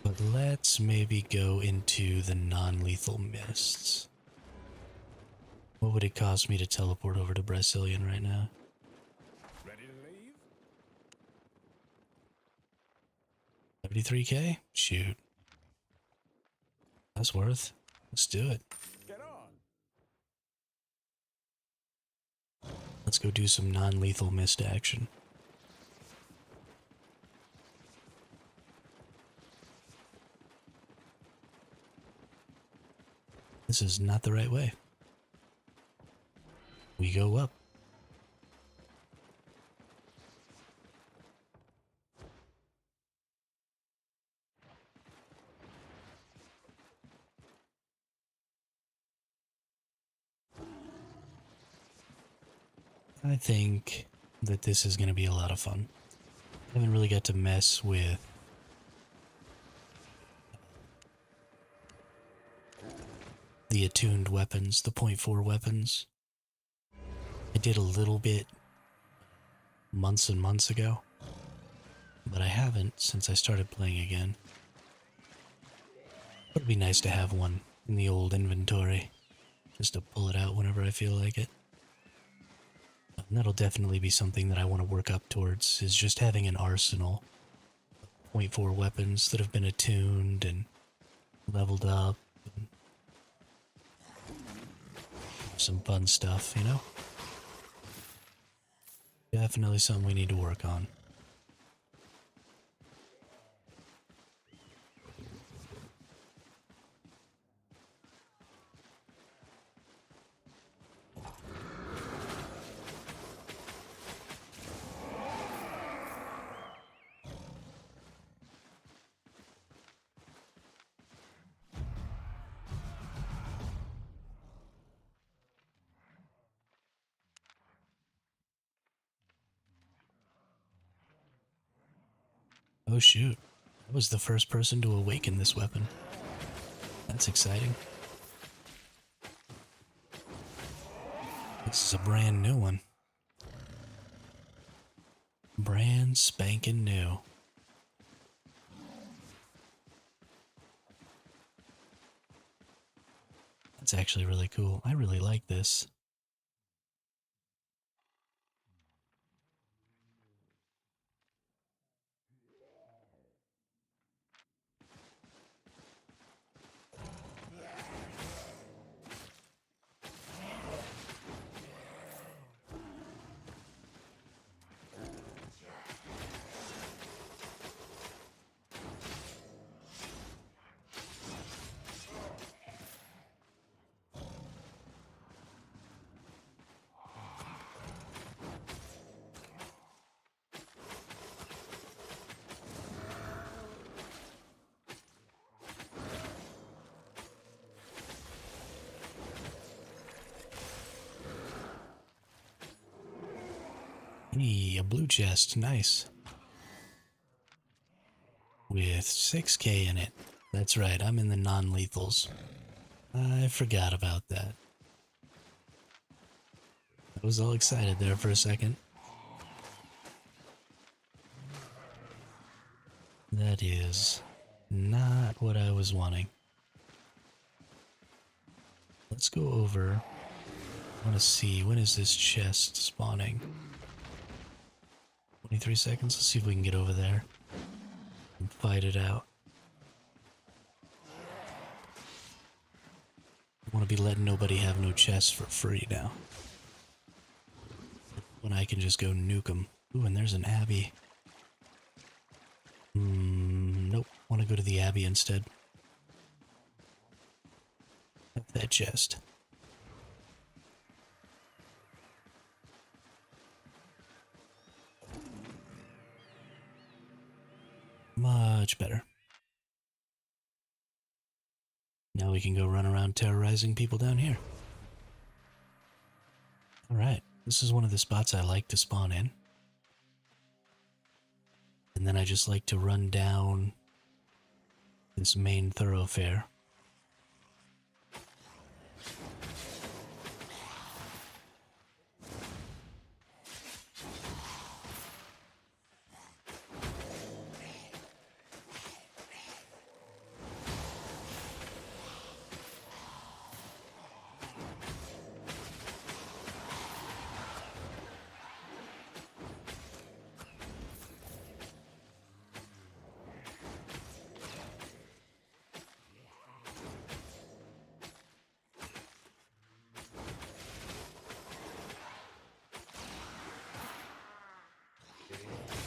A: But let's maybe go into the non-lethal mists. What would it cost me to teleport over to Brazilian right now?
C: Ready to leave?
A: 33k? Shoot. That's worth. Let's do it.
C: Get on.
A: Let's go do some non-lethal mist action. This is not the right way. We go up. I think that this is going to be a lot of fun. I haven't really got to mess with the attuned weapons, the .4 weapons. I did a little bit months and months ago, but I haven't since I started playing again. It'd be nice to have one in the old inventory, just to pull it out whenever I feel like it. And that'll definitely be something that I want to work up towards, is just having an arsenal of .4 weapons that have been attuned and leveled up. And some fun stuff, you know? Definitely something we need to work on. Oh shoot, I was the first person to awaken this weapon. That's exciting. This is a brand new one. Brand spanking new. That's actually really cool. I really like this. Hey, a blue chest, nice. With 6k in it. That's right, I'm in the non-lethals. I forgot about that. I was all excited there for a second. That is not what I was wanting. Let's go over. I want to see, when is this chest spawning? 23 seconds? Let's see if we can get over there and fight it out. I want to be letting nobody have no chests for free now. When I can just go nuke them. Ooh, and there's an Abbey. Nope. Want to go to the Abbey instead. Have that chest. Much better. Now we can go run around terrorizing people down here. Alright, this is one of the spots I like to spawn in. And then I just like to run down this main thoroughfare.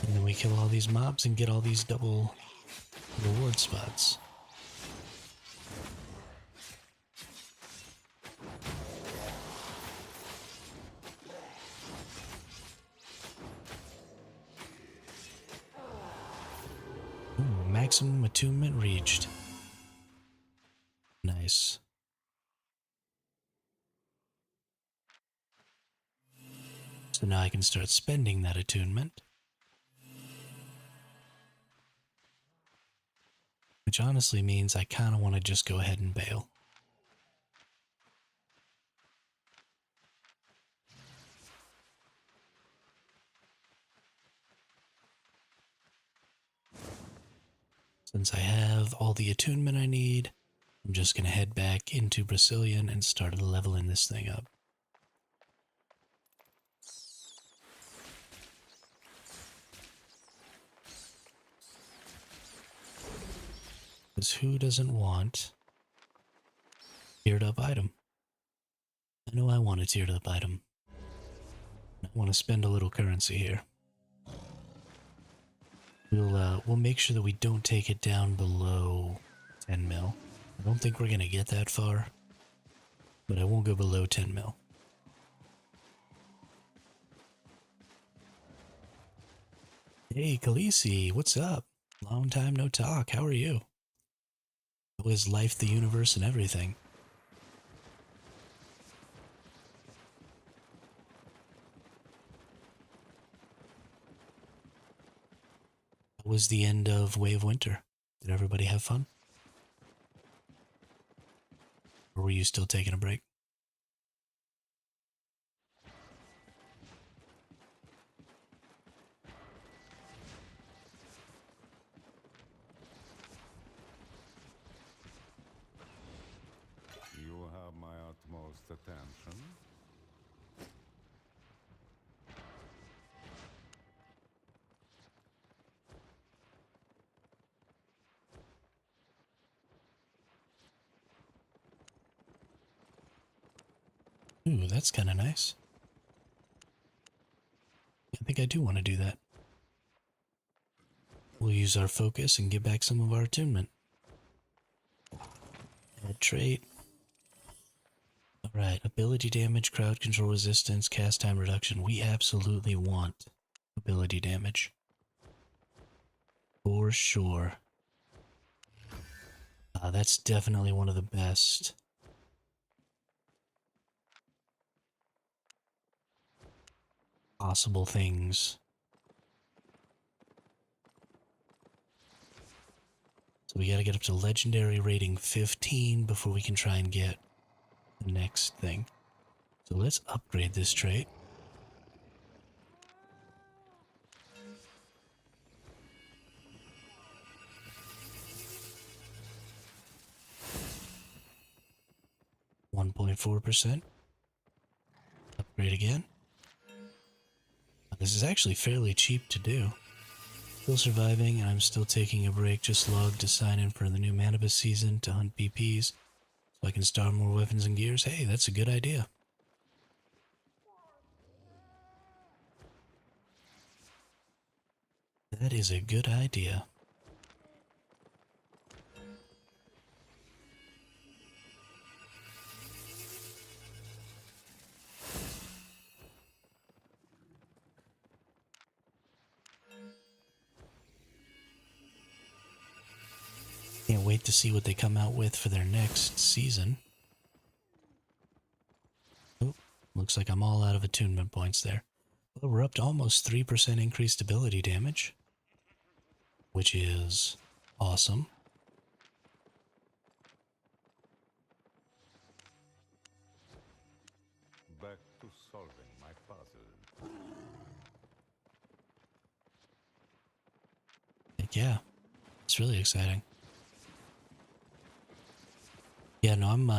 A: And then we kill all these mobs and get all these double reward spots. Ooh, maximum attunement reached. Nice. So now I can start spending that attunement. Which honestly means I kind of want to just go ahead and bail. Since I have all the attunement I need, I'm just going to head back into Brazilian and start leveling this thing up. Because who doesn't want tiered up item? I know I want a tiered up item. I want to spend a little currency here. We'll make sure that we don't take it down below 10 mil. I don't think we're gonna get that far, but I won't go below 10 mil. Hey, Khaleesi, what's up? Long time no talk. How are you? How is life, the universe, and everything? How was the end of Way of Winter? Did everybody have fun? Or were you still taking a break?
C: You have my utmost attention.
A: Ooh, that's kind of nice. I think I do want to do that. We'll use our focus and get back some of our attunement. Add trait. Alright, ability damage, crowd control resistance, cast time reduction. We absolutely want ability damage. For sure. That's definitely one of the best. Possible things. So we gotta get up to legendary rating 15 before we can try and get the next thing. So let's upgrade this trait. .4%. Upgrade again. This is actually fairly cheap to do. Still surviving, and I'm still taking a break. Just logged to sign in for the new Manibus season to hunt BPs, so I can start more weapons and gears. Hey, that's a good idea. That is a good idea. Can't wait to see what they come out with for their next season. Oh, looks like I'm all out of attunement points there. Well, we're up to almost 3% increased ability damage, which is awesome.
C: Back to solving my puzzle.
A: Heck yeah, it's really exciting. Yeah, no, I'm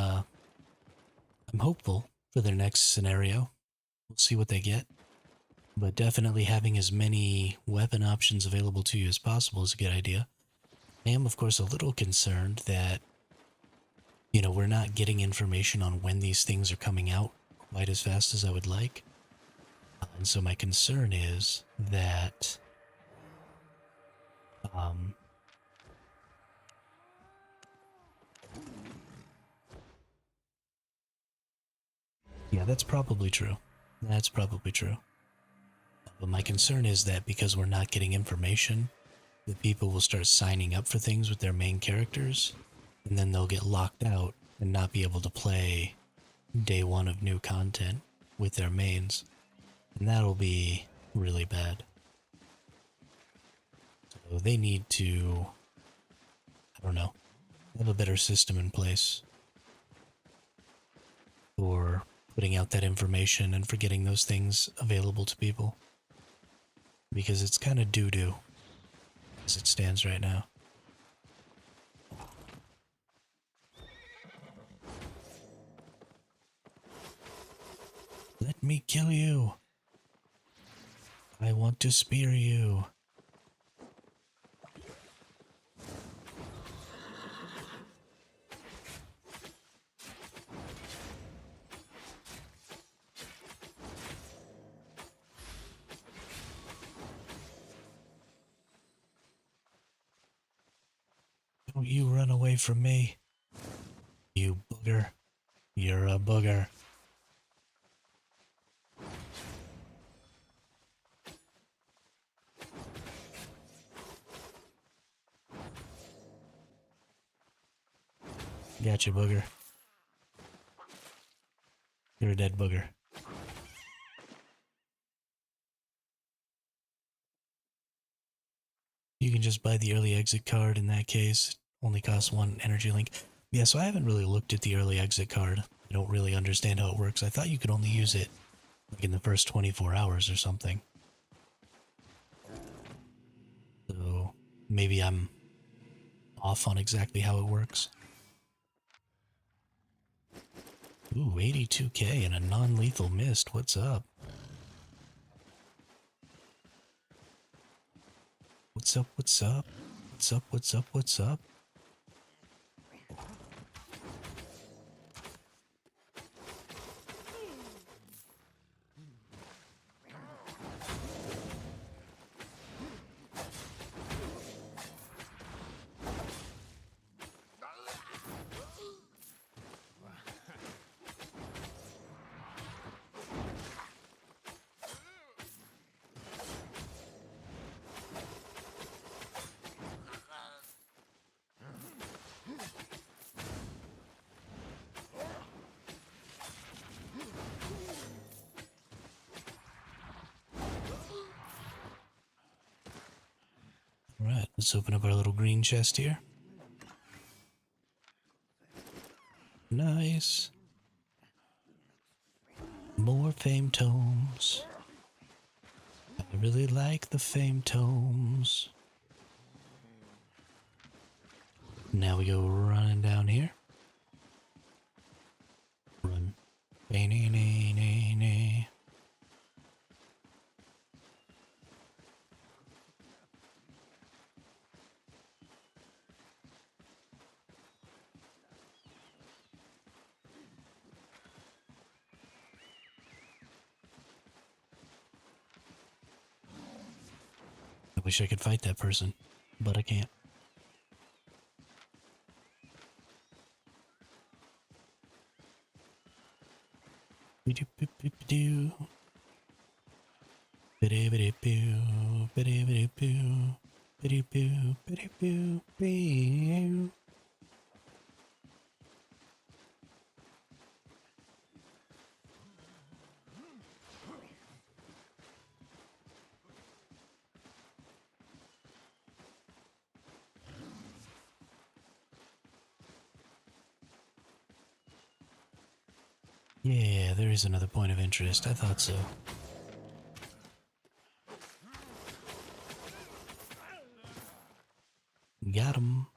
A: hopeful for their next scenario. We'll see what they get. But definitely having as many weapon options available to you as possible is a good idea. I am, of course, a little concerned that, we're not getting information on when these things are coming out quite as fast as I would like. And so my concern is that, yeah, that's probably true. That's probably true. But my concern is that because we're not getting information, that people will start signing up for things with their main characters, and then they'll get locked out and not be able to play day one of new content with their mains. And that'll be really bad. So they need to, I don't know, have a better system in place for putting out that information and for getting those things available to people. Because it's kind of doo-doo as it stands right now. Let me kill you. I want to spear you. Don't you run away from me. You booger. You're a booger. Gotcha, booger. You're a dead booger. You can just buy the early exit card in that case. Only costs 1 energy link. Yeah, so I haven't really looked at the early exit card. I don't really understand how it works. I thought you could only use it like in the first 24 hours or something. So maybe I'm off on exactly how it works. Ooh, 82k and a non-lethal mist. What's up? What's up, what's up? What's up, what's up, what's up? Alright, let's open up our little green chest here. Nice. More fame tomes. I really like the fame tomes. Now we go running down here. Run. Nay. I wish I could fight that person, but I can't. Bidoo-boo-boo-boo. Bidoo-bidoo-boo. Bidoo-bidoo-boo. Bidoo-boo. Bidoo-boo. Yeah, there is another point of interest. I thought so. Got him.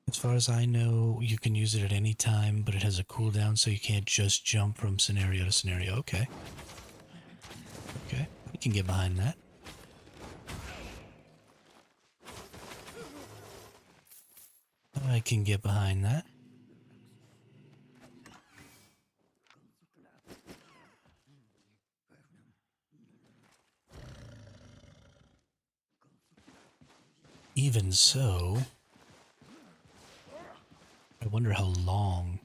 A: As far as I know, you can use it at any time, but it has a cooldown, so you can't just jump from scenario to scenario. Okay. Okay, we can get behind that. I can get behind that. Even so, I wonder how long.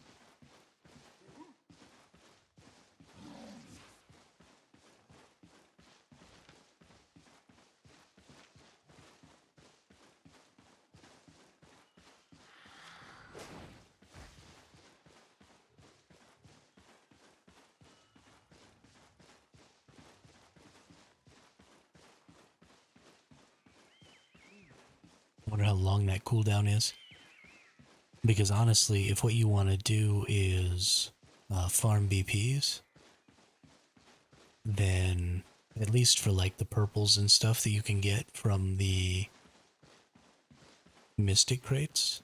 A: wonder how long that cooldown is. Because honestly, if what you want to do is farm BPs, then at least for like the purples and stuff that you can get from the Mystic crates,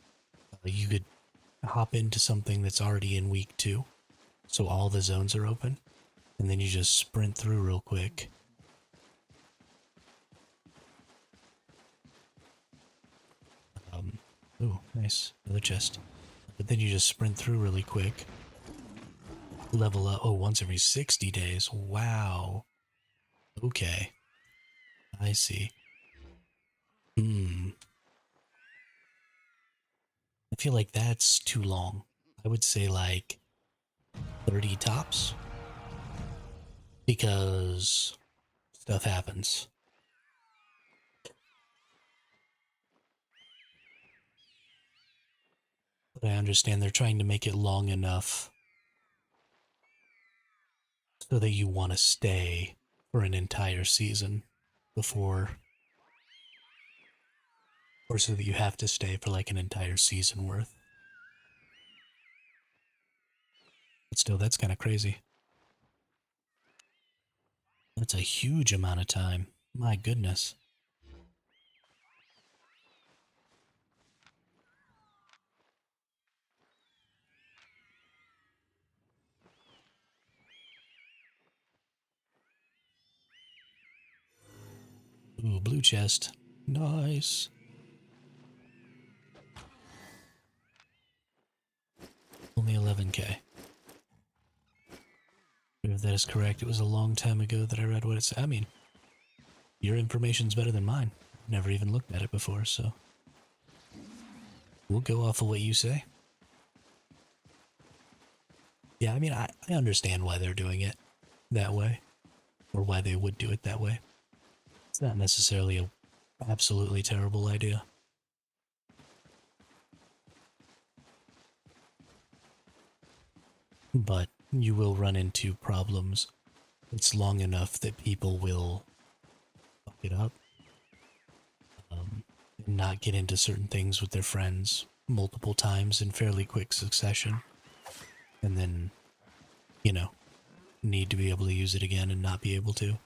A: you could hop into something that's already in week 2, so all the zones are open, and then you just sprint through real quick. Ooh, nice. Another chest. But then you just sprint through really quick. Level up. Oh, once every 60 days. Wow. Okay. I see. Hmm. I feel like that's too long. I would say like 30 tops. Because stuff happens. But I understand they're trying to make it long enough so that you want to stay for an entire season before, or so that you have to stay for like an entire season worth. But still, that's kind of crazy. That's a huge amount of time. My goodness. Ooh, blue chest. Nice. Only 11k. If that is correct, it was a long time ago that I read what it said. I mean, your information's better than mine. Never even looked at it before, so we'll go off of what you say. Yeah, I mean, I understand why they're doing it that way, or why they would do it that way. It's not necessarily a absolutely terrible idea. But you will run into problems. It's long enough that people will fuck it up, and not get into certain things with their friends multiple times in fairly quick succession. And then, you know, need to be able to use it again and not be able to.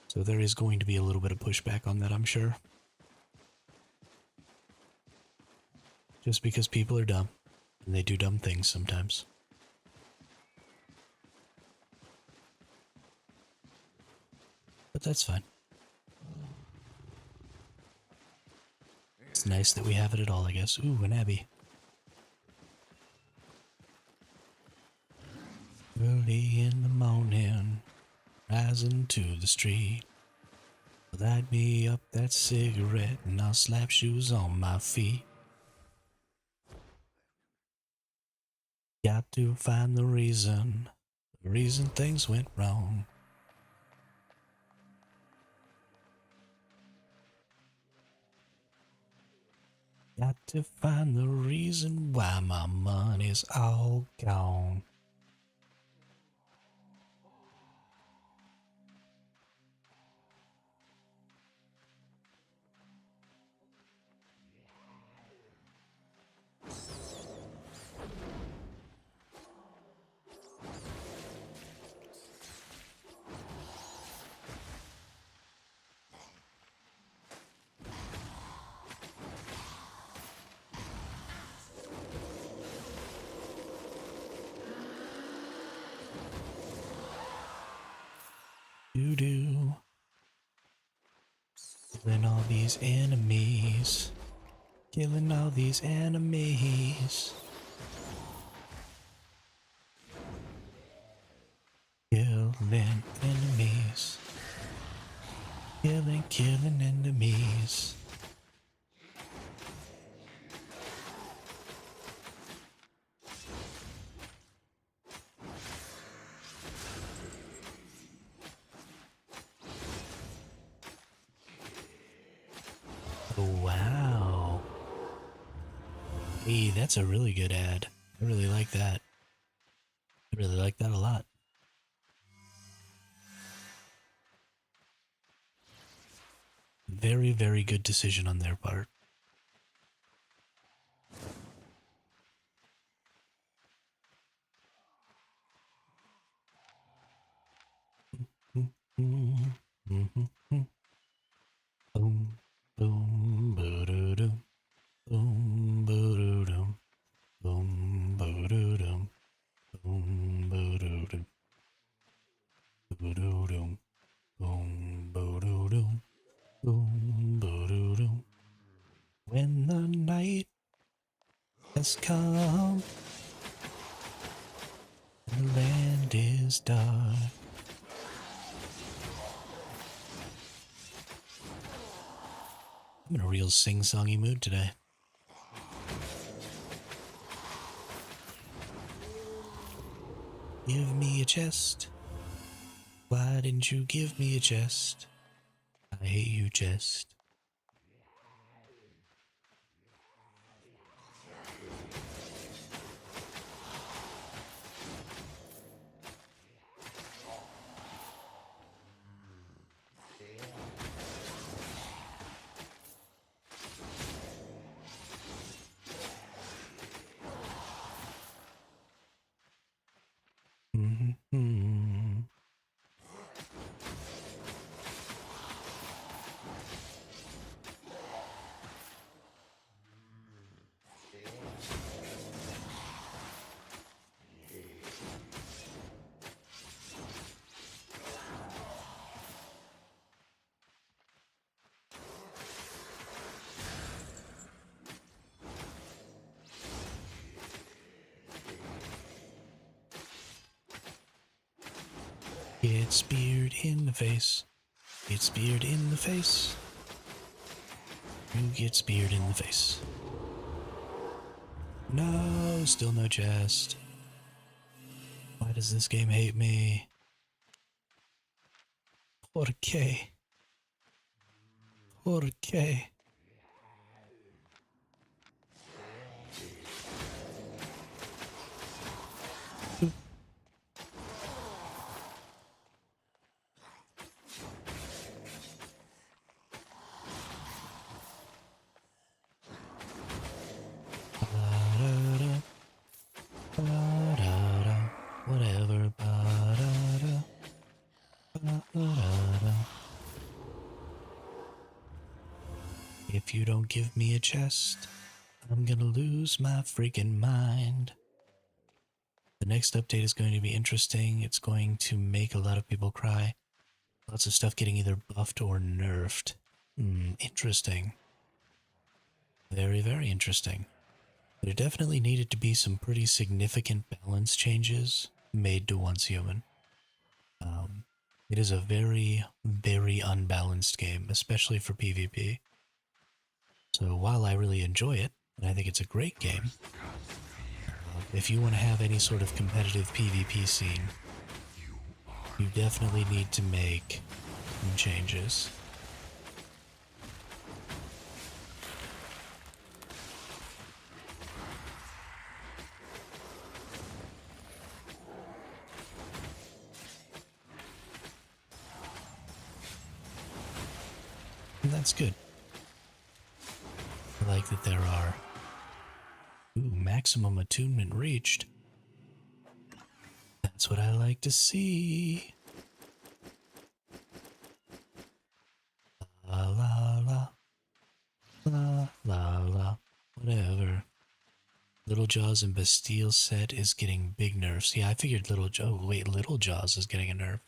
A: So there is going to be a little bit of pushback on that, I'm sure. Just because people are dumb, and they do dumb things sometimes. But that's fine. It's nice that we have it at all, I guess. Ooh, an abbey. Early in the morning, rising to the street. Light me up that cigarette and I'll slap shoes on my feet. Got to find the reason things went wrong. Got to find the reason why my money's all gone. Doo-doo. Killing all these enemies. Killing all these enemies. Killing enemies. Killing enemies. Oh, wow. Hey, that's a really good ad. I really like that. I really like that a lot. very, very good decision on their part. Boom, boom, ba-da-dum. Boom, ba-da-dum. Boom, ba-da-dum. Boom, ba-da-dum. Ba-da-dum. Boom, ba-da-dum. Boom, ba-da-dum. When the night has come and the land is dark, I'm in a real sing-songy mood today. Give me a chest. Why didn't you give me a chest? I hate you, chest. Mm-hmm. Get speared in the face. Get speared in the face. You get speared in the face. No, still no chest. Why does this game hate me? ¿Por qué? ¿Por qué? Ba-da-da, ba-da-da, whatever. Ba-da-da, ba-da-da. If you don't give me a chest, I'm gonna lose my freaking mind. The next update is going to be interesting. It's going to make a lot of people cry. Lots of stuff getting either buffed or nerfed. Interesting. Very, very interesting. There definitely needed to be some pretty significant balance changes made to Once Human. It is a very, very unbalanced game, especially for PvP. So while I really enjoy it, and I think it's a great game, if you want to have any sort of competitive PvP scene, you definitely need to make some changes. And that's good. I like that there are... Ooh, maximum attunement reached. That's what I like to see. La la la. La la la. Whatever. Little Jaws and Bastille set is getting big nerfs. Yeah, I figured Little Jaws... Oh, wait, Little Jaws is getting a nerf.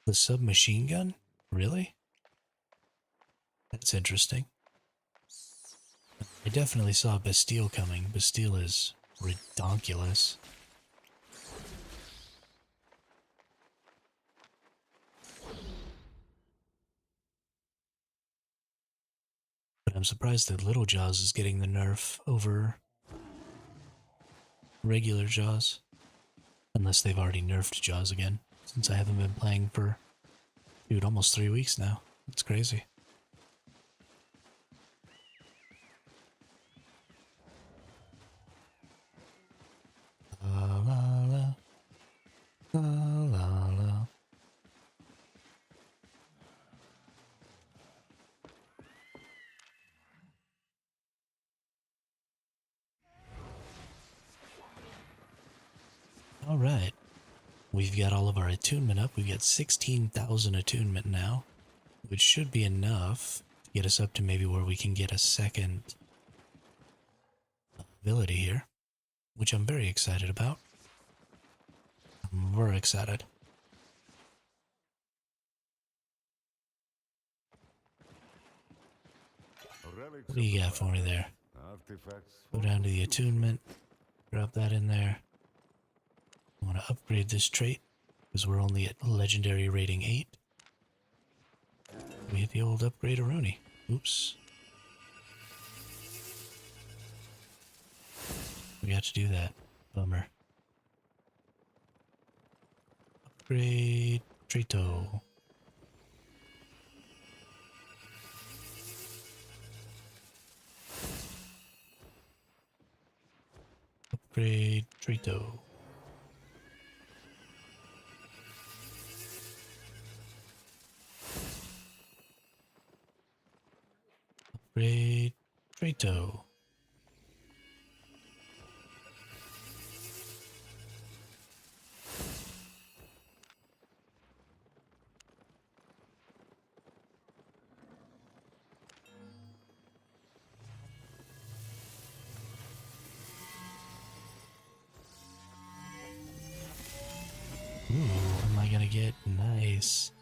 A: The submachine gun? Really? That's interesting. I definitely saw Bastille coming. Bastille is redonkulous. But I'm surprised that Little Jaws is getting the nerf over regular Jaws. Unless they've already nerfed Jaws again, since I haven't been playing for, dude, almost 3 weeks now. It's crazy. La la la. La la la. All right. We've got all of our attunement up. We've got 16,000 attunement now, which should be enough to get us up to maybe where we can get a second ability here, which I'm very excited about. I'm very excited.
C: Relics
A: What do
C: of
A: you
C: the
A: got for me there?
C: artifacts.
A: Go down to the attunement, drop that in there. I want to upgrade this trait because we're only at legendary rating 8. We hit the old upgrade-a-rooney. Oops. We got to do that. Bummer. Upgrade Traito. Upgrade Traito. Upgrade Traito. Ooh, what am I gonna get? Nice.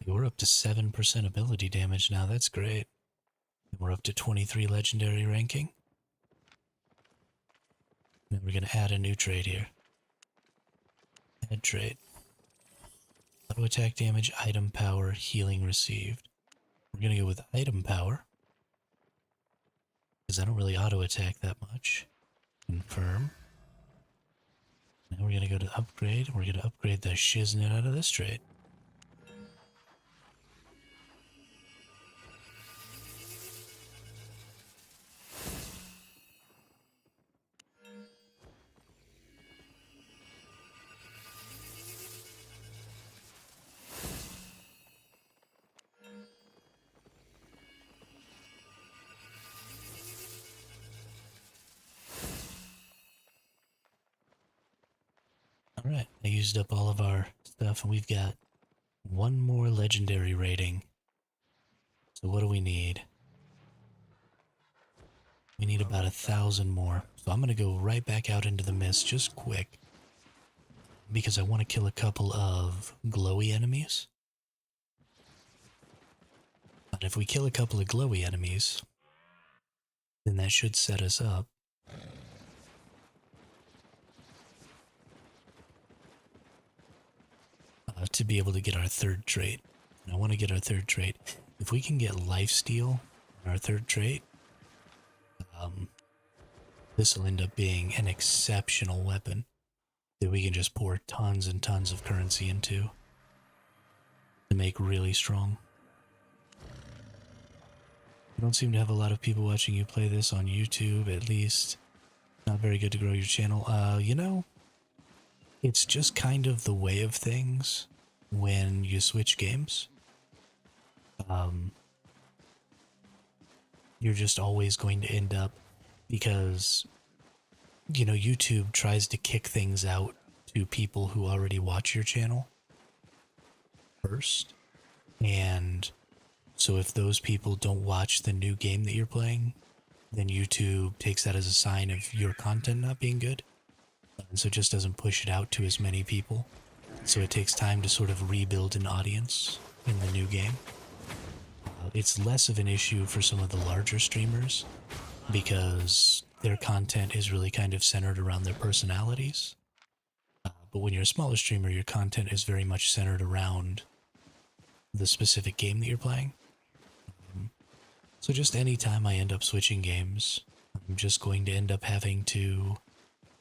A: We're up to 7% ability damage now. That's great. And we're up to 23 legendary ranking. Then we're gonna add a new trait here. Add trait. Auto attack damage, item power, healing received. We're gonna go with item power. Because I don't really auto attack that much. Confirm. Now we're gonna go to upgrade. We're gonna upgrade the shiznit out of this trait. Alright, I used up all of our stuff and we've got one more legendary rating. So what do we need? We need about 1,000 more. So I'm gonna go right back out into the mist just quick. Because I want to kill a couple of glowy enemies. But if we kill a couple of glowy enemies, then that should set us up to be able to get our third trait. And I want to get our third trait. If we can get lifesteal on our third trait, this will end up being an exceptional weapon that we can just pour tons and tons of currency into to make really strong. You don't seem to have a lot of people watching you play this on YouTube, at least. Not very good to grow your channel. You know, it's just kind of the way of things when you switch games. You're just always going to end up, because, you know, YouTube tries to kick things out to people who already watch your channel first. And so if those people don't watch the new game that you're playing, then YouTube takes that as a sign of your content not being good. And so it just doesn't push it out to as many people. So it takes time to sort of rebuild an audience in the new game. It's less of an issue for some of the larger streamers because their content is really kind of centered around their personalities. But when you're a smaller streamer, your content is very much centered around the specific game that you're playing. So just any time I end up switching games, I'm just going to end up having to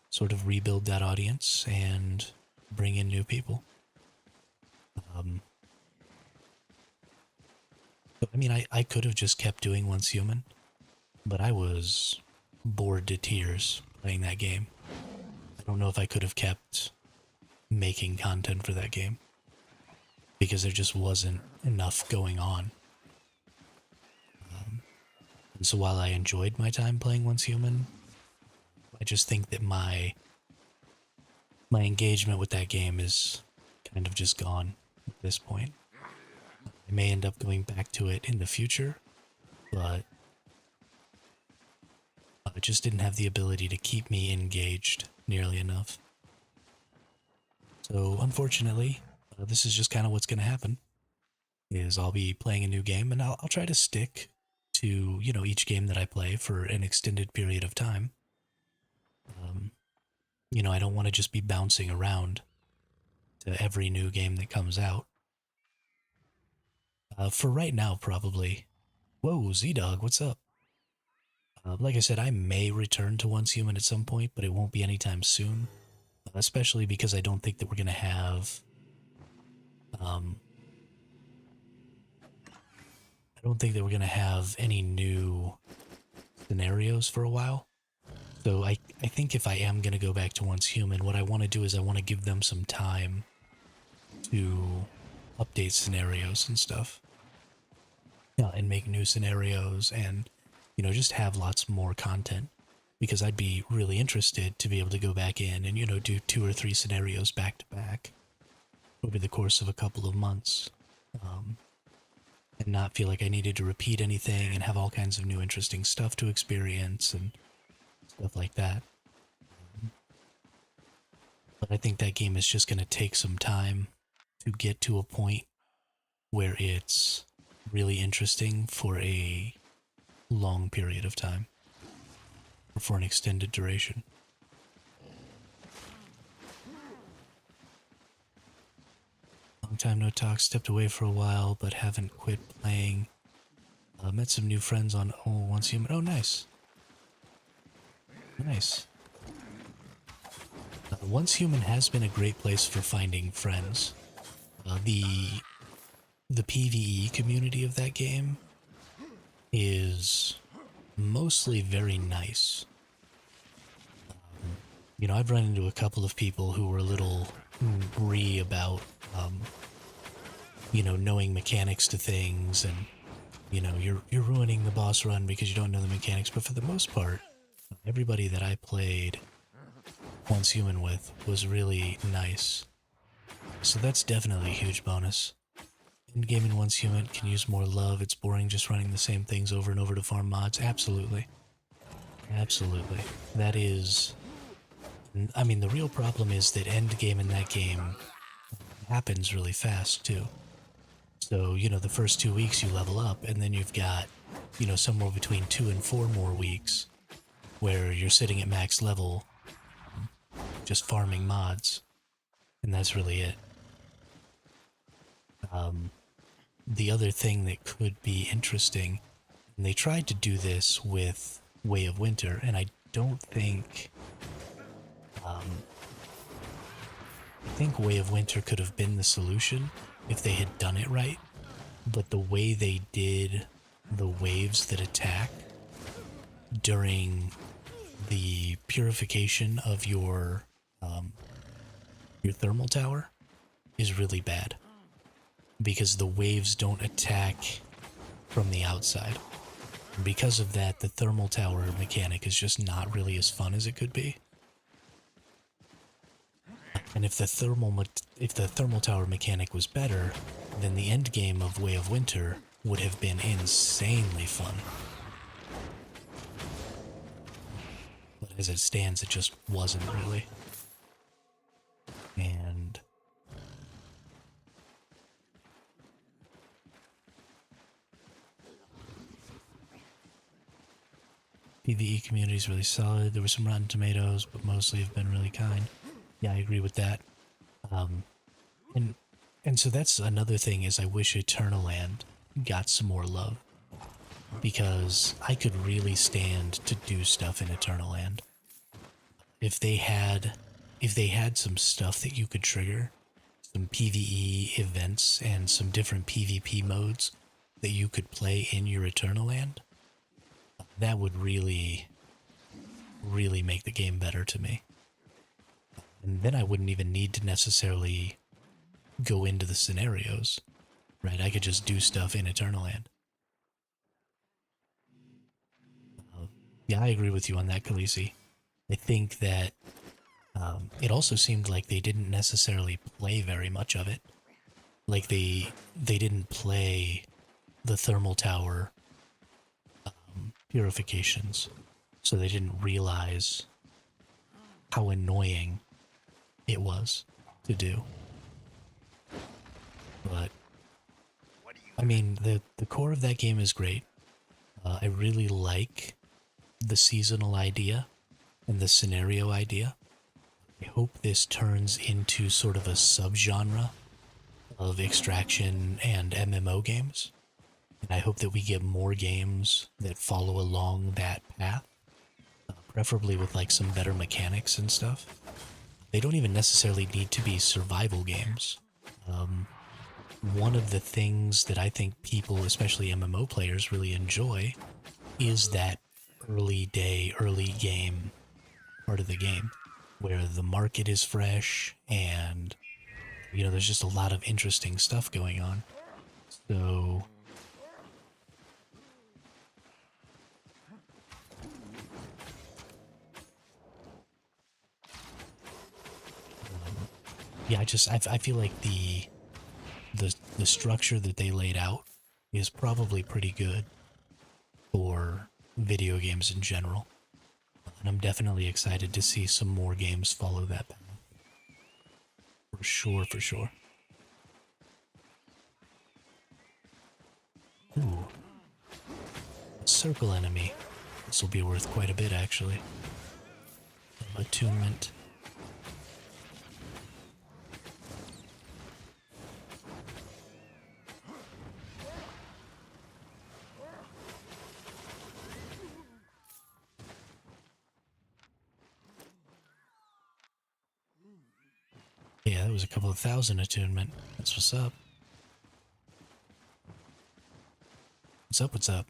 A: sort of rebuild that audience and bring in new people. I mean, I could have just kept doing Once Human, but I was bored to tears playing that game. I don't know if I could have kept making content for that game because there just wasn't enough going on. And so while I enjoyed my time playing Once Human, I just think that my my engagement with that game is kind of just gone at this point. I may end up going back to it in the future, but it just didn't have the ability to keep me engaged nearly enough. So unfortunately, this is just kind of what's going to happen. Is I'll be playing a new game, and I'll try to stick to each game that I play for an extended period of time. I don't want to just be bouncing around to every new game that comes out. For right now, probably. Whoa, Z-Dog, what's up? Like I said, I may return to Once Human at some point, but it won't be anytime soon. Especially because I don't think that we're going to have... I don't think that we're going to have any new scenarios for a while. So I think if I am going to go back to Once Human, what I want to do is I want to give them some time to update scenarios and stuff. Yeah, and make new scenarios and, just have lots more content. Because I'd be really interested to be able to go back in and, do 2 or 3 scenarios back to back over the course of a couple of months. And not feel like I needed to repeat anything and have all kinds of new interesting stuff to experience and stuff like that. But I think that game is just going to take some time to get to a point where it's really interesting for a long period of time. Or for an extended duration. Long time no talk, stepped away for a while, but haven't quit playing. Met some new friends on Once Human. Oh, nice. Nice. Once Human has been a great place for finding friends. The PvE community of that game is mostly very nice. I've run into a couple of people who were a little brie about, knowing mechanics to things, and, you're ruining the boss run because you don't know the mechanics. But for the most part, everybody that I played Once Human with was really nice. So that's definitely a huge bonus. Endgame in Once Human can use more love. It's boring just running the same things over and over to farm mods. Absolutely. Absolutely. That is... I mean, the real problem is that endgame in that game happens really fast, too. So, the first 2 weeks you level up, and then you've got, somewhere between 2 and 4 more weeks where you're sitting at max level just farming mods. And that's really it. The other thing that could be interesting, and they tried to do this with Way of Winter, and I don't think... I think Way of Winter could have been the solution if they had done it right, but the way they did the waves that attack during the purification of your thermal tower is really bad, because the waves don't attack from the outside. Because of that, the thermal tower mechanic is just not really as fun as it could be. And if the thermal tower mechanic was better, then the end game of Way of Winter would have been insanely fun. But as it stands, it just wasn't really. And PvE community is really solid. There were some Rotten Tomatoes, but mostly have been really kind. Yeah, I agree with that. And so that's another thing, is I wish Eternaland got some more love. Because I could really stand to do stuff in Eternaland. If they had some stuff that you could trigger, some PvE events and some different PvP modes that you could play in your Eternaland, that would really, really make the game better to me. And then I wouldn't even need to necessarily go into the scenarios, right? I could just do stuff in Eternaland. Yeah, I agree with you on that, Khaleesi. I think that It also seemed like they didn't necessarily play very much of it. Like they didn't play the thermal tower purifications, so they didn't realize how annoying it was to do. But I mean, the core of that game is great. I really like the seasonal idea and the scenario idea. I hope this turns into sort of a subgenre of extraction and MMO games. And I hope that we get more games that follow along that path, preferably with like some better mechanics and stuff. They don't even necessarily need to be survival games. One of the things that I think people, especially MMO players, really enjoy is that early day, early game part of the game where the market is fresh and, you know, there's just a lot of interesting stuff going on. So, yeah, I feel like the structure that they laid out is probably pretty good for video games in general. And I'm definitely excited to see some more games follow that path. For sure, for sure. Ooh, circle enemy. This will be worth quite a bit, actually. Attunement. Yeah, that was a couple of thousand attunement. That's what's up. What's up, what's up?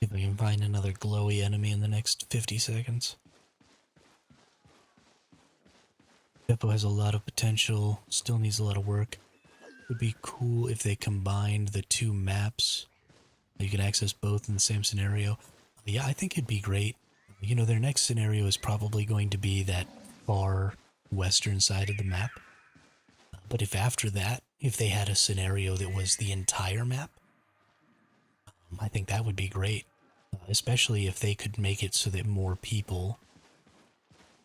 A: See if I can find another glowy enemy in the next 50 seconds. Beppo has a lot of potential, still needs a lot of work. Would be cool if they combined the two maps. You can access both in the same scenario. Yeah, I think it'd be great. You know, their next scenario is probably going to be that far western side of the map. But if after that, if they had a scenario that was the entire map, I think that would be great. Especially if they could make it so that more people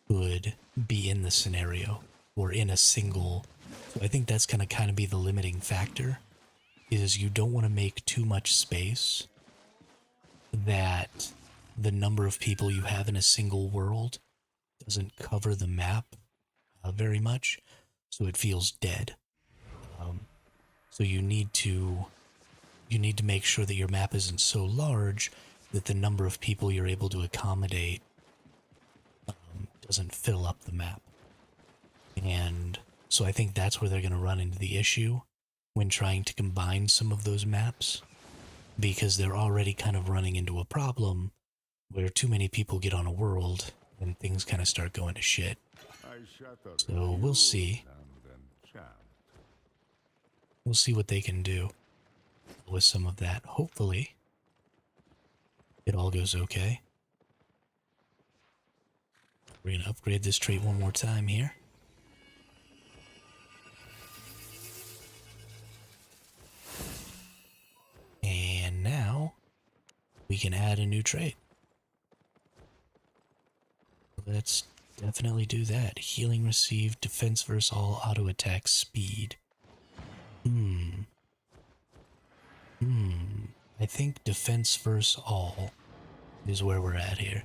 A: could be in the scenario or in a single. So I think that's going to kind of be the limiting factor, is you don't want to make too much space that the number of people you have in a single world doesn't cover the map very much, so it feels dead. So you need to make sure that your map isn't so large that the number of people you're able to accommodate doesn't fill up the map. And so I think that's where they're going to run into the issue when trying to combine some of those maps, because they're already kind of running into a problem where too many people get on a world and things kind of start going to shit. So we'll see. We'll see what they can do with some of that. Hopefully, it all goes okay. We're going to upgrade this trait one more time here. And now we can add a new trait. Let's definitely do that. Healing received, defense versus all, auto attack speed. I think defense versus all is where we're at here.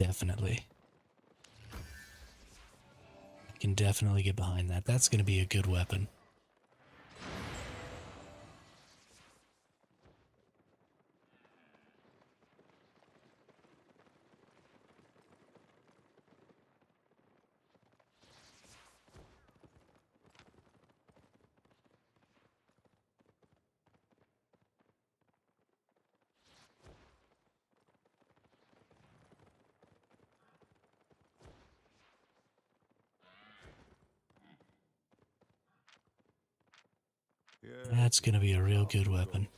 A: Definitely. I can definitely get behind that. That's going to be a good weapon. That's going to be a real good weapon.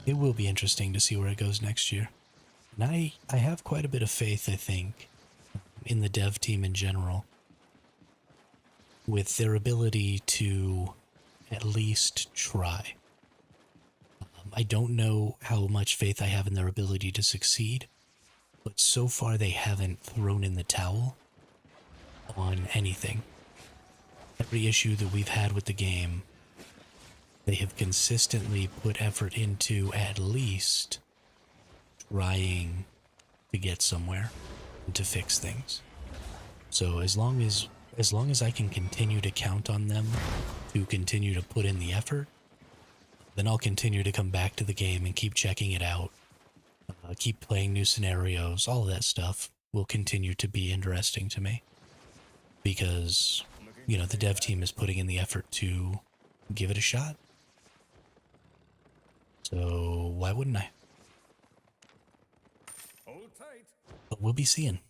A: It will be interesting to see where it goes next year. And I have quite a bit of faith, I think, in the dev team in general, with their ability to at least try. I don't know how much faith I have in their ability to succeed, but so far they haven't thrown in the towel on anything. Every issue that we've had with the game, they have consistently put effort into at least trying to get somewhere and to fix things. So as long as I can continue to count on them to continue to put in the effort, then I'll continue to come back to the game and keep checking it out, keep playing new scenarios. All of that stuff will continue to be interesting to me because, you know, the dev team is putting in the effort to give it a shot. So why wouldn't I?
C: Hold tight.
A: But we'll be seeing.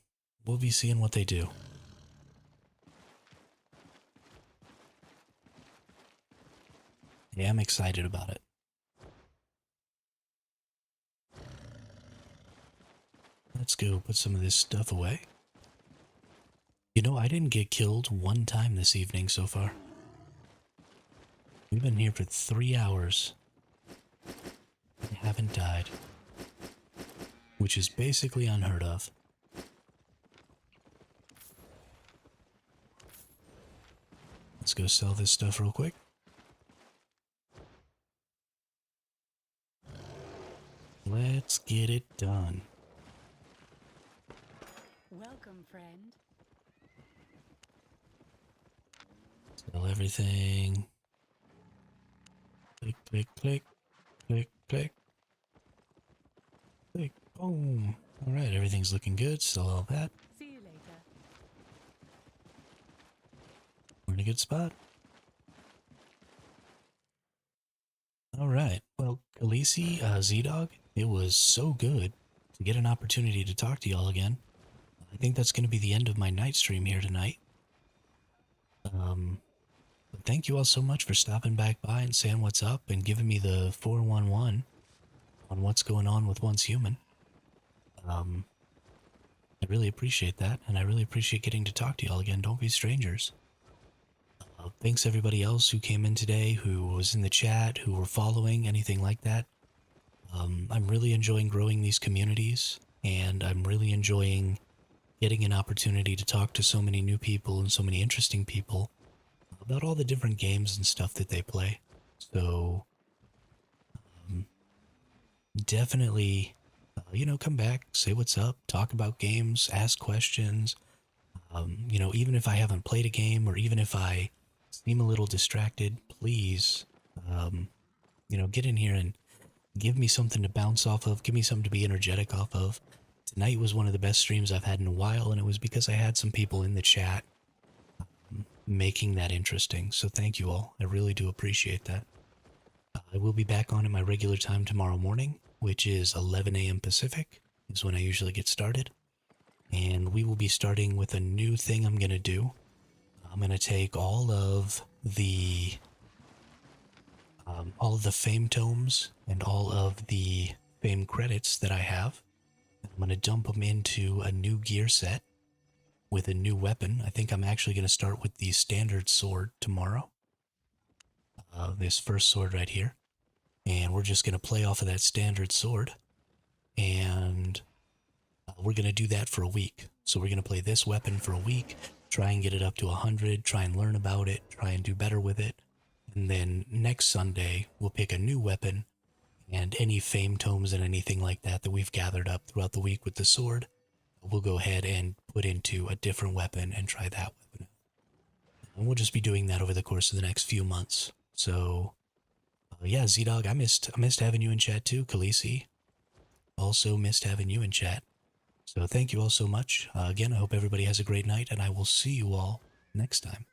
A: We'll be seeing what they do. Yeah, I'm excited about it. Let's go put some of this stuff away. You know, I didn't get killed one time this evening so far. We've been here for 3 hours. I haven't died. Which is basically unheard of. Let's go sell this stuff real quick. Let's get it done.
B: Welcome, friend.
A: Sell everything. Click, click, click, click, click. Click, boom. Alright, everything's looking good. Sell all that.
B: See you later.
A: We're in a good spot. Alright, well, Khaleesi, Z-Dog, it was so good to get an opportunity to talk to y'all again. I think that's going to be the end of my night stream here tonight. But thank you all so much for stopping back by and saying what's up and giving me the 411 on what's going on with Once Human. I really appreciate that, and I really appreciate getting to talk to y'all again. Don't be strangers. Thanks everybody else who came in today, who was in the chat, who were following, anything like that. I'm really enjoying growing these communities, and I'm really enjoying getting an opportunity to talk to so many new people and so many interesting people about all the different games and stuff that they play. So, definitely, you know, come back, say what's up, talk about games, ask questions. You know, even if I haven't played a game or even if I seem a little distracted, please, you know, get in here and give me something to bounce off of, give me something to be energetic off of. Tonight was one of the best streams I've had in a while, and it was because I had some people in the chat making that interesting. So thank you all. I really do appreciate that. I will be back on at my regular time tomorrow morning, which is 11 a.m. Pacific, is when I usually get started. And we will be starting with a new thing I'm going to do. I'm going to take all of the fame tomes and all of the fame credits that I have. I'm going to dump them into a new gear set with a new weapon. I think I'm actually going to start with the standard sword tomorrow. This first sword right here. And we're just going to play off of that standard sword. And we're going to do that for a week. So we're going to play this weapon for a week, try and get it up to 100, try and learn about it, try and do better with it. And then next Sunday, we'll pick a new weapon, and any fame tomes and anything like that that we've gathered up throughout the week with the sword, we'll go ahead and put into a different weapon and try that weapon. And we'll just be doing that over the course of the next few months. So, yeah, Z-Dog, I missed having you in chat too. Khaleesi, also missed having you in chat. So thank you all so much. Again, I hope everybody has a great night, and I will see you all next time.